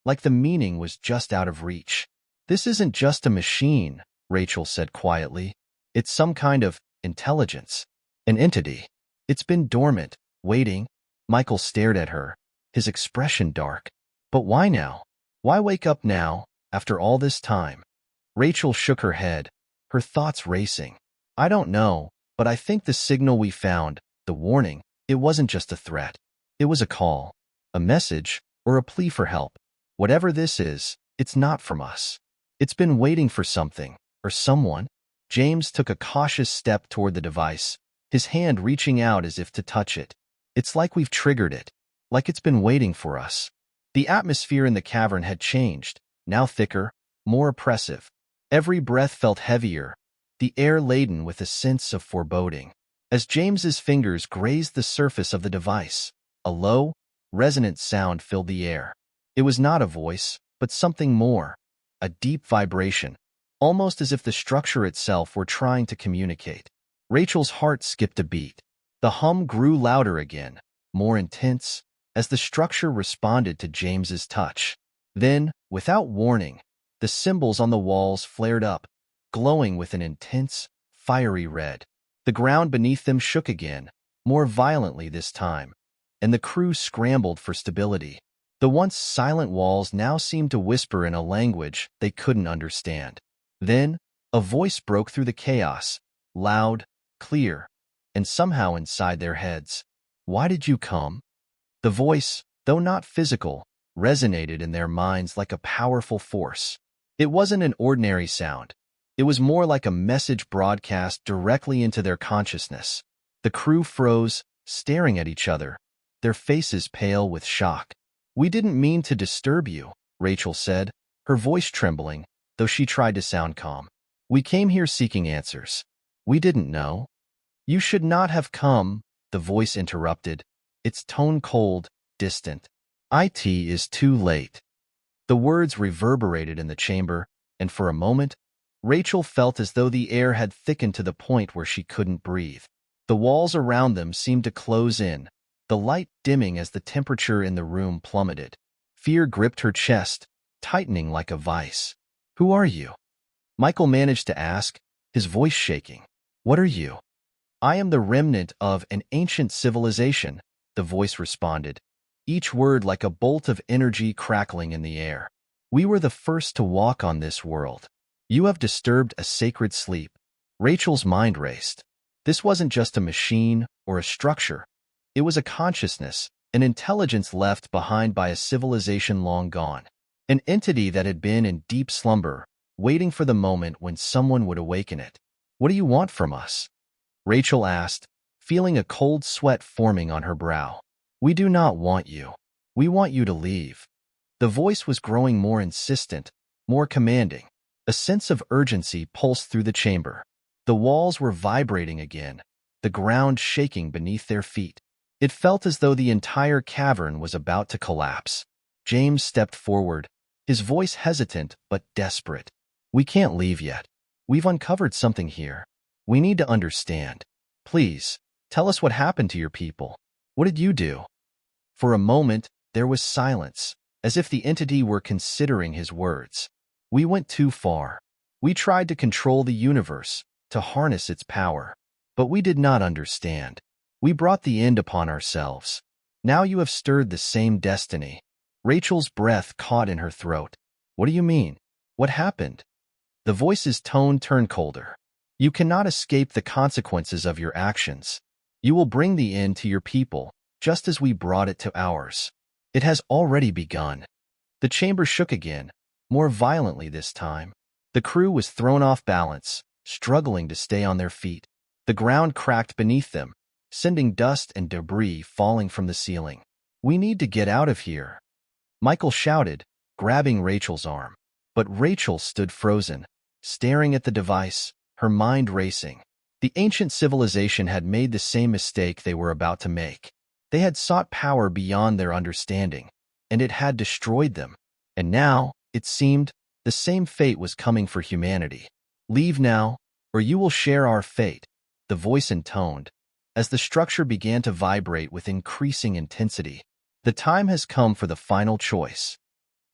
like the meaning was just out of reach. "This isn't just a machine," Rachel said quietly. "It's some kind of intelligence. An entity. It's been dormant, waiting." Michael stared at her, his expression dark. "But why now? Why wake up now, after all this time?" Rachel shook her head, her thoughts racing. "I don't know, but I think the signal we found, the warning, it wasn't just a threat. It was a call, a message, or a plea for help. Whatever this is, it's not from us. It's been waiting for something, or someone." James took a cautious step toward the device, his hand reaching out as if to touch it. "It's like we've triggered it, like it's been waiting for us." The atmosphere in the cavern had changed, now thicker, more oppressive. Every breath felt heavier, the air laden with a sense of foreboding. As James's fingers grazed the surface of the device, a low, resonant sound filled the air. It was not a voice, but something more, a deep vibration, almost as if the structure itself were trying to communicate. Rachel's heart skipped a beat. The hum grew louder again, more intense, as the structure responded to James's touch. Then, without warning, the symbols on the walls flared up, glowing with an intense, fiery red. The ground beneath them shook again, more violently this time, and the crew scrambled for stability. The once silent walls now seemed to whisper in a language they couldn't understand. Then, a voice broke through the chaos, loud, clear, and somehow inside their heads. "Why did you come?" The voice, though not physical, resonated in their minds like a powerful force. It wasn't an ordinary sound. It was more like a message broadcast directly into their consciousness. The crew froze, staring at each other, their faces pale with shock. "We didn't mean to disturb you," Rachel said, her voice trembling, though she tried to sound calm. "We came here seeking answers. We didn't know." "You should not have come," the voice interrupted, its tone cold, distant. "It is too late." The words reverberated in the chamber, and for a moment, Rachel felt as though the air had thickened to the point where she couldn't breathe. The walls around them seemed to close in, the light dimming as the temperature in the room plummeted. Fear gripped her chest, tightening like a vice. "Who are you?" Michael managed to ask, his voice shaking. "What are you?" "I am the remnant of an ancient civilization," the voice responded, each word like a bolt of energy crackling in the air. "We were the first to walk on this world. You have disturbed a sacred sleep." Rachel's mind raced. This wasn't just a machine or a structure. It was a consciousness, an intelligence left behind by a civilization long gone. An entity that had been in deep slumber, waiting for the moment when someone would awaken it. "What do you want from us?" Rachel asked, feeling a cold sweat forming on her brow. "We do not want you. We want you to leave." The voice was growing more insistent, more commanding. A sense of urgency pulsed through the chamber. The walls were vibrating again, the ground shaking beneath their feet. It felt as though the entire cavern was about to collapse. James stepped forward, his voice hesitant but desperate. "We can't leave yet. We've uncovered something here. We need to understand. Please, tell us what happened to your people. What did you do?" For a moment, there was silence, as if the entity were considering his words. "We went too far. We tried to control the universe, to harness its power. But we did not understand. We brought the end upon ourselves. Now you have stirred the same destiny." Rachel's breath caught in her throat. "What do you mean? What happened?" The voice's tone turned colder. "You cannot escape the consequences of your actions. You will bring the end to your people, just as we brought it to ours. It has already begun." The chamber shook again, more violently this time. The crew was thrown off balance, struggling to stay on their feet. The ground cracked beneath them, sending dust and debris falling from the ceiling. "We need to get out of here," Michael shouted, grabbing Rachel's arm. But Rachel stood frozen, staring at the device, her mind racing. The ancient civilization had made the same mistake they were about to make. They had sought power beyond their understanding, and it had destroyed them. And now, it seemed, the same fate was coming for humanity. "Leave now, or you will share our fate," the voice intoned, as the structure began to vibrate with increasing intensity. "The time has come for the final choice."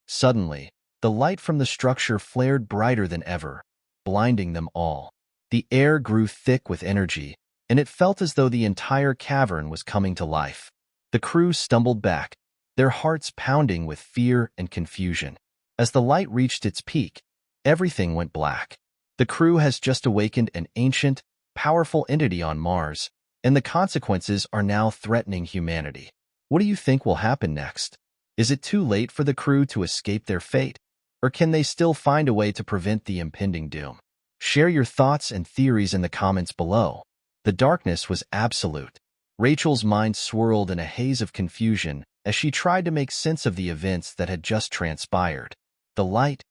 Suddenly, the light from the structure flared brighter than ever, blinding them all. The air grew thick with energy, and it felt as though the entire cavern was coming to life. The crew stumbled back, their hearts pounding with fear and confusion. As the light reached its peak, everything went black. The crew has just awakened an ancient, powerful entity on Mars, and the consequences are now threatening humanity. What do you think will happen next? Is it too late for the crew to escape their fate, or can they still find a way to prevent the impending doom? Share your thoughts and theories in the comments below. The darkness was absolute. Rachel's mind swirled in a haze of confusion as she tried to make sense of the events that had just transpired. The light,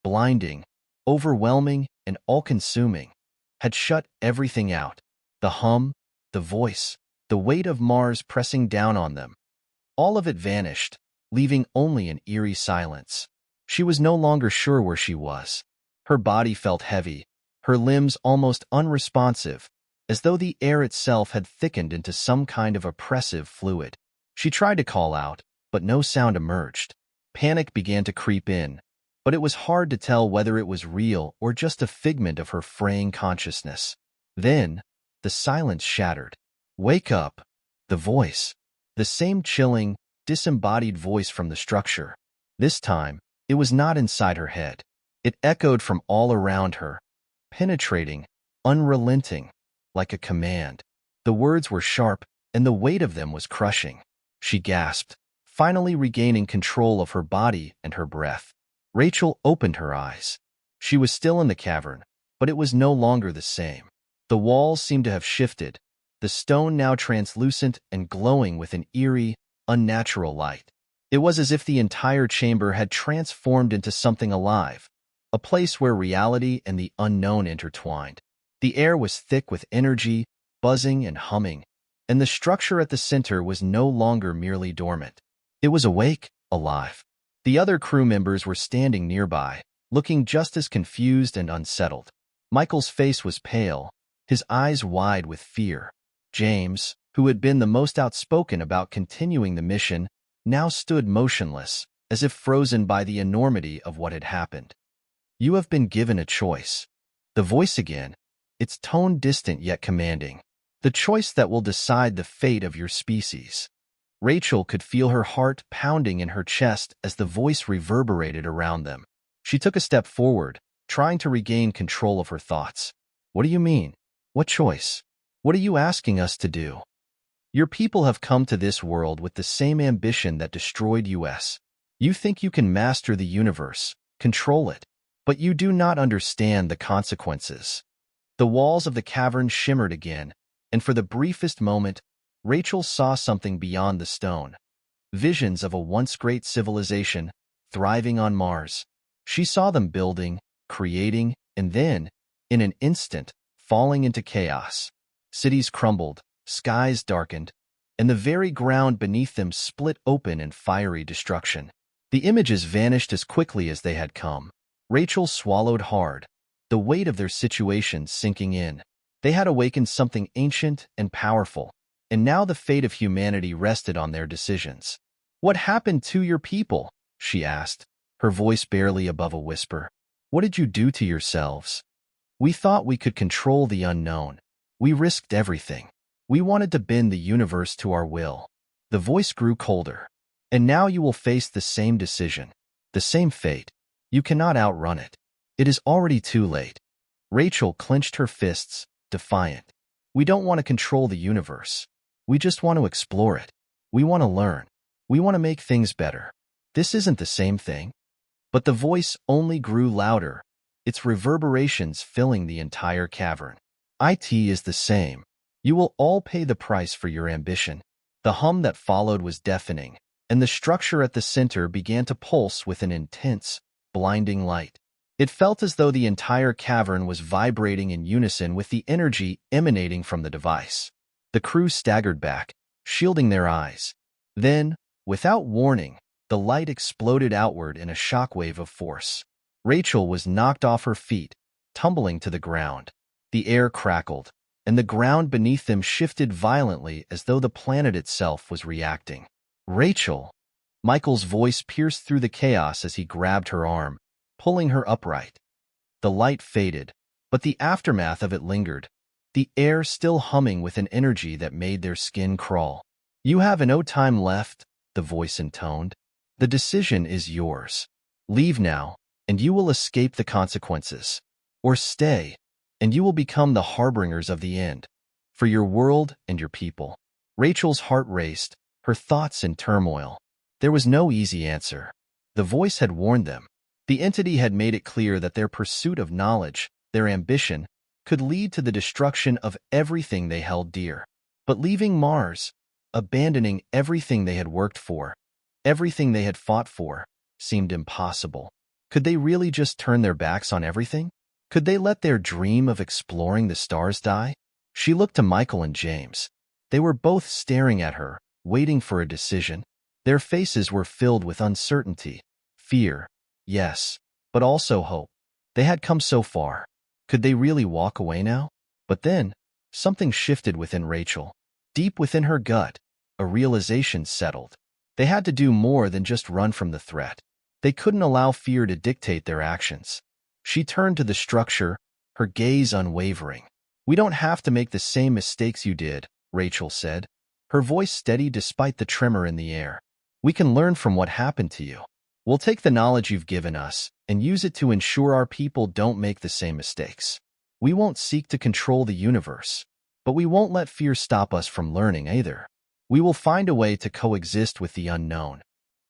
blinding, overwhelming, and all-consuming, had shut everything out. The hum, the voice, the weight of Mars pressing down on them. All of it vanished, leaving only an eerie silence. She was no longer sure where she was. Her body felt heavy, her limbs almost unresponsive, as though the air itself had thickened into some kind of oppressive fluid. She tried to call out, but no sound emerged. Panic began to creep in, but it was hard to tell whether it was real or just a figment of her fraying consciousness. Then, the silence shattered. "Wake up!" The voice. The same chilling, disembodied voice from the structure. This time, it was not inside her head. It echoed from all around her, penetrating, unrelenting, like a command. The words were sharp, and the weight of them was crushing. She gasped, finally regaining control of her body and her breath. Rachel opened her eyes. She was still in the cavern, but it was no longer the same. The walls seemed to have shifted, the stone now translucent and glowing with an eerie, unnatural light. It was as if the entire chamber had transformed into something alive, a place where reality and the unknown intertwined. The air was thick with energy, buzzing and humming, and the structure at the center was no longer merely dormant. It was awake, alive. The other crew members were standing nearby, looking just as confused and unsettled. Michael's face was pale, his eyes wide with fear. James, who had been the most outspoken about continuing the mission, now stood motionless, as if frozen by the enormity of what had happened. "You have been given a choice." The voice again, its tone distant yet commanding. "The choice that will decide the fate of your species." Rachel could feel her heart pounding in her chest as the voice reverberated around them. She took a step forward, trying to regain control of her thoughts. "What do you mean? What choice? What are you asking us to do? Your people have come to this world with the same ambition that destroyed us. You think you can master the universe, control it, but you do not understand the consequences." The walls of the cavern shimmered again, and for the briefest moment, Rachel saw something beyond the stone. Visions of a once great civilization, thriving on Mars. She saw them building, creating, and then, in an instant, falling into chaos. Cities crumbled, skies darkened, and the very ground beneath them split open in fiery destruction. The images vanished as quickly as they had come. Rachel swallowed hard, the weight of their situation sinking in. They had awakened something ancient and powerful, and now the fate of humanity rested on their decisions. "What happened to your people?" she asked, her voice barely above a whisper. "What did you do to yourselves? We thought we could control the unknown. We risked everything. We wanted to bend the universe to our will." The voice grew colder. "And now you will face the same decision, the same fate. You cannot outrun it. It is already too late." Rachel clenched her fists, defiant. "We don't want to control the universe. We just want to explore it. We want to learn. We want to make things better. This isn't the same thing." But the voice only grew louder, its reverberations filling the entire cavern. "It is the same. You will all pay the price for your ambition." The hum that followed was deafening, and the structure at the center began to pulse with an intense, blinding light. It felt as though the entire cavern was vibrating in unison with the energy emanating from the device. The crew staggered back, shielding their eyes. Then, without warning, the light exploded outward in a shockwave of force. Rachel was knocked off her feet, tumbling to the ground. The air crackled, and the ground beneath them shifted violently as though the planet itself was reacting. "Rachel!" Michael's voice pierced through the chaos as he grabbed her arm, pulling her upright. The light faded, but the aftermath of it lingered, the air still humming with an energy that made their skin crawl. "You have no time left," the voice intoned. "The decision is yours. Leave now, and you will escape the consequences. Or stay, and you will become the harbingers of the end, for your world and your people." Rachel's heart raced, her thoughts in turmoil. There was no easy answer. The voice had warned them. The entity had made it clear that their pursuit of knowledge, their ambition, could lead to the destruction of everything they held dear. But leaving Mars, abandoning everything they had worked for, everything they had fought for, seemed impossible. Could they really just turn their backs on everything? Could they let their dream of exploring the stars die? She looked to Michael and James. They were both staring at her, waiting for a decision. Their faces were filled with uncertainty, fear, yes, but also hope. They had come so far. Could they really walk away now? But then, something shifted within Rachel. Deep within her gut, a realization settled. They had to do more than just run from the threat. They couldn't allow fear to dictate their actions. She turned to the structure, her gaze unwavering. "We don't have to make the same mistakes you did," Rachel said, her voice steady despite the tremor in the air. "We can learn from what happened to you. We'll take the knowledge you've given us and use it to ensure our people don't make the same mistakes. We won't seek to control the universe, but we won't let fear stop us from learning either. We will find a way to coexist with the unknown."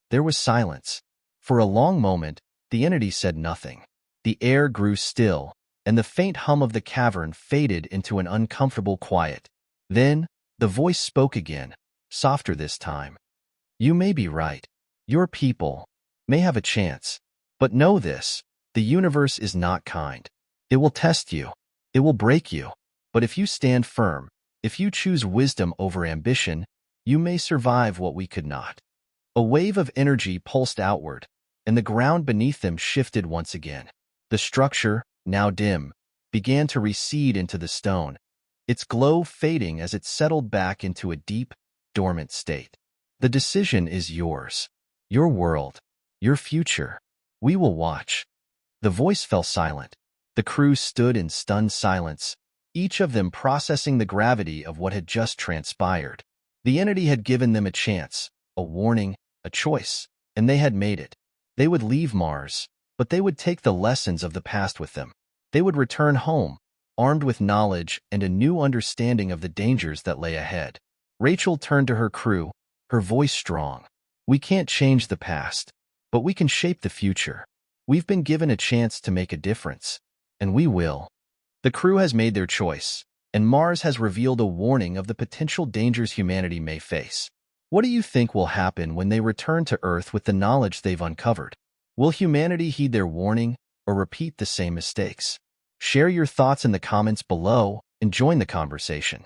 There was silence. For a long moment, the entity said nothing. The air grew still, and the faint hum of the cavern faded into an uncomfortable quiet. Then, the voice spoke again, softer this time. "You may be right. Your people may have a chance. But know this, the universe is not kind. It will test you. It will break you. But if you stand firm, if you choose wisdom over ambition, you may survive what we could not." A wave of energy pulsed outward, and the ground beneath them shifted once again. The structure, now dim, began to recede into the stone, its glow fading as it settled back into a deep, dormant state. "The decision is yours. Your world. Your future. We will watch." The voice fell silent. The crew stood in stunned silence, each of them processing the gravity of what had just transpired. The entity had given them a chance, a warning, a choice, and they had made it. They would leave Mars, but they would take the lessons of the past with them. They would return home, armed with knowledge and a new understanding of the dangers that lay ahead. Rachel turned to her crew, her voice strong. "We can't change the past, but we can shape the future. We've been given a chance to make a difference, and we will." The crew has made their choice, and Mars has revealed a warning of the potential dangers humanity may face. What do you think will happen when they return to Earth with the knowledge they've uncovered? Will humanity heed their warning or repeat the same mistakes? Share your thoughts in the comments below and join the conversation.